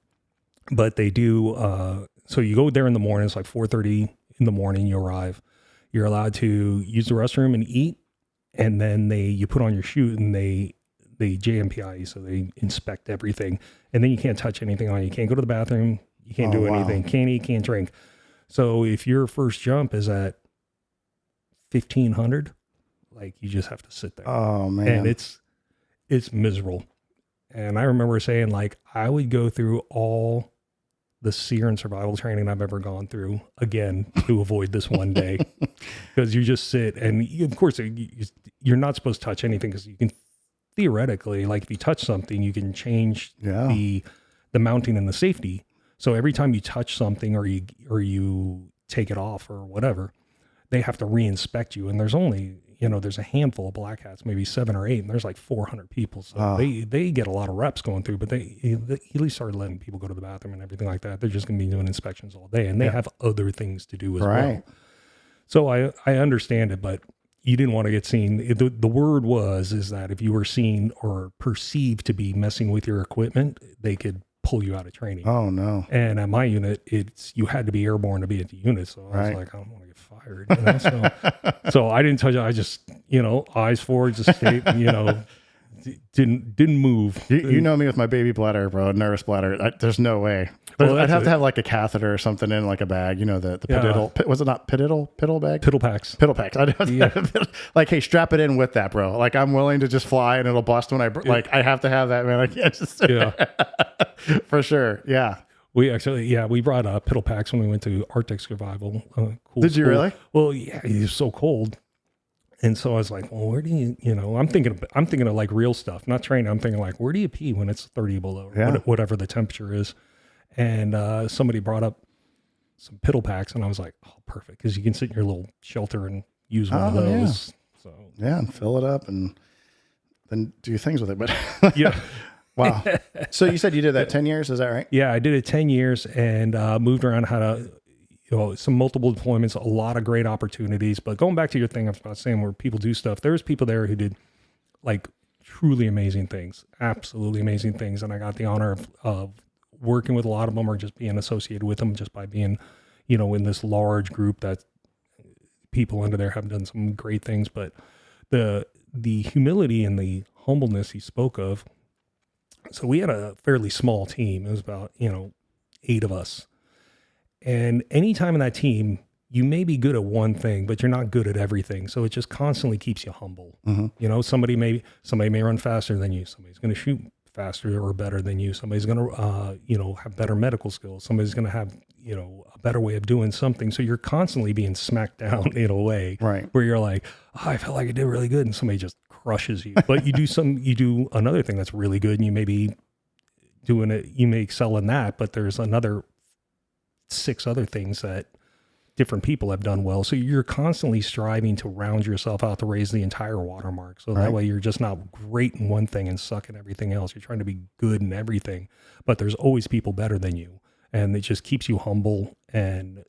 But they do, so you go there in the morning, it's like 4:30 in the morning, you arrive. You're allowed to use the restroom and eat, and then you put on your chute, and they JMPI, so they inspect everything, and then you can't touch anything on you. You can't go to the bathroom. You can't do anything. Can't eat, can't drink. So if your first jump is at 1,500, like you just have to sit there. Oh man. And it's miserable. And I remember saying, like, I would go through all the SERE and survival training I've ever gone through again to avoid this one day, because you just sit, and of course you're not supposed to touch anything, because you can theoretically, like if you touch something, you can change the mounting and the safety. So every time you touch something or you take it off or whatever, they have to re-inspect you. And there's only, there's a handful of black hats, maybe 7 or 8, and there's like 400 people. So they get a lot of reps going through, but they at least started letting people go to the bathroom and everything like that. They're just going to be doing inspections all day, and they have other things to do as well. So I understand it, but you didn't want to get seen. The word is that if you were seen or perceived to be messing with your equipment, they could pull you out of training. Oh no. And at my unit, you had to be airborne to be at the unit. So I was like, I don't want to get fired. So I didn't touch it. I just, eyes forward, just stayed, didn't move. You know me with my baby bladder, bro, nervous bladder. There's no way. But I'd have to have like a catheter or something in like a bag, the piddle. Was it not piddle bag? Piddle packs. Piddle packs. I'd have to like, hey, strap it in with that, bro. Like, I'm willing to just fly and it'll bust when I have to have that, man. I can't just for sure. Yeah. We brought piddle packs when we went to Arctic survival. Cool. Did you really? Well, yeah, it was so cold. And so I was like, well, where do I'm thinking of like real stuff, not training. I'm thinking like, where do you pee when it's 30 below, whatever the temperature is? And somebody brought up some piddle packs, and I was like, oh, perfect. Because you can sit in your little shelter and use one of those. Yeah. So and fill it up and then do things with it. But yeah. Wow. So you said you did that 10 years. Is that right? Yeah, I did it 10 years and moved around, had some multiple deployments, a lot of great opportunities. But going back to your thing, I was about saying where people do stuff, there's people there who did like truly amazing things, absolutely amazing things. And I got the honor of working with a lot of them, or just being associated with them just by being, in this large group that people under there have done some great things. But the humility and the humbleness he spoke of. So we had a fairly small team. It was about, 8 of us. And anytime in that team, you may be good at one thing, but you're not good at everything. So it just constantly keeps you humble. Mm-hmm. Somebody may run faster than you. Somebody's going to shoot faster or better than you. Somebody's going to, have better medical skills. Somebody's going to have, a better way of doing something. So you're constantly being smacked down in a way where you're like, oh, I felt like I did really good. And somebody just crushes you. But you do another thing that's really good, and you may be doing it, you may excel in that, but there's another 6 other things that different people have done well. So you're constantly striving to round yourself out to raise the entire watermark. So that way you're just not great in one thing and suck in everything else. You're trying to be good in everything, but there's always people better than you. And it just keeps you humble and,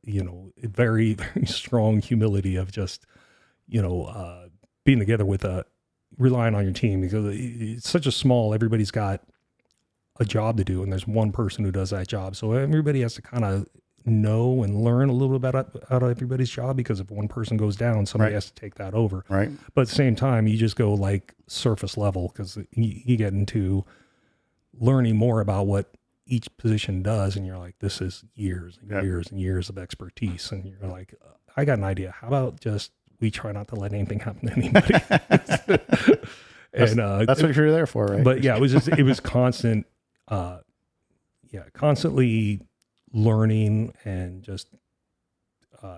very, very strong humility of just, being together with relying on your team, because it's such a small, everybody's got a job to do, and there's one person who does that job. So everybody has to kind of know and learn a little bit out of everybody's job, because if one person goes down, somebody has to take that over. Right. But at the same time, you just go like surface level, because you get into learning more about what each position does, and you're like, this is years and years and years of expertise, and you're like, I got an idea. How about just we try not to let anything happen to anybody? That's what you're there for, right? But yeah, it was constant, constantly learning and just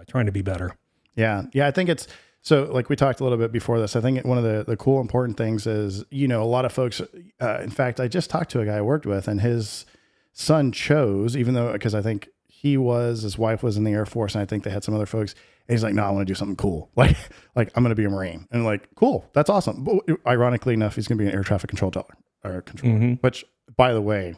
trying to be better. Yeah. I think it's, so like we talked a little bit before this, I think one of the cool, important things is, a lot of folks, in fact, I just talked to a guy I worked with, and his son chose, because I think his wife was in the Air Force, and I think they had some other folks, and he's like, no, I want to do something cool. Like I'm going to be a Marine. And like, cool. That's awesome. But ironically enough, he's going to be an air traffic controller, which, by the way,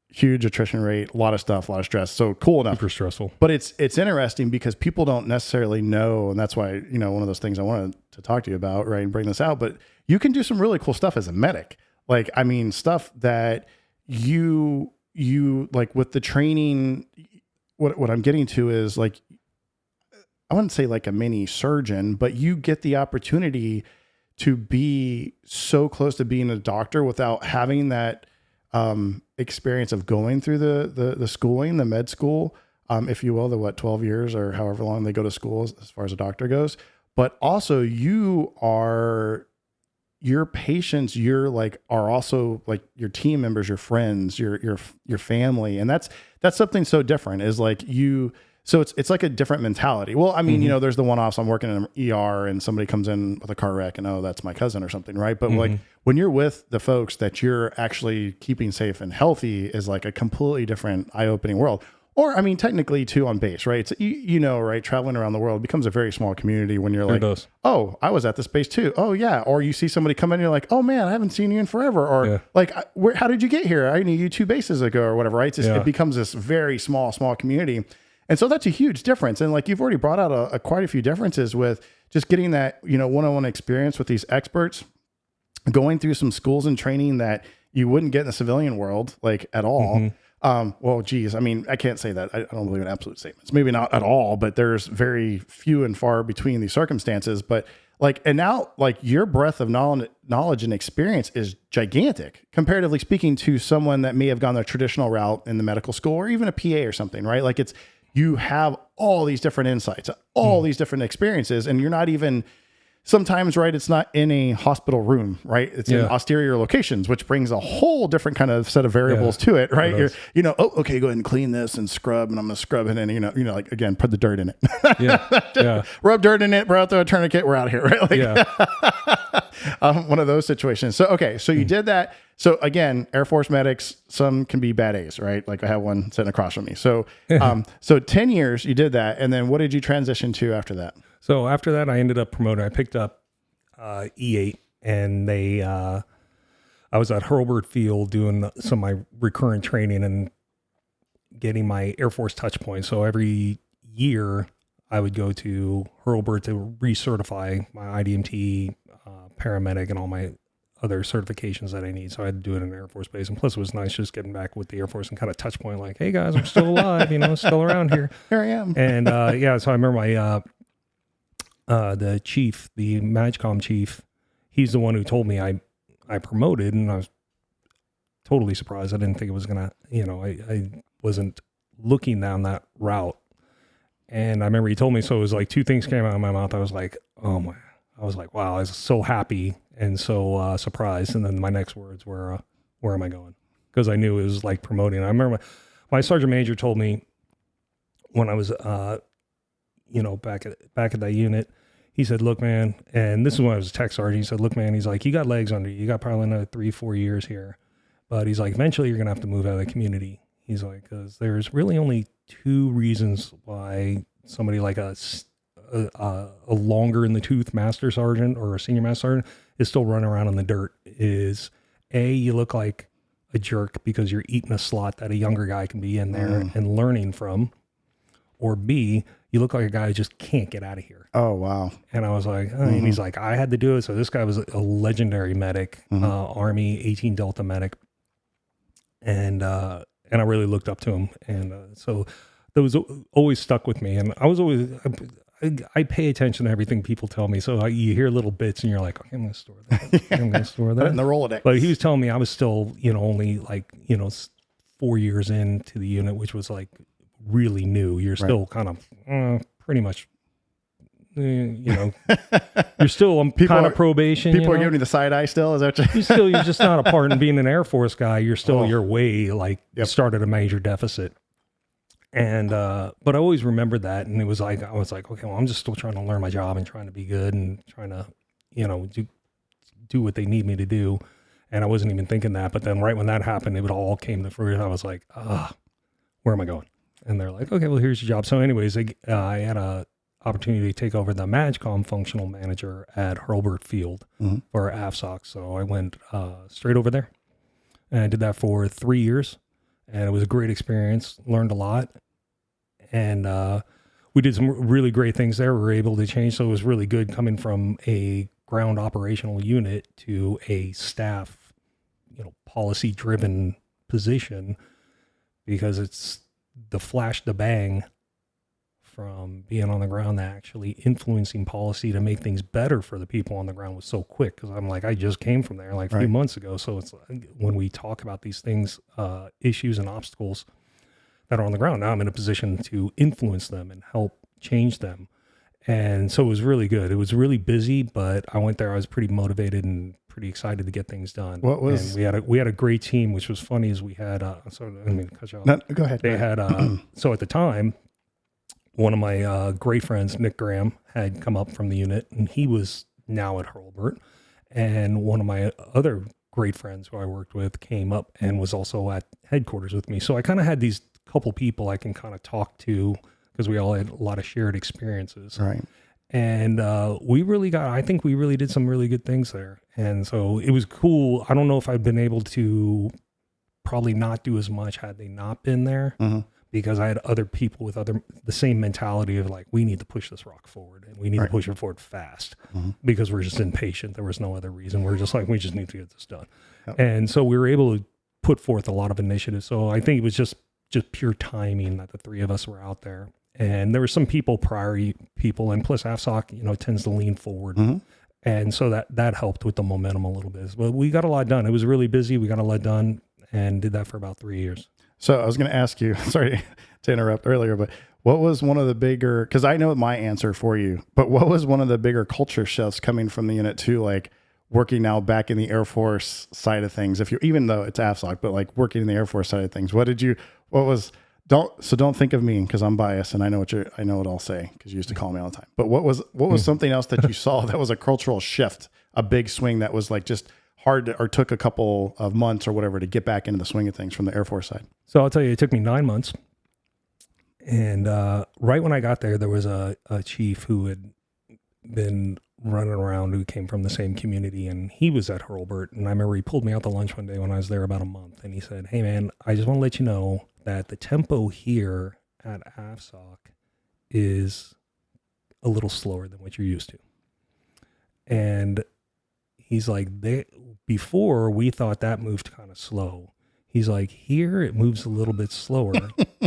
huge attrition rate, a lot of stuff, a lot of stress. So cool enough. Super stressful. But it's interesting because people don't necessarily know. And that's why, one of those things I wanted to talk to you about, right, and bring this out. But you can do some really cool stuff as a medic. Like, I mean, stuff that you like with the training, what I'm getting to is like, I wouldn't say like a mini surgeon, but you get the opportunity to be so close to being a doctor without having that experience of going through the schooling, the med school, if you will, 12 years or however long they go to school as far as a doctor goes. But also your patients, are also like your team members, your friends, your family. And that's something so different is like so it's like a different mentality. Well, I mean, there's the one-offs. I'm working in an ER and somebody comes in with a car wreck and, oh, that's my cousin or something. Right. But like when you're with the folks that you're actually keeping safe and healthy is like a completely different eye-opening world. Or, I mean, technically too on base, right? So, right, traveling around the world becomes a very small community when you're like, oh, I was at this base too. Oh yeah. Or you see somebody come in and you're like, oh man, I haven't seen you in forever. Or like, how did you get here? I knew you 2 bases ago or whatever, right? It becomes this very small community. And so that's a huge difference. And like, you've already brought out quite a few differences with just getting that, one-on-one experience with these experts, going through some schools and training that you wouldn't get in the civilian world, like at all. Well, geez, I mean, I can't say that. I don't believe in absolute statements. Maybe not at all, but there's very few and far between these circumstances. But like, and now like your breadth of knowledge and experience is gigantic, comparatively speaking to someone that may have gone the traditional route in the medical school or even a PA or something, right? Like you have all these different insights, all these different experiences, and you're not even sometimes, right, it's not in a hospital room, right? It's in austere locations, which brings a whole different kind of set of variables to it, right? You're, oh, okay, go ahead and clean this and scrub, and I'm going to scrub it, and like, again, put the dirt in it. Rub dirt in it, throw a tourniquet, we're out of here, right? Like, one of those situations. So, okay, so you did that. So again, Air Force medics, some can be bad A's, right? Like I have one sitting across from me. So, so 10 years you did that. And then what did you transition to after that? So after that, I ended up promoting. I picked up E8, and I was at Hurlburt Field doing some of my recurrent training and getting my Air Force touch points. So every year I would go to Hurlburt to recertify my IDMT, paramedic, and all my other certifications that I need. So I had to do it in an Air Force base. And plus it was nice just getting back with the Air Force and kind of touch point, like, hey guys, I'm still alive, still around here. Here I am. And so I remember my the chief, the MAGCOM chief, he's the one who told me I promoted, and I was totally surprised. I didn't think it was gonna, I wasn't looking down that route. And I remember he told me, so it was like 2 things came out of my mouth. I was like, wow, I was so happy and so surprised. And then my next words were, where am I going? Because I knew it was like promoting. I remember my sergeant major told me when I was, back at that unit, he said, look, man, and this is when I was a tech sergeant. He said, look, man, he's like, you got legs under you. You got probably another 3-4 years here. But he's like, eventually you're going to have to move out of the community. He's like, because there's really only 2 reasons why somebody like a longer in the tooth master sergeant or a senior master sergeant is still running around in the dirt is A, you look like a jerk because you're eating a slot that a younger guy can be in there and learning from, or B, you look like a guy who just can't get out of here. Oh, wow. And I was like, and he's like, I had to do it. So this guy was a legendary medic, Army 18 Delta medic. And I really looked up to him. And so that was always stuck with me. And I was always, I pay attention to everything people tell me. So you hear little bits and you're like, okay, I'm going to store that. I'm going to store that. In the Rolodex. But he was telling me I was still, only like, 4 years into the unit, which was like really new. You're still kind of pretty much, you're still on kind of probation. People are giving you the side eye still. Is that you're just not a part in being an Air Force guy. You're still your way, like started a major deficit. And, but I always remembered that. And it was like, I was like, okay, well, I'm just still trying to learn my job and trying to be good and trying to, do what they need me to do. And I wasn't even thinking that, but then right when that happened, it all came to fruition. I was like, where am I going? And they're like, okay, well, here's your job. So anyways, I had a opportunity to take over the MAGCOM functional manager at Hurlburt Field for AFSOC. So I went straight over there and I did that for 3 years. And it was a great experience, learned a lot. And we did some really great things there. We were able to change. So it was really good coming from a ground operational unit to a staff, policy driven position, because it's the flash to bang from being on the ground to actually influencing policy to make things better for the people on the ground was so quick. Cause I'm like, I just came from there like a few months ago. So it's like, when we talk about these things, issues and obstacles that are on the ground, now I'm in a position to influence them and help change them. And so it was really good. It was really busy, but I went there, I was pretty motivated and pretty excited to get things done. And we had a great team, which was funny is we had, sorry, I didn't mean to cut you off. No, go ahead. They had, so at the time, one of my great friends, Nick Graham, had come up from the unit, and he was now at Hurlburt. And one of my other great friends who I worked with came up and was also at headquarters with me. So I kind of had these couple people I can kind of talk to because we all had a lot of shared experiences. Right. And I think we really did some really good things there. And so it was cool. I don't know if I'd been able to probably not do as much had they not been there. Because I had other people with the same mentality of like, we need to push this rock forward and we need to push it forward fast because we're just impatient. There was no other reason. We're just like, we just need to get this done. And so we were able to put forth a lot of initiatives. So I think it was just pure timing that the three of us were out there. And there were some prior people, and plus AFSOC, tends to lean forward. And so that helped with the momentum a little bit. But we got a lot done. It was really busy. We got a lot done and did that for about 3 years. So I was going to ask you, sorry to interrupt earlier, but what was one of the bigger, because I know my answer for you, but what was one of the bigger culture shifts coming from the unit to like working now back in the Air Force side of things? Even though it's AFSOC, but like working in the Air Force side of things, don't think of me because I'm biased and I know what I'll say because you used to call me all the time. But what was something else that you saw that was a cultural shift, a big swing that was like just hard or took a couple of months or whatever to get back into the swing of things from the Air Force side? So I'll tell you, it took me 9 months. And right when I got there was a chief who had been running around who came from the same community, and he was at Hurlburt. And I remember he pulled me out to lunch one day when I was there about a month. And he said, hey man, I just want to let you know that the tempo here at AFSOC is a little slower than what you're used to. And he's like, before we thought that moved kind of slow. He's like, here it moves a little bit slower.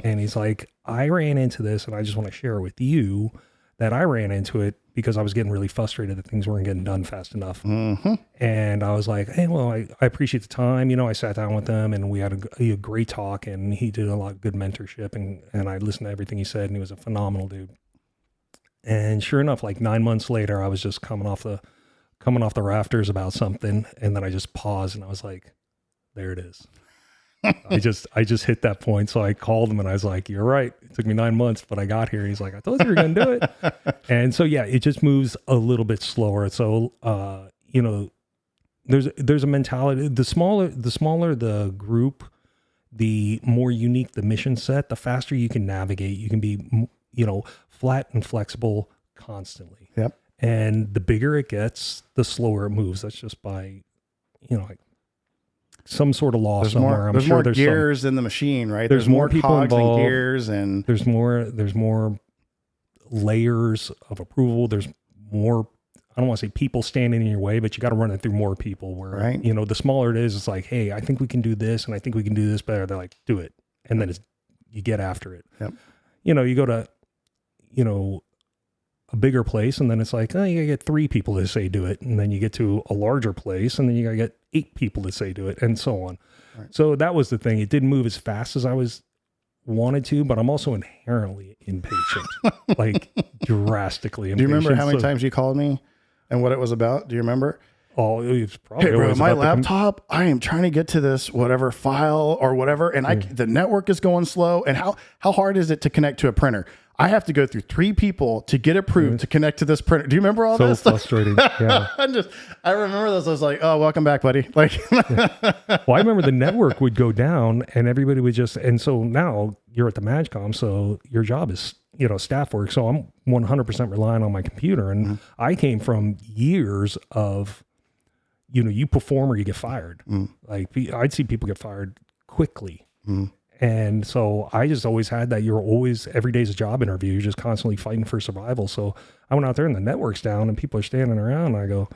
And he's like, I ran into this and I just want to share with you that I ran into it because I was getting really frustrated that things weren't getting done fast enough. And I was like, hey, well, I appreciate the time. I sat down with them and we had a great talk, and he did a lot of good mentorship, and I listened to everything he said, and he was a phenomenal dude. And sure enough, like 9 months later, I was just coming off the rafters about something, and then I just paused and I was like, there it is. I just hit that point. So I called him and I was like, you're right. It took me 9 months, but I got here. He's like, I told you were going to do it. And so, yeah, it just moves a little bit slower. So, there's a mentality. The smaller the group, the more unique the mission set, the faster you can navigate. You can be, flat and flexible constantly. Yep. And the bigger it gets, the slower it moves. That's just by, like some sort of law somewhere. There's more gears in the machine, right? There's more people cogs involved. and gears, and there's more layers of approval. There's more, I don't want to say people standing in your way, but you got to run it through more people where, right. The smaller it is, it's like, hey, I think we can do this and I think we can do this better. They're like, do it. And then you get after it. Yep. You go to, a bigger place and then it's like, oh, you gotta get 3 people to say do it. And then you get to a larger place and then you gotta get 8 people to say do it and so on. Right. So that was the thing. It didn't move as fast as I wanted to, but I'm also inherently impatient, like drastically impatient. Do you remember how many times you called me and what it was about? Do you remember? Oh, it was probably, hey bro, my laptop, I am trying to get to this whatever file or whatever, and the network is going slow. And how hard is it to connect to a printer? I have to go through 3 people to get approved to connect to this printer. Do you remember all this? So frustrating. Yeah. I remember this. I was like, oh, welcome back, buddy. Like, well, I remember the network would go down and everybody would and so now you're at the MAGCOM. So your job is, staff work. So I'm 100% relying on my computer. And I came from years of, you perform or you get fired. Like I'd see people get fired quickly. And so I just always had that. Every day's a job interview. You're just constantly fighting for survival. So I went out there and the network's down and people are standing around and I go,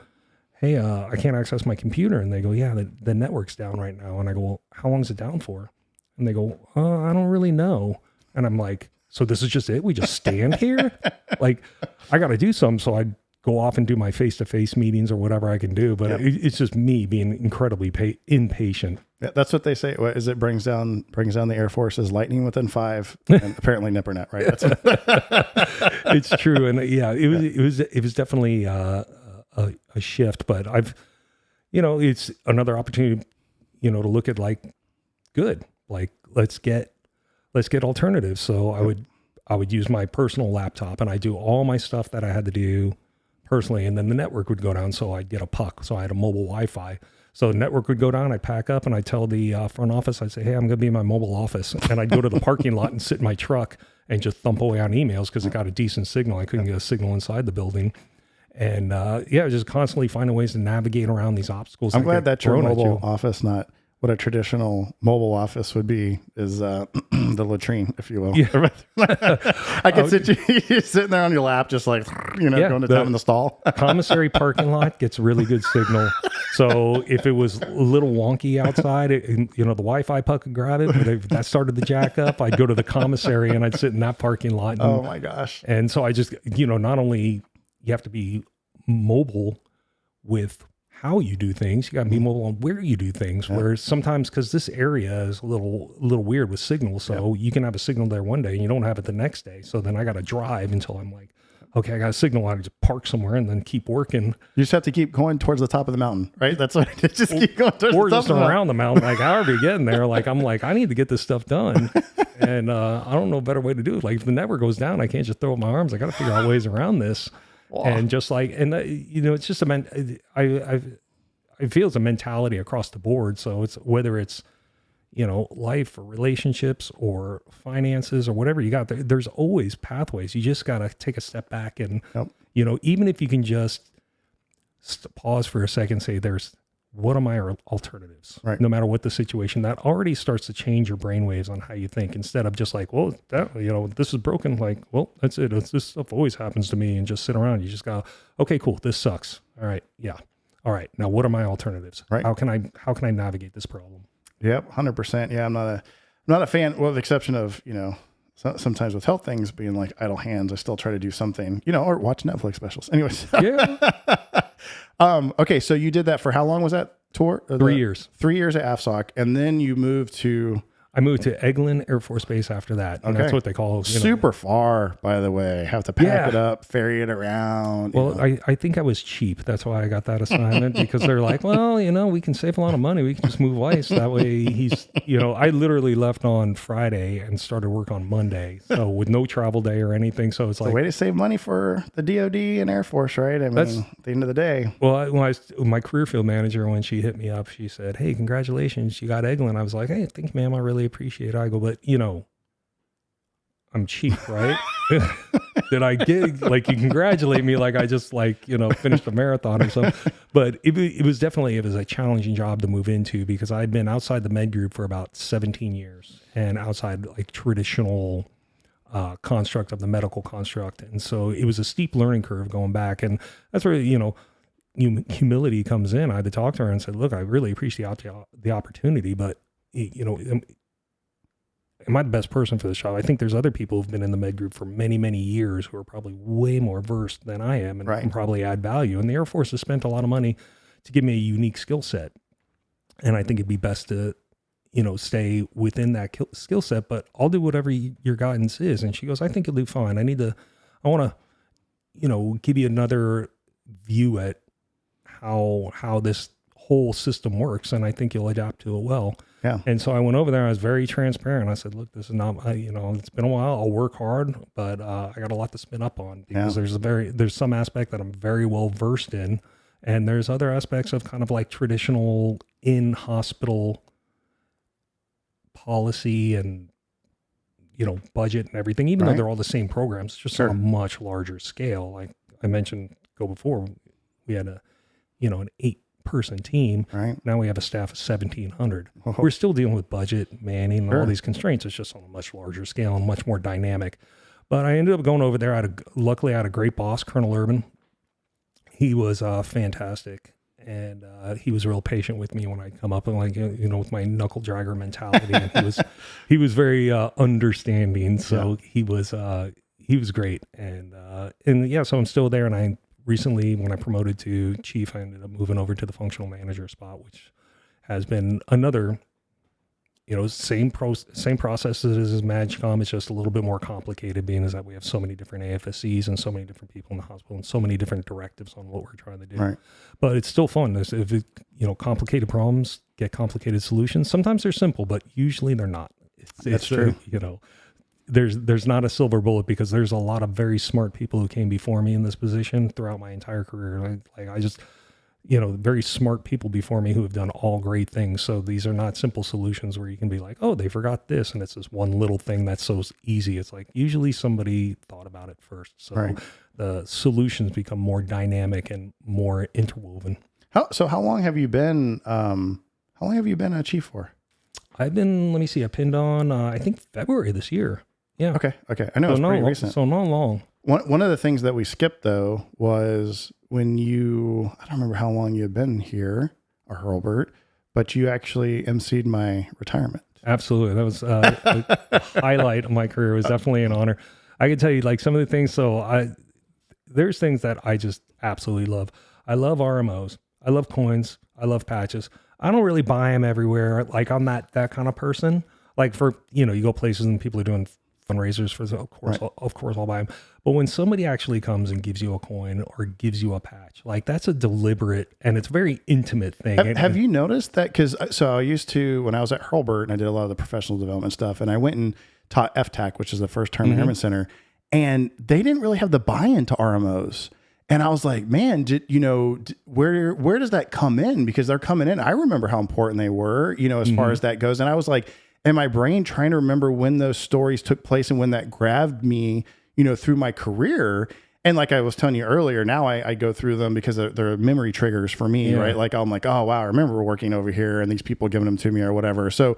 hey, I can't access my computer. And they go, yeah, the network's down right now. And I go, well, how long is it down for? And they go, I don't really know. And I'm like, so this is just it? We just stand here? Like, I got to do something. So I go off and do my face-to-face meetings or whatever I can do. But it's just me being incredibly impatient. Yeah, that's what they say. What is it? Brings down the Air Force's lightning within 5, and apparently Nippernet, right? That's it's true, and it was definitely a shift. But it's another opportunity, to look at let's get alternatives. So I would use my personal laptop and I do all my stuff that I had to do personally, and then the network would go down. So I'd get a puck. So I had a mobile Wi-Fi. So the network would go down, I'd pack up and I'd tell the front office, I'd say, hey, I'm going to be in my mobile office. And I'd go to the parking lot and sit in my truck and just thump away on emails because it got a decent signal. I couldn't get a signal inside the building. And just constantly finding ways to navigate around these obstacles. I'm glad that's your mobile office, not what a traditional mobile office would be, is the latrine, if you will. Yeah. I can sit you sitting there on your lap, just like, going to town in the stall. Commissary parking lot gets really good signal. So if it was a little wonky outside, the Wi-Fi puck could grab it. But if that started to jack up, I'd go to the commissary and I'd sit in that parking lot. And, oh my gosh. And so I just, not only you have to be mobile with how you do things, you got to be mobile on where you do things. Where sometimes, because this area is a little weird with signal, so you can have a signal there one day and you don't have it the next day. So then I got to drive until I'm like, okay, I got a signal. I just park somewhere and then keep working. You just have to keep going towards the top of the mountain, right? That's what it is. Just keep going towards the top just around the mountain. Like however you get in there, like I'm like, I need to get this stuff done, and I don't know a better way to do it. Like if the network goes down, I can't just throw up my arms. I got to figure out ways around this. Wow. And just like, and it's just I feel it's a mentality across the board. So it's whether it's, life or relationships or finances or whatever you got, there's always pathways. You just got to take a step back and, even if you can just pause for a second, say what are my alternatives? Right. No matter what the situation, that already starts to change your brainwaves on how you think, instead of just like, well, this is broken. Like, well, that's it. This stuff always happens to me, and just sit around. You just go, okay, cool. This sucks. All right. Yeah. All right. Now what are my alternatives? Right. How can I navigate this problem? Yep. 100%. Yeah. I'm not a fan. Well, with the exception of, sometimes with health things being like idle hands, I still try to do something, or watch Netflix specials. Anyways. Yeah. Okay. So you did that for how long was that tour? 3 years. 3 years at AFSOC. And then you moved to I moved to Eglin Air Force Base after that. And Okay. that's what they call Super far, by the way. Have to pack it up, ferry it around. Well, I think I was cheap. That's why I got that assignment because they're like, well, we can save a lot of money. We can just move Weiss. That way he's, I literally left on Friday and started work on Monday. So with no travel day or anything. So it's like a way to save money for the DOD and Air Force, right? I mean, at the end of the day. Well, my career field manager, when she hit me up, she said, hey, congratulations. You got Eglin. I was like, hey, thank you, ma'am. I really appreciate it. I go, but I'm cheap, right? Did I get you congratulate me like I just finished a marathon or something? But it was a challenging job to move into because I'd been outside the med group for about 17 years and outside traditional construct of the medical construct, and so it was a steep learning curve going back, and that's where humility comes in. I had to talk to her and said, look, I really appreciate the opportunity, but am I the best person for this job? I think there's other people who've been in the med group for many, many years who are probably way more versed than I am and can probably add value. And the Air Force has spent a lot of money to give me a unique skill set. And I think it'd be best to, stay within that skill set, but I'll do whatever your guidance is. And she goes, I think you'll do fine. I want to, give you another view at how this whole system works. And I think you'll adapt to it well. Yeah. And so I went over there. I was very transparent. I said, look, this is not, it's been a while. I'll work hard, but I got a lot to spin up on because there's some aspect that I'm very well versed in. And there's other aspects of kind of like traditional in-hospital policy and, budget and everything, even though they're all the same programs, just on a much larger scale. Like I mentioned before, we had an 8-person team. Right. Now we have a staff of 1,700. Oh. We're still dealing with budget, manning, and all these constraints. It's just on a much larger scale and much more dynamic. But I ended up going over there. Luckily, I had a great boss, Colonel Urban. He was fantastic. And he was real patient with me when I come up and with my knuckle dragger mentality. And he was very understanding. So he was great. And so I'm still there. And I recently, when I promoted to chief, I ended up moving over to the functional manager spot, which has been another, same process as MAGCOM. It's just a little bit more complicated, being as that we have so many different AFSCs and so many different people in the hospital and so many different directives on what we're trying to do. Right. But it's still fun. Complicated problems get complicated solutions. Sometimes they're simple, but usually they're not. That's true. There's not a silver bullet because there's a lot of very smart people who came before me in this position throughout my entire career. Very smart people before me who have done all great things. So these are not simple solutions where you can be like, oh, they forgot this. And it's this one little thing that's so easy. It's like usually somebody thought about it first. So the solutions become more dynamic and more interwoven. How long have you been a chief for? I've been, I pinned on, I think February this year. Yeah. Okay. I know it's pretty recent. So not long. One of the things that we skipped though was when I don't remember how long you had been here, or Hurlbert, but you actually emceed my retirement. Absolutely. That was a highlight of my career. It was definitely an honor. I can tell you some of the things. So there's things that I just absolutely love. I love RMOs. I love coins. I love patches. I don't really buy them everywhere. I'm that kind of person. You go places and people are doing fundraisers for, of course I'll buy them. But when somebody actually comes and gives you a coin or gives you a patch, that's a deliberate and it's a very intimate thing. Have you noticed that? So I used to, when I was at Hurlbert and I did a lot of the professional development stuff, and I went and taught FTAC, which is the first term Airman Center, and they didn't really have the buy-in to RMOs. And I was like, man, where does that come in? Because they're coming in. I remember how important they were, as far as that goes. And I was like, in my brain, trying to remember when those stories took place and when that grabbed me, through my career. And like I was telling you earlier, now I go through them because they're memory triggers for me, right? I'm like, oh, wow, I remember working over here and these people giving them to me or whatever. So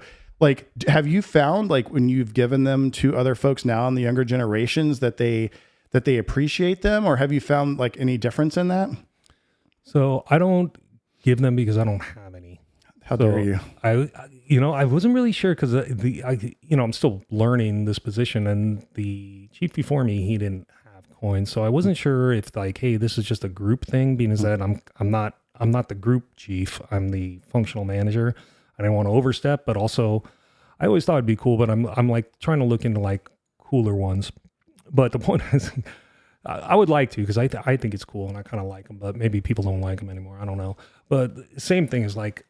have you found when you've given them to other folks now in the younger generations that they appreciate them, or have you found any difference in that? So I don't give them because I don't have any. How dare you? I wasn't really sure because I'm still learning this position, and the chief before me, he didn't have coins, so I wasn't sure if hey, this is just a group thing, being as that I'm not the group chief, I'm the functional manager. I didn't want to overstep, but also I always thought it'd be cool, but I'm like trying to look into like cooler ones. But the point is, I would like to, because I think it's cool and I kind of like them, but maybe people don't like them anymore. I don't know. But same thing is like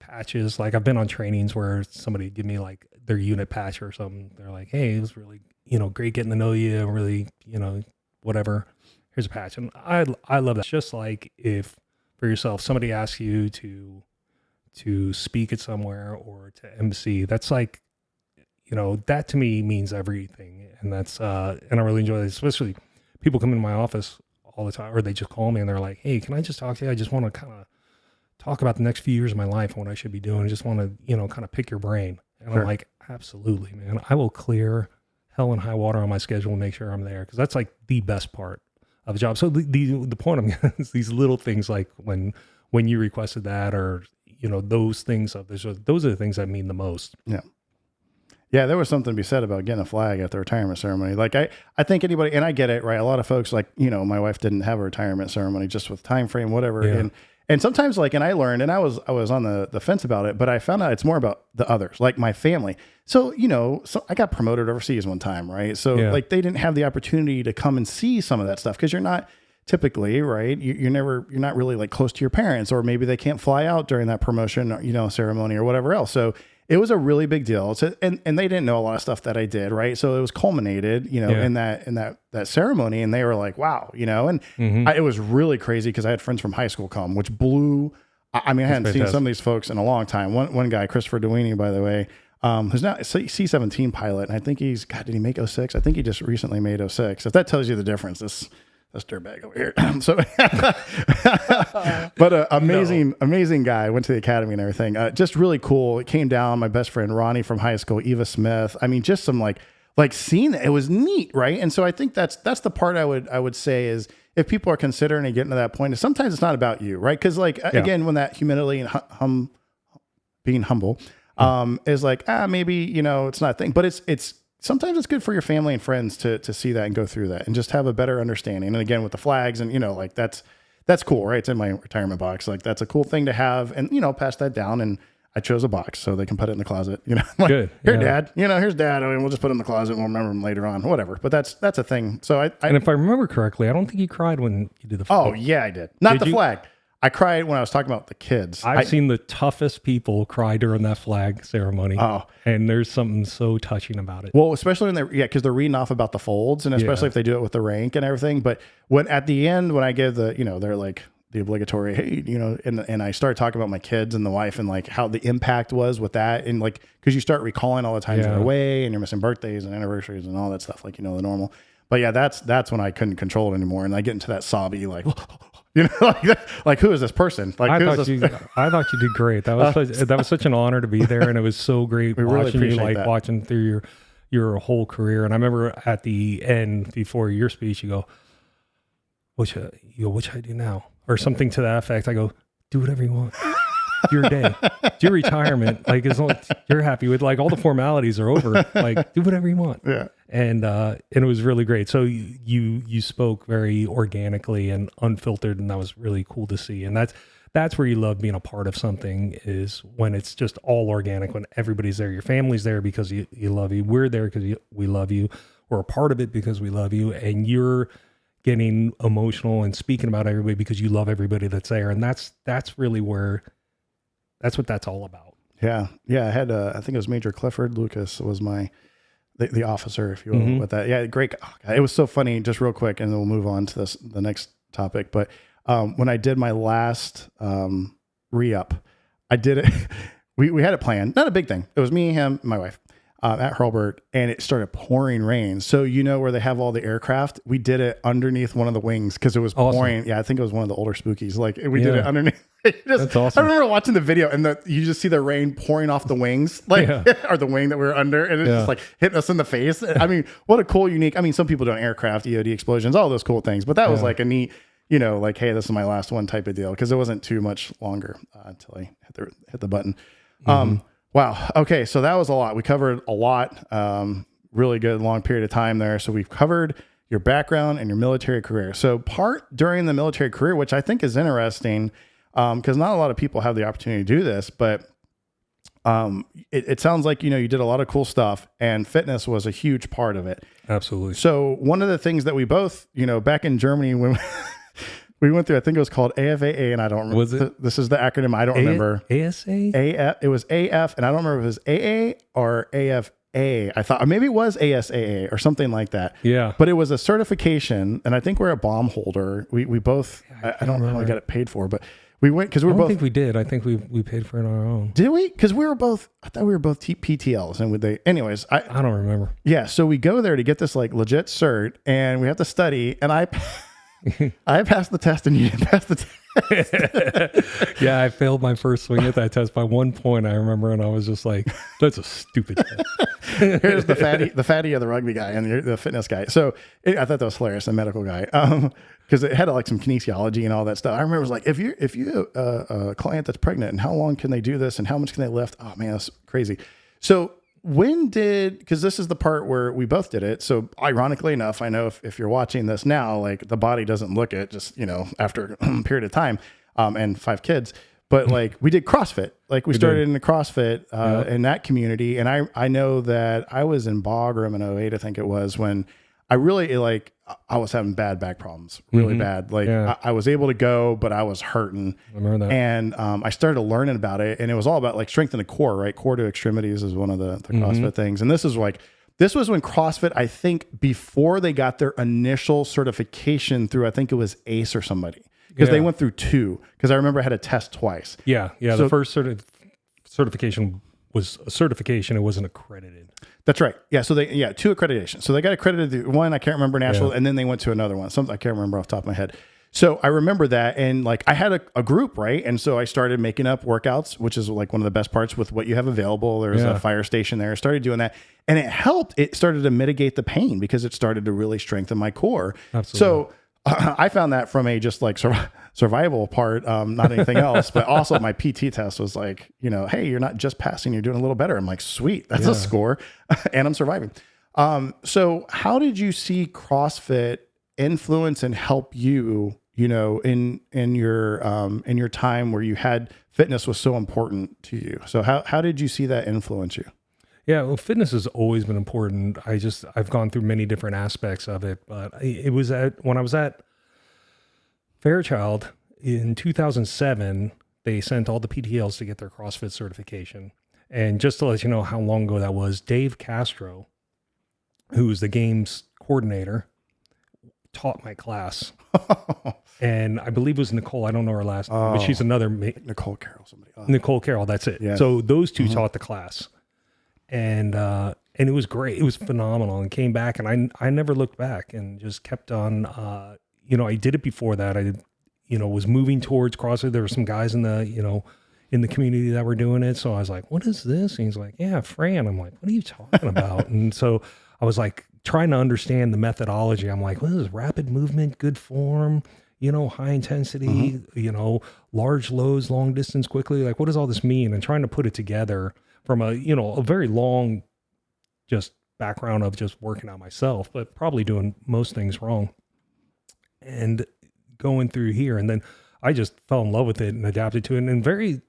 patches. Like I've been on trainings where somebody give me like their unit patch or something. They're like, hey, it was really, great getting to know you. Really, whatever. Here's a patch. And I love that. It's just like if for yourself, somebody asks you to speak at somewhere or to MC, that's like, that to me means everything. And that's, and I really enjoy it, especially people come into my office all the time, or they just call me and they're like, hey, can I just talk to you? I just want to kind of talk about the next few years of my life and what I should be doing. I just want to, kind of pick your brain. And Sure. I'm like, absolutely, man. I will clear hell and high water on my schedule and make sure I'm there. Cause that's like the best part of a job. So the point I'm getting is these little things, like when you requested that, or, those things those are the things that mean the most. Yeah. Yeah, there was something to be said about getting a flag at the retirement ceremony. Like I think anybody, and I get it, right? A lot of folks, like, my wife didn't have a retirement ceremony, just with time frame, whatever. Yeah. And sometimes, like, and I learned, and I was on the fence about it, but I found out it's more about the others, like my family. So, so I got promoted overseas one time, right? So like they didn't have the opportunity to come and see some of that stuff, because you're not typically, right? You're not really like close to your parents, or maybe they can't fly out during that promotion, ceremony or whatever else. So it was a really big deal. So, and they didn't know a lot of stuff that I did, right? So it was culminated, in that ceremony, and they were like, wow, and it was really crazy, because I had friends from high school come, which blew. I mean, I hadn't seen some of these folks in a long time. One guy, Christopher Dewey, by the way, who's now a C-17 pilot, and I think did he make 06? I think he just recently made 06. If that tells you the difference, this dirtbag over here. But amazing guy. Went to the academy and everything. Just really cool. It came down. My best friend Ronnie from high school, Eva Smith. I mean, just some like seeing it. It was neat, right? And so I think that's the part I would say is, if people are considering and getting to that point, is sometimes it's not about you, right? Because again, when that humility and being humble is like, maybe it's not a thing, but it's sometimes it's good for your family and friends to see that and go through that and just have a better understanding. And again, with the flags and, like that's cool, right? It's in my retirement box. Like that's a cool thing to have, and, pass that down. And I chose a box so they can put it in the closet, like, good. Here, Dad, here's Dad. I mean, we'll just put it in the closet and we'll remember him later on, whatever. But that's a thing. So and if I remember correctly, I don't think you cried when you did the flag. Oh yeah, I did. Not the flag. I cried when I was talking about the kids. I've seen the toughest people cry during that flag ceremony. Oh, and there's something so touching about it. Well, especially when because they're reading off about the folds, and especially if they do it with the rank and everything. But when at the end, when I give the, they're like the obligatory, hey, and I start talking about my kids and the wife and like how the impact was with that, and like because you start recalling all the times you're away and you're missing birthdays and anniversaries and all that stuff, like the normal. But yeah, that's when I couldn't control it anymore, and I get into that sobby like. Like who is this person? Like I thought you did great. That was such an honor to be there, and it was so great watching you, like watching through your whole career. And I remember at the end, before your speech, you go, "What should I do now?" or something to that effect. I go, "Do whatever you want. It's your day. It's your retirement. Like as long as you're happy with, like all the formalities are over. Like do whatever you want." Yeah. And it was really great. So you spoke very organically and unfiltered, and that was really cool to see. And that's where you love being a part of something, is when it's just all organic, when everybody's there. Your family's there because you love you. We're there because we love you. We're a part of it because we love you. And you're getting emotional and speaking about everybody because you love everybody that's there. And that's really that's what that's all about. Yeah. Yeah. I had, I think it was Major Clifford Lucas was the officer, if you will, with that. Yeah. Great. Oh, God, it was so funny, just real quick. And then we'll move on to the next topic. But, when I did my last, re-up, I did it. We had a plan, not a big thing. It was me, him, my wife, at Hurlburt, and it started pouring rain. So, where they have all the aircraft, we did it underneath one of the wings because it was pouring. Yeah. I think it was one of the older Spookies. Like we did it underneath. That's awesome. I remember watching the video, and you just see the rain pouring off the wings, like or the wing that we were under, and it's just like hitting us in the face. I mean, what a cool, unique. I mean, some people do aircraft, EOD explosions, all those cool things, but that was like a neat, like, hey, this is my last one type of deal, because it wasn't too much longer until I hit the button. Wow. Okay, so that was a lot. We covered a lot. Really good long period of time there. So we've covered your background and your military career. So part during the military career, which I think is interesting. Because not a lot of people have the opportunity to do this, but it sounds like, you did a lot of cool stuff, and fitness was a huge part of it. Absolutely. So one of the things that we both, back in Germany when we went through, I think it was called AFAA, and I don't remember. Was it? This is the acronym. I don't remember. ASA? AF. It was AF, and I don't remember if it was AA or AFA. I thought, or maybe it was ASAA or something like that. Yeah. But it was a certification, and I think we're a bomb holder. We both, I don't know how we got it paid for, but we went because we were both. I think we did. I think we paid for it on our own. Did we? Because we were both. I thought we were both PTLs, and anyways, I don't remember. Yeah, so we go there to get this like legit cert, and we have to study, and I passed the test, and you didn't pass the test. Yeah, I failed my first swing at that test by 1 point. I remember, and I was just like, "That's a stupid test." Here's the fatty of the rugby guy and the fitness guy. So I thought that was hilarious, the medical guy, because it had like some kinesiology and all that stuff. I remember it was like, if you a client that's pregnant, and how long can they do this, and how much can they lift? Oh man, that's crazy. So because this is the part where we both did it. So ironically enough, I know if you're watching this now, like the body doesn't look it just, after a period of time, and 5 kids, but like we did CrossFit, like we started in the CrossFit, in that community. And I know that I was in Boardroom in 08, I think it was, when I really I was having bad back problems, really bad. Like I was able to go, but I was hurting. I remember that. And I started learning about it, and it was all about like strength in the core, right? Core to extremities is one of the CrossFit things. And this was when CrossFit, I think before they got their initial certification through, I think it was ACE or somebody, because they went through 2, because I remember I had to test twice. Yeah. So, the first certification was a certification. It wasn't accredited. That's right. Yeah. So 2 accreditations. So they got accredited through one, I can't remember national, and then they went to another one. Something I can't remember off the top of my head. So I remember that, and like I had a group, right? And so I started making up workouts, which is like one of the best parts with what you have available. There's a fire station there. I started doing that, and it helped. It started to mitigate the pain because it started to really strengthen my core. Absolutely. So I found that from a just like survival part, not anything else, but also my PT test was like, hey, you're not just passing, you're doing a little better. I'm like, sweet, that's a score, and I'm surviving. So how did you see CrossFit influence and help you, in your time where you had fitness was so important to you? So how did you see that influence you? Yeah, well, fitness has always been important. I've gone through many different aspects of it, but it was when I was at Fairchild in 2007, they sent all the PTLs to get their CrossFit certification. And just to let you know how long ago that was, Dave Castro, who's the games coordinator, taught my class. And I believe it was Nicole. I don't know her last name, but she's another Nicole Carroll. Somebody. Nicole Carroll. That's it. Yeah. So those two taught the class. And it was great. It was phenomenal, and came back, and I never looked back, and just kept on. I did it before that. I was moving towards CrossFit. There were some guys in the community that were doing it. So I was like, "What is this?" And he's like, "Yeah, Fran." I'm like, "What are you talking about?" And so I was like trying to understand the methodology. I'm like, "What is rapid movement, good form? High intensity. Large loads, long distance, quickly. Like, what does all this mean?" And trying to put it together from a very long just background of just working out myself, but probably doing most things wrong, and going through here. And then I just fell in love with it and adapted to it. And in very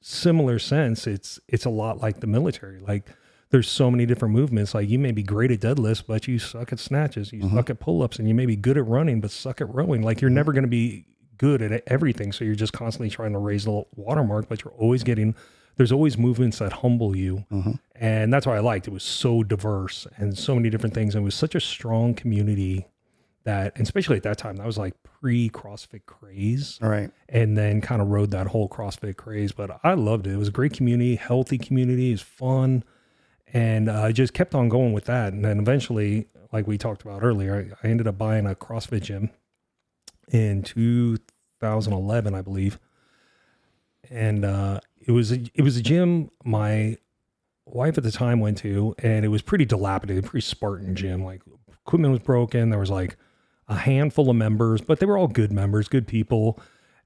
similar sense, it's a lot like the military. Like there's so many different movements. Like you may be great at deadlifts, but you suck at snatches, you suck at pull-ups, and you may be good at running, but suck at rowing. Like you're never going to be good at everything. So you're just constantly trying to raise the watermark, but there's always movements that humble you. And that's why I liked it. It was so diverse and so many different things. And it was such a strong community that, and especially at that time, that was like pre-CrossFit craze. All right. And then kind of rode that whole CrossFit craze. But I loved it. It was a great community, healthy community. It was fun. And I just kept on going with that. And then eventually, like we talked about earlier, I ended up buying a CrossFit gym in 2011, I believe. And it was a gym my wife at the time went to, and it was pretty dilapidated, pretty Spartan gym. Like equipment was broken. There was like a handful of members, but they were all good members, good people.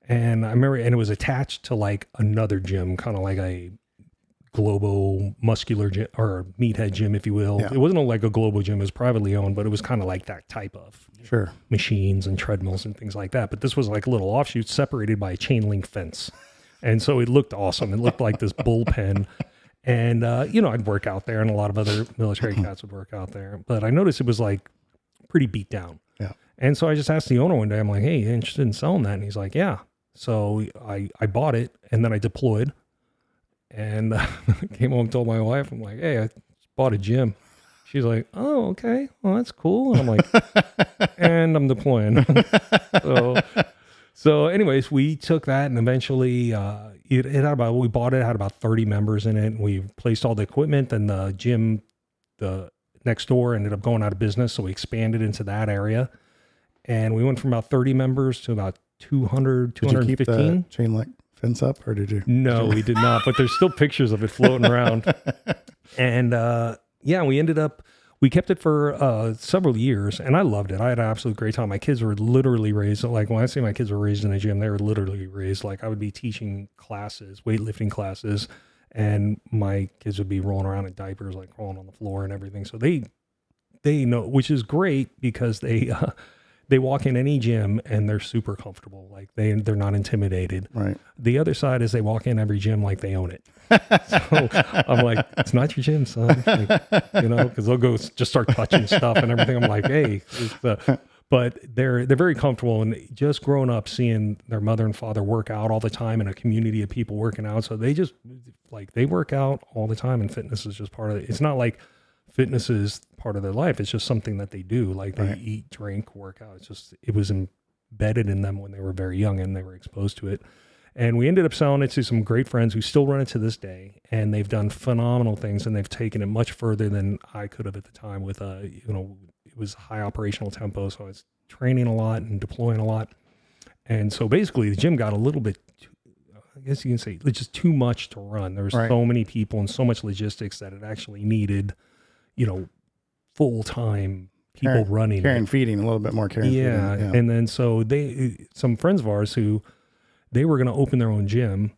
And I remember, and it was attached to like another gym, kind of like a Globo muscular gym or meathead gym, if you will. Yeah. It wasn't like a Globo gym, it was privately owned, but it was kind of like that type of machines and treadmills and things like that. But this was like a little offshoot separated by a chain link fence. And so it looked awesome. It looked like this bullpen. And, I'd work out there, and a lot of other military cats would work out there. But I noticed it was like pretty beat down. Yeah. And so I just asked the owner one day, I'm like, hey, you interested in selling that? And he's like, yeah. So I bought it, and then I deployed, and came home and told my wife, I'm like, hey, I bought a gym. She's like, oh, okay. Well, that's cool. And I'm like, and I'm deploying. So anyways, we took that, and eventually it had about, we bought it, had about 30 members in it. And we placed all the equipment, and the gym, the next door, ended up going out of business. So we expanded into that area, and we went from about 30 members to about 200, 215. Did you keep the chain link fence up, or did you? No, we did not, but there's still pictures of it floating around. And we kept it for several years, and I loved it. I had an absolute great time. My kids were literally raised, like when I say my kids were raised in a gym, they were literally raised, like I would be teaching classes, weightlifting classes, and my kids would be rolling around in diapers, like crawling on the floor and everything. So they know, which is great because they walk in any gym and they're super comfortable. Like they're not intimidated. Right. The other side is they walk in every gym like they own it. So I'm like, it's not your gym, son. Like, because they'll go just start touching stuff and everything. I'm like, hey, but they're very comfortable, and just growing up seeing their mother and father work out all the time in a community of people working out. So they just they work out all the time, and fitness is just part of it. It's not like fitness is part of their life. It's just something that they do. Like they eat, drink, work out. It was embedded in them when they were very young, and they were exposed to it. And we ended up selling it to some great friends who still run it to this day, and they've done phenomenal things, and they've taken it much further than I could have at the time with, it was high operational tempo. So I was training a lot and deploying a lot. And so basically the gym got a little bit, I guess you can say, it's just too much to run. There was so many people and so much logistics that it actually needed, full-time people running. Care and feeding, a little bit more care and feeding. Yeah. And then so some friends of ours who, they were going to open their own gym,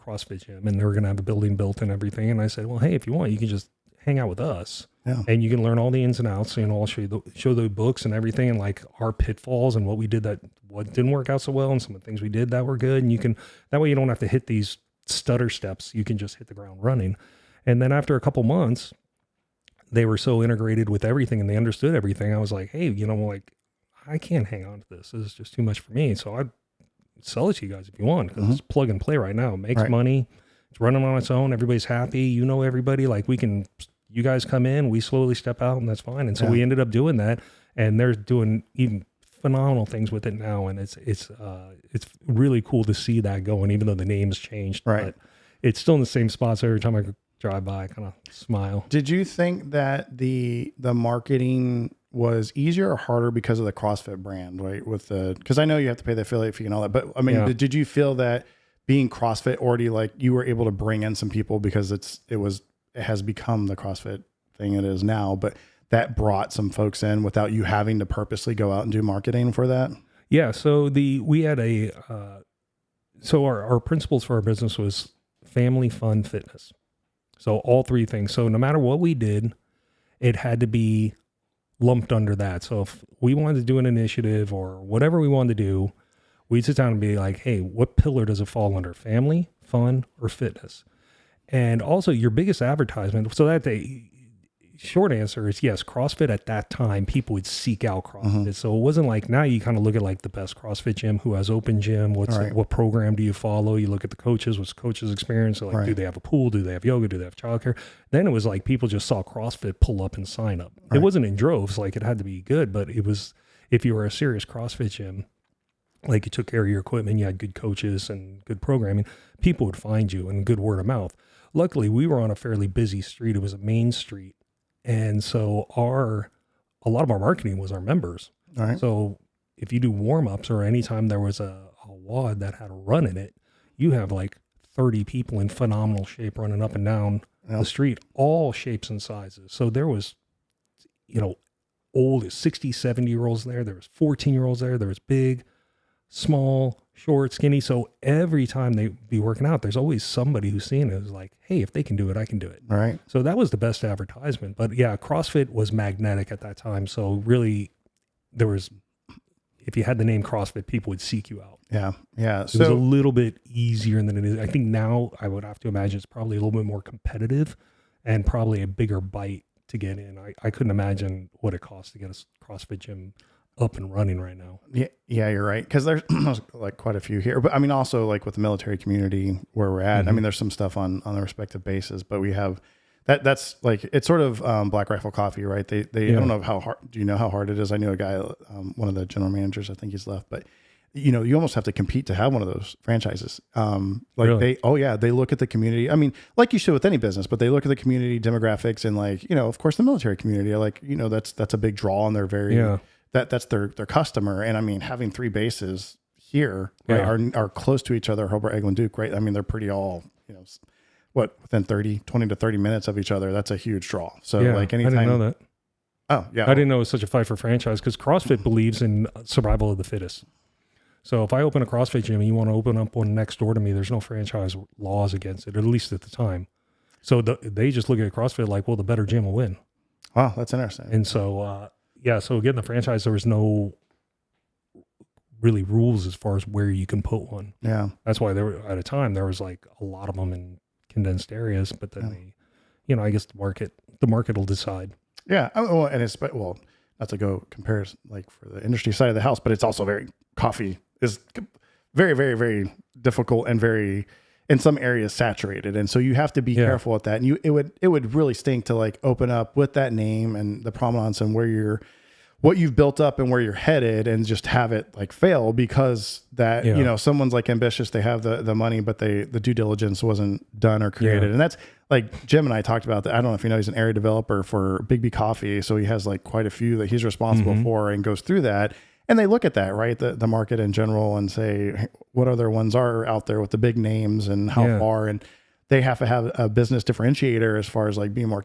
CrossFit gym, and they were going to have a building built and everything. And I said, well, hey, if you want, you can just hang out with us, and you can learn all the ins and outs. I'll show the books and everything, and like our pitfalls and what we did what didn't work out so well, and some of the things we did that were good. And that way you don't have to hit these stutter steps. You can just hit the ground running. And then after a couple months, they were so integrated with everything and they understood everything. I was like, hey, I can't hang on to this. This is just too much for me. So I'd sell it to you guys if you want, because it's plug and play right now. It makes money. It's running on its own. Everybody's happy. Everybody. Like you guys come in, we slowly step out, and that's fine. And so we ended up doing that, and they're doing even phenomenal things with it now. And it's really cool to see that going, even though the name's changed. Right. But it's still in the same spots. Every time I drive by, I kind of smile. Did you think that the marketing was easier or harder because of the CrossFit brand, right? Because I know you have to pay the affiliate fee and all that, but I mean, did you feel that being CrossFit already, like you were able to bring in some people because it has become the CrossFit thing it is now, but that brought some folks in without you having to purposely go out and do marketing for that? Yeah. So we had our principles for our business was family, fun, fitness. So all three things. So no matter what we did, it had to be lumped under that. So if we wanted to do an initiative or whatever we wanted to do, we'd sit down and be like, hey, what pillar does it fall under? Family, fun, or fitness? And also your biggest advertisement. So short answer is yes, CrossFit at that time, people would seek out CrossFit. So it wasn't like, now you kind of look at like the best CrossFit gym, who has open gym, what program do you follow? You look at the coaches, what's the coach's experience? So like, do they have a pool? Do they have yoga? Do they have childcare? Then it was like, people just saw CrossFit, pull up and sign up. It wasn't in droves, like it had to be good, but it was, if you were a serious CrossFit gym, like you took care of your equipment, you had good coaches and good programming, people would find you, and good word of mouth. Luckily, we were on a fairly busy street. It was a main street. And so a lot of our marketing was our members. All right. So if you do warm-ups, or anytime there was a WOD that had a run in it, you have like 30 people in phenomenal shape running up and down the street, all shapes and sizes. So there was, old 60, 70-year-olds there. There was 14-year-olds there. There was big, small, short, skinny. So every time they be working out, there's always somebody who's seeing it who's like, hey, if they can do it, I can do it. All right. So that was the best advertisement. But yeah, CrossFit was magnetic at that time. So really, it if you had the name CrossFit, people would seek you out. Yeah. Yeah. It was a little bit easier than it is. I think now I would have to imagine it's probably a little bit more competitive and probably a bigger bite to get in. I couldn't imagine what it costs to get a CrossFit gym up and running right now. Yeah, you're right. Because there's like quite a few here, but I mean, also like with the military community where we're at, I mean, there's some stuff on the respective bases, but we have that's like, it's sort of Black Rifle Coffee, right? They I don't know how hard, do you know how hard it is? I knew a guy, one of the general managers, I think he's left, but you know, you almost have to compete to have one of those franchises. Really? They look at the community. I mean, like you should with any business, but they look at the community demographics and like, you know, of course the military community, like, you know, that's a big draw and they're very, that's their customer. And I mean, having 3 bases here right, are close to each other, Hobart, Eglin, Duke, right? I mean, they're pretty all, you know, within 20 to 30 minutes of each other. That's a huge draw. So like anytime. I didn't know that. Oh yeah. I didn't know it was such a fight for franchise because CrossFit believes in survival of the fittest. So if I open a CrossFit gym and you want to open up one next door to me, there's no franchise laws against it, at least at the time. So they just look at CrossFit like, well, the better gym will win. Wow, that's interesting. And so, so getting the franchise, there was no really rules as far as where you can put one. Yeah. That's why at a time, there was like a lot of them in condensed areas, but then they, you know, I guess the market will decide. Yeah. Well, and it's, well, not to go compare like for the industry side of the house, but it's also coffee is very, very, very difficult and very, in some areas, saturated. And so you have to be careful with that. And it would really stink to like open up with that name and the provenance and what you've built up and where you're headed and just have it like fail because that, you know, someone's like ambitious, they have the money, but the due diligence wasn't done or created. Yeah. And that's like Jim and I talked about that. I don't know if you know, he's an area developer for Big B Coffee. So he has like quite a few that he's responsible for and goes through that. And they look at that, right? The market in general and say, what other ones are out there with the big names and how far, and they have to have a business differentiator as far as like being more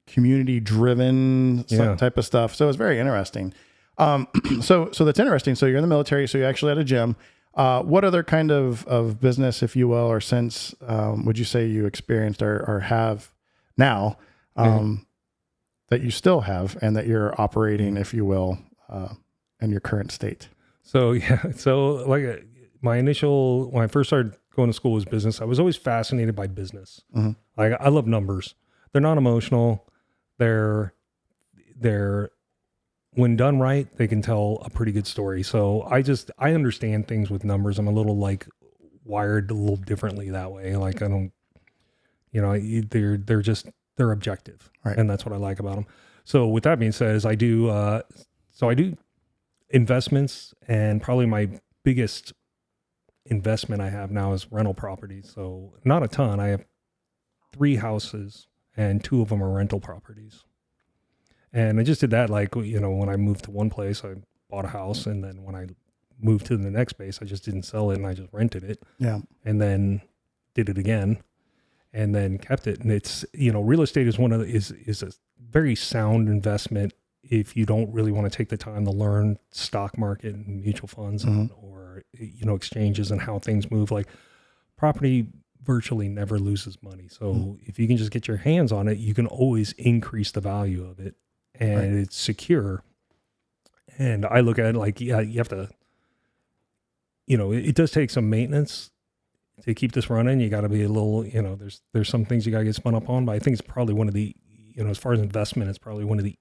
community driven type of stuff. So it's very interesting. So that's interesting. So you're in the military, so you actually had a gym. What other kind of business, if you will, or sense, would you say you experienced or have now, that you still have and that you're operating, if you will, in your current state? So like when I first started going to school was business. I was always fascinated by business. Like I love numbers. They're not emotional. They're when done right, they can tell a pretty good story. So I understand things with numbers. I'm a little like wired a little differently that way. Like I don't, you know, they're objective, right? And that's what I like about them. So with that being said, is I do investments, and probably my biggest investment I have now is rental properties. So not a ton. I have 3 houses and 2 of them are rental properties. And I just did that, like, you know, when I moved to one place, I bought a house, and then when I moved to the next place, I just didn't sell it and I just rented it. Yeah. And then did it again and then kept it. And it's, you know, real estate is is a very sound investment if you don't really want to take the time to learn stock market and mutual funds or, you know, exchanges and how things move. Like property virtually never loses money. So if you can just get your hands on it, you can always increase the value of it, and it's secure. And I look at it like, you have to, you know, it does take some maintenance to keep this running. You got to be a little, you know, there's some things you got to get spun up on, but I think it's probably one of the, you know, as far as investment, it's probably one of the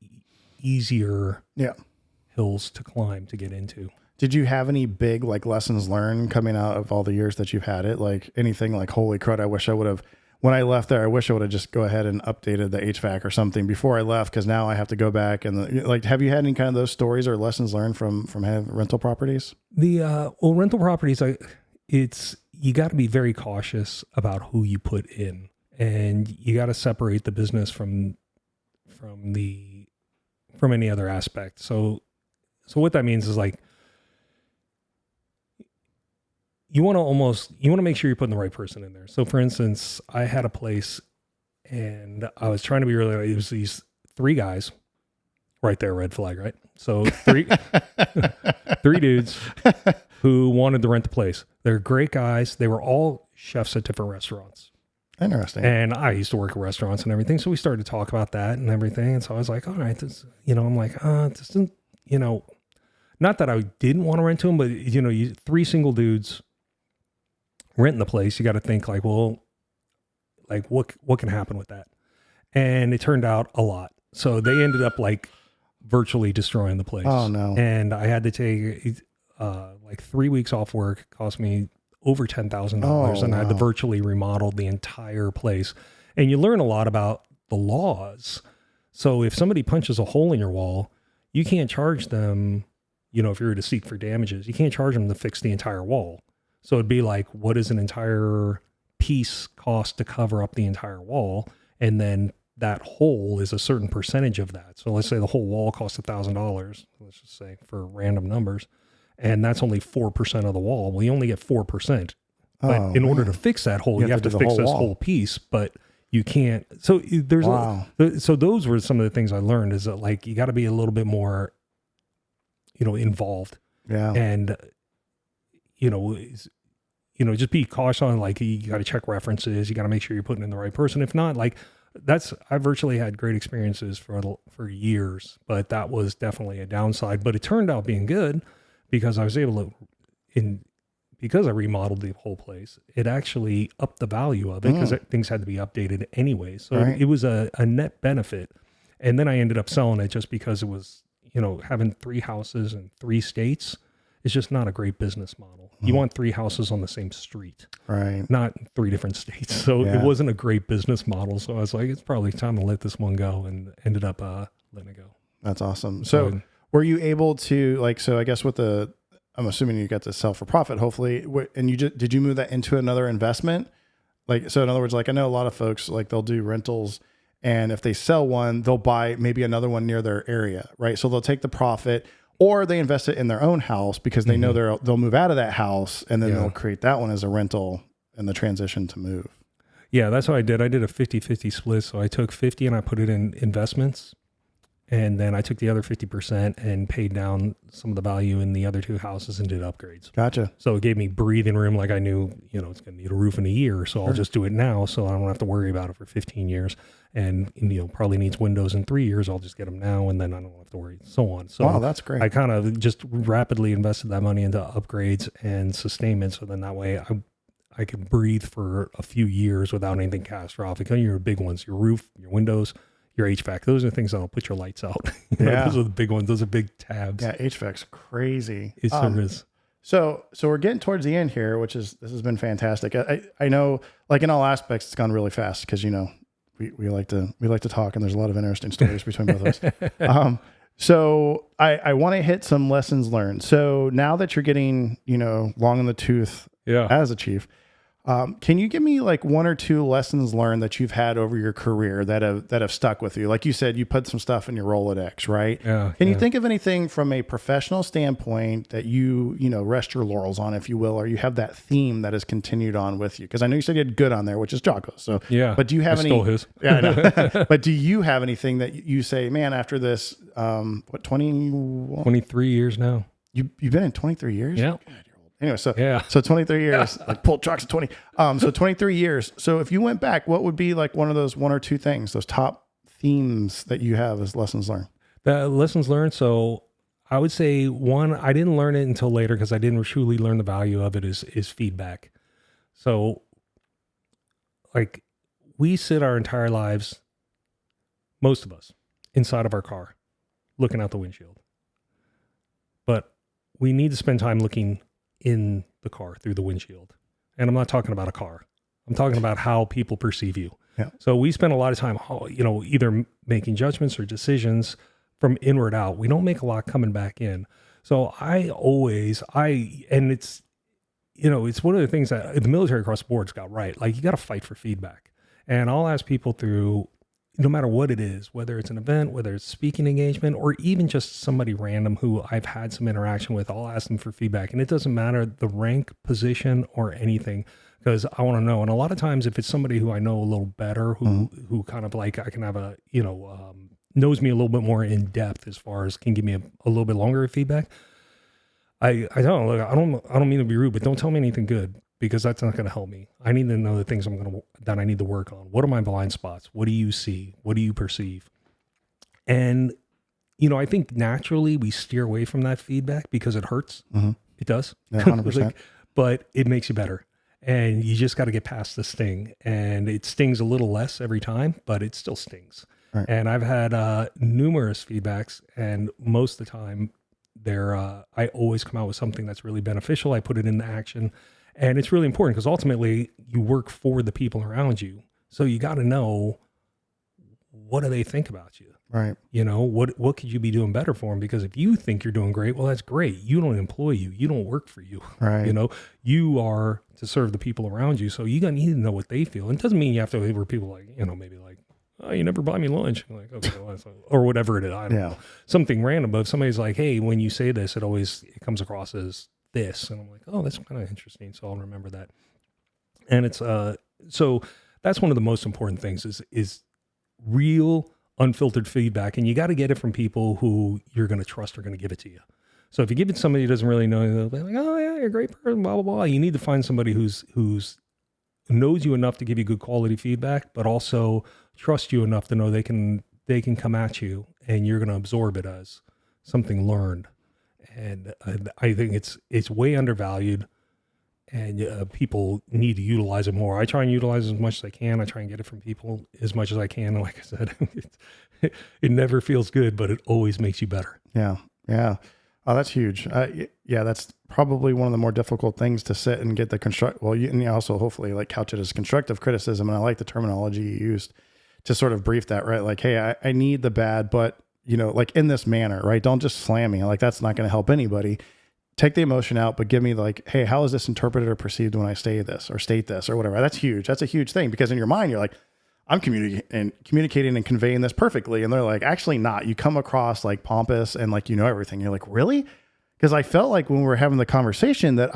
easier hills to climb to get into. Did you have any big like lessons learned coming out of all the years that you've had it? Like anything like, holy crud, I wish I would have, when I left there, I wish I would have just go ahead and updated the HVAC or something before I left, because now I have to go back and like, have you had any kind of those stories or lessons learned from having rental properties? Rental properties, you got to be very cautious about who you put in, and you got to separate the business from any other aspect. So what that means is like, you want to make sure you're putting the right person in there. So for instance, I had a place and I was trying to be really, it was these 3 guys right there, red flag, right? So 3 dudes who wanted to rent the place. They're great guys. They were all chefs at different restaurants. Interesting. And I used to work at restaurants and everything. So we started to talk about that and everything. And so I was like, all right, this, you know, I'm like, this isn't, you know, not that I didn't want to rent to them, but three single dudes renting the place. You got to think like, well, like what can happen with that? And it turned out a lot. So they ended up like virtually destroying the place. Oh no. And I had to take like 3 weeks off work. It cost me over $10,000 and I had to virtually remodel the entire place. And you learn a lot about the laws. So if somebody punches a hole in your wall, you can't charge them, if you're to seek for damages, you can't charge them to fix the entire wall. So it'd be like, what does an entire piece cost to cover up the entire wall? And then that hole is a certain percentage of that. So let's say the whole wall costs $1,000, let's just say for random numbers, and that's only 4% of the wall. Well, you only get 4%. But in order to fix that hole, you have to fix this whole piece, but you can't. So there's, so those were some of the things I learned is that like, you got to be a little bit more, involved. Yeah. And, just be cautious on like, you got to check references. You got to make sure you're putting in the right person. If not, like I virtually had great experiences for years, but that was definitely a downside, but it turned out being good because I was able to, because I remodeled the whole place, it actually upped the value of it because things had to be updated anyway. So it was a net benefit. And then I ended up selling it just because it was, having 3 houses in 3 states is just not a great business model. You want 3 houses on the same street, right? Not 3 different states. So it wasn't a great business model. So I was like, it's probably time to let this one go, and ended up letting it go. That's awesome. So were you able to so I guess I'm assuming you got to sell for profit, hopefully. And did you move that into another investment? So in other words, like I know a lot of folks, like they'll do rentals, and if they sell one, they'll buy maybe another one near their area, right? So they'll take the profit, or they invest it in their own house because they know they'll move out of that house, and then they'll create that one as a rental in the transition to move. Yeah, that's what I did. I did a 50-50 split. So I took 50 and I put it in investments. And then I took the other 50% and paid down some of the value in the other 2 houses and did upgrades. Gotcha. So it gave me breathing room. Like I knew, it's going to need a roof in a year. So I'll just do it now. So I don't have to worry about it for 15 years. And, probably needs windows in 3 years. I'll just get them now. And then I don't have to worry, so on. So wow, that's great. I kind of just rapidly invested that money into upgrades and sustainment. So then that way I can breathe for a few years without anything catastrophic. And your big ones, your roof, your windows, your HVAC, those are the things that'll put your lights out. Those are the big ones. Those are big tabs. Yeah, HVAC's crazy. It sure is. So we're getting towards the end here, this has been fantastic. I know, like in all aspects, it's gone really fast because we like to talk, and there's a lot of interesting stories between both of us. So I want to hit some lessons learned. So now that you're getting long in the tooth as a chief, can you give me like 1 or 2 lessons learned that you've had over your career that have stuck with you? Like you said, you put some stuff in your Rolodex, right? Yeah. Can you think of anything from a professional standpoint that you rest your laurels on, if you will, or you have that theme that has continued on with you? Because I know you said you had good on there, which is Jocko. So yeah. But do you have any? Stole his. Yeah, I know. But do you have anything that you say, man, after this, 23 years now? You've been in 23 years? Yeah. Anyway, so 23 years, like pulled trucks at 20. So 23 years. So if you went back, what would be like one of those 1 or 2 things, those top themes that you have as lessons learned? The lessons learned. So I would say one, I didn't learn it until later because I didn't truly learn the value of it is feedback. So like we sit our entire lives, most of us, inside of our car, looking out the windshield. But we need to spend time looking in the car through the windshield. And I'm not talking about a car. I'm talking about how people perceive you. Yeah. So we spend a lot of time, either making judgments or decisions from inward out. We don't make a lot coming back in. So and it's one of the things that the military across the board's got right. Like you got to fight for feedback. And I'll ask people through, no matter what it is, whether it's an event, whether it's speaking engagement, or even just somebody random who I've had some interaction with, I'll ask them for feedback. And it doesn't matter the rank, position, or anything, because I want to know. And a lot of times if it's somebody who I know a little better, who kind of like, I can have knows me a little bit more in depth as far as can give me a little bit longer feedback. I don't mean to be rude, but don't tell me anything good, because that's not going to help me. I need to know the things that I need to work on. What are my blind spots? What do you see? What do you perceive? And I think naturally we steer away from that feedback because it hurts. Mm-hmm. It does. Yeah, 100%. But it makes you better. And you just got to get past the sting. And it stings a little less every time, but it still stings. Right. And I've had numerous feedbacks, and most of the time I always come out with something that's really beneficial. I put it into action. And it's really important because ultimately you work for the people around you. So you got to know, what do they think about you? Right. What could you be doing better for them? Because if you think you're doing great, well, that's great. You don't employ you. You don't work for you. Right. You are to serve the people around you. So you need to know what they feel. And it doesn't mean you have to where people like, maybe like, oh, you never buy me lunch. I'm like, okay, well, or whatever it is. I don't know. Something random. But if somebody's like, hey, when you say this, it comes across as this. And I'm like, oh, that's kind of interesting. So I'll remember that. And it's, so that's one of the most important things is real unfiltered feedback. And you got to get it from people who you're going to trust are going to give it to you. So if you give it to somebody who doesn't really know, they're like, oh yeah, you're a great person, blah, blah, blah. You need to find somebody who's knows you enough to give you good quality feedback, but also trust you enough to know they can come at you and you're going to absorb it as something learned. And I think it's way undervalued, and people need to utilize it more. I try and utilize it as much as I can. I try and get it from people as much as I can. And like I said, it never feels good, but it always makes you better. Yeah. Yeah. Oh, that's huge. Yeah, that's probably one of the more difficult things to sit and get the and you also hopefully like couch it as constructive criticism. And I like the terminology you used to sort of brief that, right? Like, hey, I need the bad, but like in this manner, right? Don't just slam me. Like that's not going to help anybody. Take the emotion out, but give me like, hey, how is this interpreted or perceived when I say this or state this or whatever? That's huge. That's a huge thing because in your mind, you're like, I'm communicating and conveying this perfectly. And they're like, actually not. You come across like pompous and like, everything. You're like, really? Because I felt like when we were having the conversation that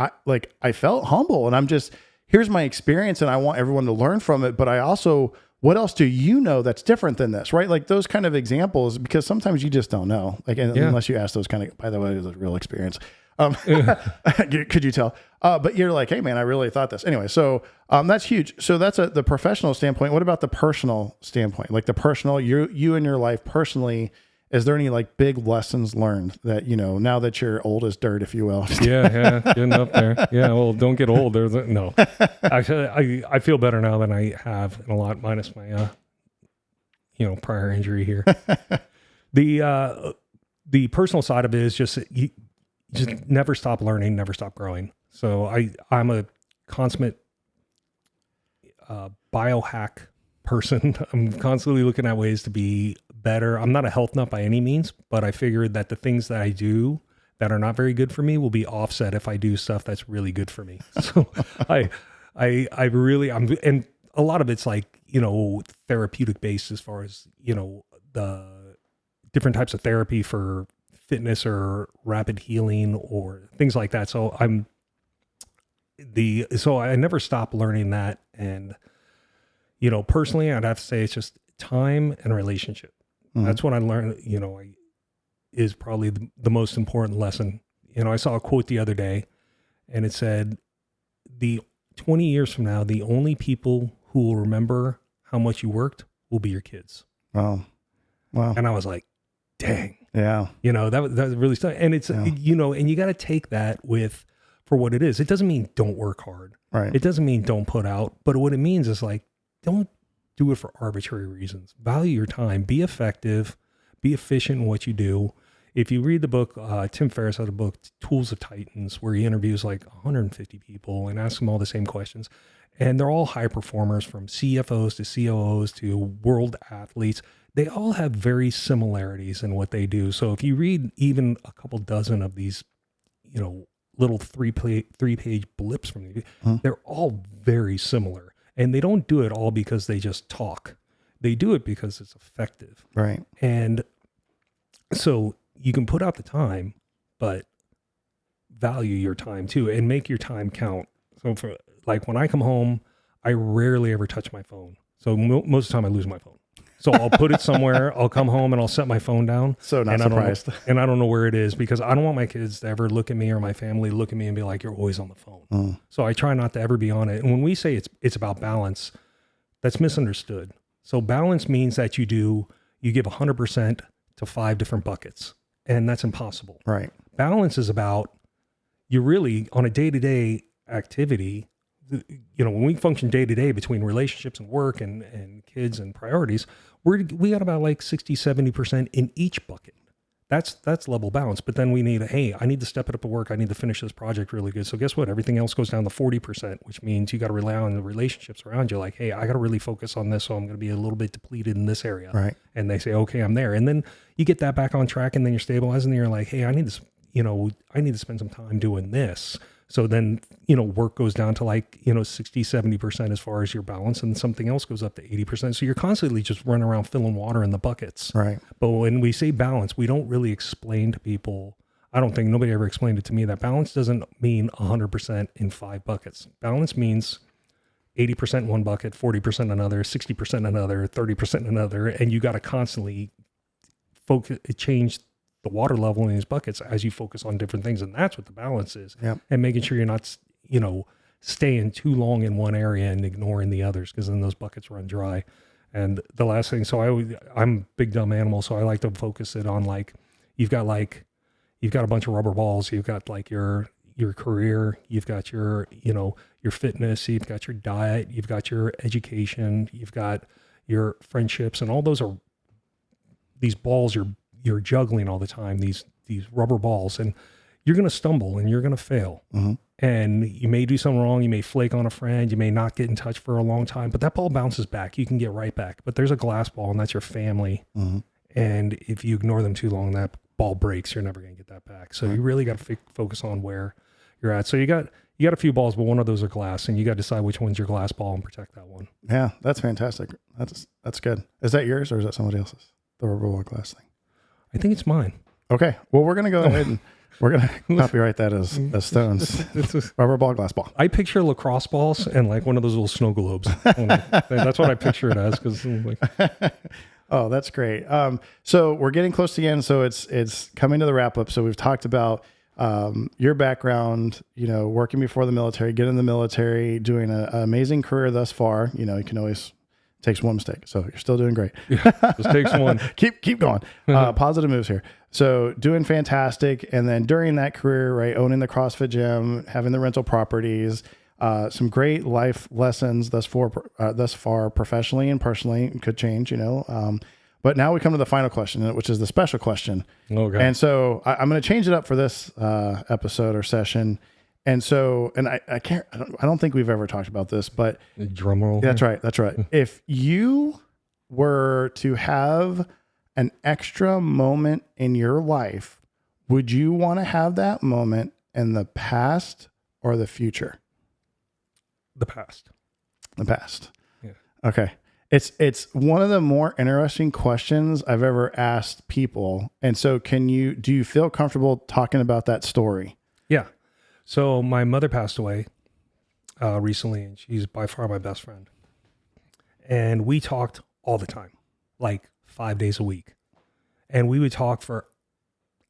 I felt humble and I'm just, here's my experience and I want everyone to learn from it. But I also, what else do you know that's different than this, right? Like those kind of examples, because sometimes you just don't know. Like, unless you ask those kind of, by the way, it was a real experience. Could you tell? But you're like, hey man, I really thought this anyway. So, that's huge. So that's the professional standpoint. What about the personal standpoint? Like the personal, you in your life personally, is there any like big lessons learned that, now that you're old as dirt, if you will? Yeah. Getting up there. Yeah. Well, don't get old. No, actually I feel better now than I have in a lot, minus my, prior injury here. The personal side of it is just, you just never stop learning, never stop growing. So I'm a consummate biohack person. I'm constantly looking at ways to be better. I'm not a health nut by any means, but I figured that the things that I do that are not very good for me will be offset if I do stuff that's really good for me. So I'm and a lot of it's like, therapeutic based as far as, the different types of therapy for fitness or rapid healing or things like that. So so I never stop learning that. And, personally, I'd have to say it's just time and relationship. Mm-hmm. That's what I learned, is probably the most important lesson. I saw a quote the other day and it said, 20 years from now, the only people who will remember how much you worked will be your kids. Wow. And I was like, dang. Yeah. That really stuck. And it's, and you got to take that for what it is. It doesn't mean don't work hard. Right. It doesn't mean don't put out, but what it means is like, don't do it for arbitrary reasons. Value your time, be effective, be efficient in what you do. If you read the book, Tim Ferriss had a book, Tools of Titans, where he interviews like 150 people and asks them all the same questions. And they're all high performers, from CFOs to COOs to world athletes. They all have very similarities in what they do. So if you read even a couple dozen of these, little three-page blips from you, they're all very similar. And they don't do it all because they just talk. They do it because it's effective. Right. And so you can put out the time, but value your time too and make your time count. So for like when I come home, I rarely ever touch my phone. So most of the time I lose my phone. So I'll put it somewhere, I'll come home and I'll set my phone down. So not surprised. I don't know where it is because I don't want my kids to ever look at me or my family look at me and be like, you're always on the phone. So I try not to ever be on it. And when we say it's about balance, that's misunderstood. So balance means that you give 100% to 5 different buckets, and that's impossible. Right. Balance is about, you really, on a day-to-day activity, when we function day-to-day between relationships and work and kids and priorities, we got about like 60, 70% in each bucket. That's level balance. But then we need I need to step it up at work. I need to finish this project really good. So guess what? Everything else goes down to 40%, which means you got to rely on the relationships around you. Like, hey, I got to really focus on this. So I'm going to be a little bit depleted in this area. Right. And they say, okay, I'm there. And then you get that back on track, and then you're stabilizing, and you're like, hey, I need to spend some time doing this. So then, work goes down to like, 60, 70% as far as your balance, and something else goes up to 80%. So you're constantly just running around filling water in the buckets. Right. But when we say balance, we don't really explain to people. I don't think nobody ever explained it to me that balance doesn't mean 100% in 5 buckets. Balance means 80% in one bucket, 40% another, 60% another, 30% another. And you got to constantly change the water level in these buckets as you focus on different things. And that's what the balance is. Yep. And making sure you're not, staying too long in one area and ignoring the others, because then those buckets run dry. And the last thing, I'm a big dumb animal, so I like to focus it on like, you've got a bunch of rubber balls. You've got like your career, you've got your fitness, you've got your diet, you've got your education, you've got your friendships, and all those are these balls you're juggling all the time, these rubber balls, and you're going to stumble and you're going to fail. Mm-hmm. And you may do something wrong. You may flake on a friend. You may not get in touch for a long time, but that ball bounces back. You can get right back. But there's a glass ball, and that's your family. Mm-hmm. And if you ignore them too long, that ball breaks. You're never going to get that back. So you really got to focus on where you're at. So you got a few balls, but one of those are glass, and you got to decide which one's your glass ball and protect that one. Yeah, that's fantastic. That's good. Is that yours, or is that somebody else's? The rubber ball glass thing. I think it's mine. Okay. Well, we're going to go ahead and we're going to copyright that as Stone's rubber ball, glass ball. I picture lacrosse balls and like one of those little snow globes. That's what I picture it as. Oh, that's great. So we're getting close to the end. So it's coming to the wrap up. So we've talked about your background, working before the military, getting in the military, doing an amazing career thus far. You can always takes one mistake. So you're still doing great. Yeah, just takes one. Keep going. Positive moves here. So doing fantastic. And then during that career, right, owning the CrossFit gym, having the rental properties, some great life lessons thus far professionally and personally. It could change, but now we come to the final question, which is the special question. Okay. And so I'm going to change it up for this episode or session. And so, and I don't think we've ever talked about this, but drum roll. That's right. If you were to have an extra moment in your life, would you want to have that moment in the past or the future? The past. The past. Yeah. Okay. It's one of the more interesting questions I've ever asked people. And so do you feel comfortable talking about that story? Yeah. So my mother passed away recently, and she's by far my best friend. And we talked all the time, like 5 days a week. And we would talk for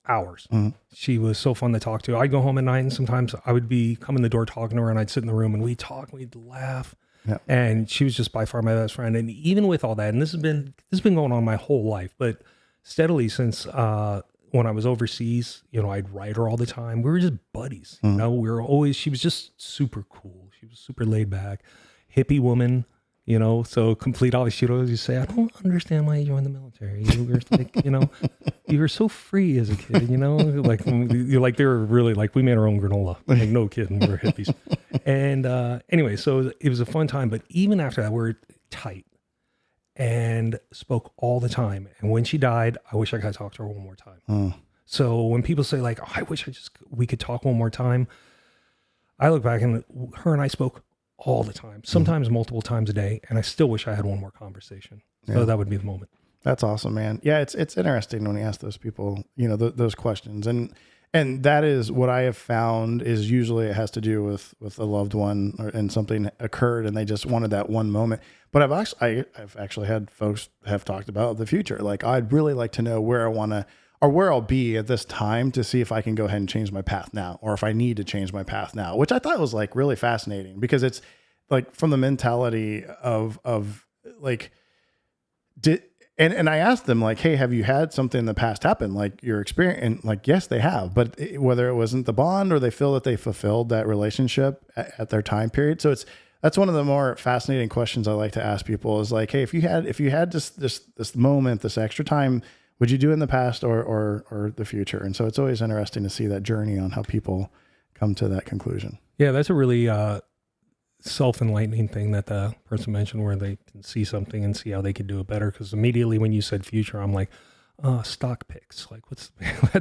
hours. Mm-hmm. She was so fun to talk to. I'd go home at night, and sometimes I would be coming the door talking to her, and I'd sit in the room and we'd talk, we'd laugh. Yeah. And she was just by far my best friend. And even with all that, and this has been going on my whole life, but steadily since when I was overseas, I'd write her all the time. We were just buddies. Mm-hmm. She was just super cool. She was super laid back, hippie woman, so complete. She'd always just say, I don't understand why you joined the military. You were like, you were so free as a kid, like they were really like, we made our own granola. Like, no kidding, we were hippies. And anyway, so it was a fun time. But even after that, we were tight and spoke all the time. And when she died, I wish I could talk to her one more time. Mm. So when people say like, I wish we could talk one more time, I look back and her and I spoke all the time, sometimes multiple times a day. And I still wish I had one more conversation. So that would be the moment. That's awesome, man. Yeah. It's interesting when you ask those people, those questions, and that is what I have found is usually it has to do with a loved one and something occurred and they just wanted that one moment. But I've actually had folks have talked about the future. Like, I'd really like to know where I want to, or where I'll be at this time to see if I can go ahead and change my path now, or if I need to change my path now, which I thought was like really fascinating, because it's like from the mentality of like, And I asked them like, hey, have you had something in the past happen? Like your experience, and like, yes, they have, but whether it wasn't the bond or they feel that they fulfilled that relationship at their time period. So that's one of the more fascinating questions I like to ask people is like, hey, if you had this moment, this extra time, would you do it in the past or the future? And so it's always interesting to see that journey on how people come to that conclusion. Yeah, that's a really self-enlightening thing that the person mentioned, where they can see something and see how they could do it better. Because immediately when you said future, I'm like, stock picks. Like, that's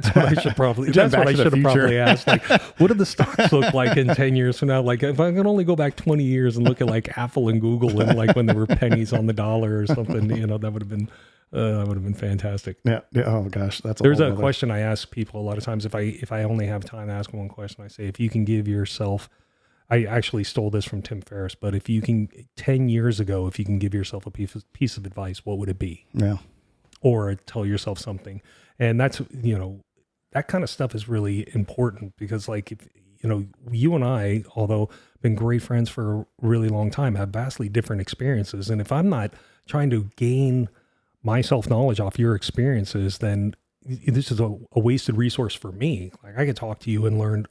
what I should probably. That's what I should have probably asked. Like, what do the stocks look like in 10 years from now? Like, if I could only go back 20 years and look at like Apple and Google and like when there were pennies on the dollar or something, that would have been fantastic. Yeah. Oh gosh, There's a question I ask people a lot of times. If I only have time to ask one question, I say, if you can give yourself, I actually stole this from Tim Ferriss, but if you can, 10 years ago, if you can give yourself a piece of advice, what would it be? Yeah. Or tell yourself something. And that's, that kind of stuff is really important because like, if, you and I, although been great friends for a really long time, have vastly different experiences. And if I'm not trying to gain my self-knowledge off your experiences, then this is a wasted resource for me. Like I could talk to you and learn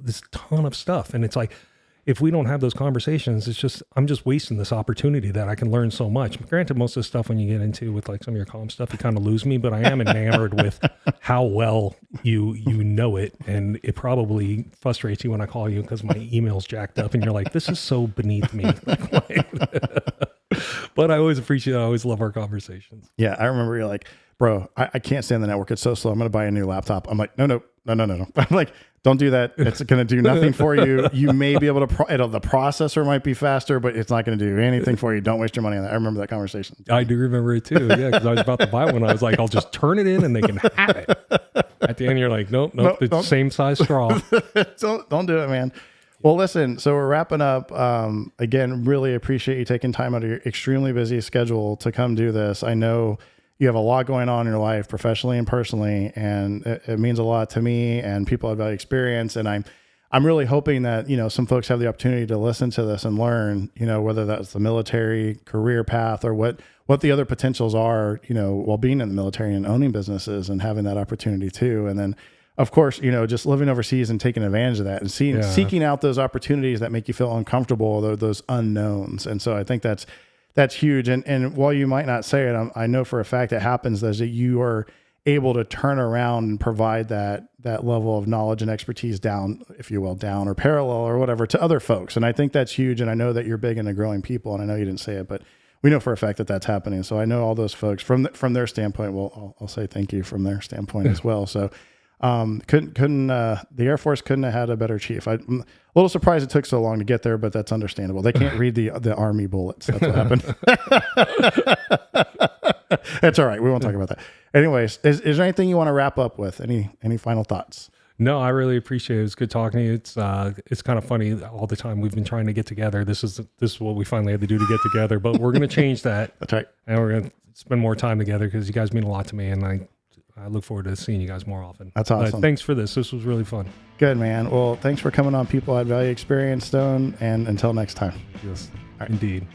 this ton of stuff. And it's like, if we don't have those conversations, I'm just wasting this opportunity that I can learn so much. Granted, most of the stuff when you get into with like some of your comm stuff, you kind of lose me, but I am enamored with how well you know it. And it probably frustrates you when I call you because my email's jacked up and you're like, this is so beneath me. But I always appreciate it. I always love our conversations. Yeah. I remember you're like, bro, I can't stand the network. It's so slow. I'm going to buy a new laptop. I'm like, no. I'm like, don't do that. It's going to do nothing for you. You may be able to, the processor might be faster, but it's not going to do anything for you. Don't waste your money on that. I remember that conversation. I do remember it too. Yeah. Cause I was about to buy one. I was like, I'll just turn it in and they can have it. At the end, you're like, nope. It's the same size straw. Don't do it, man. Well, listen, so we're wrapping up. Again, really appreciate you taking time out of your extremely busy schedule to come do this. I know you have a lot going on in your life, professionally and personally, and it means a lot to me and people at Value Experience. And I'm really hoping that, some folks have the opportunity to listen to this and learn, whether that's the military career path or what the other potentials are, while being in the military and owning businesses and having that opportunity too. And then, of course, just living overseas and taking advantage of that and seeking out those opportunities that make you feel uncomfortable, those unknowns. And so I think that's huge. And while you might not say it, I know for a fact it happens that you are able to turn around and provide that level of knowledge and expertise down, if you will, down or parallel or whatever to other folks. And I think that's huge. And I know that you're big into growing people. And I know you didn't say it, but we know for a fact that that's happening. So I know all those folks from their standpoint. Well, I'll say thank you from their standpoint as well. So the Air Force couldn't have had a better chief. I'm a little surprised it took so long to get there, but that's understandable. They can't read the Army bullets. That's what happened. That's all right. We won't talk about that. Anyways, is there anything you want to wrap up with? Any final thoughts? No, I really appreciate it. It's good talking to you. It's kind of funny all the time. We've been trying to get together. This is what we finally had to do to get together, but we're going to change that. That's right. And we're going to spend more time together because you guys mean a lot to me. And I look forward to seeing you guys more often. That's awesome. Thanks for this. This was really fun. Good, man. Well, thanks for coming on People at Value Experience, Stone. And until next time. Yes, indeed.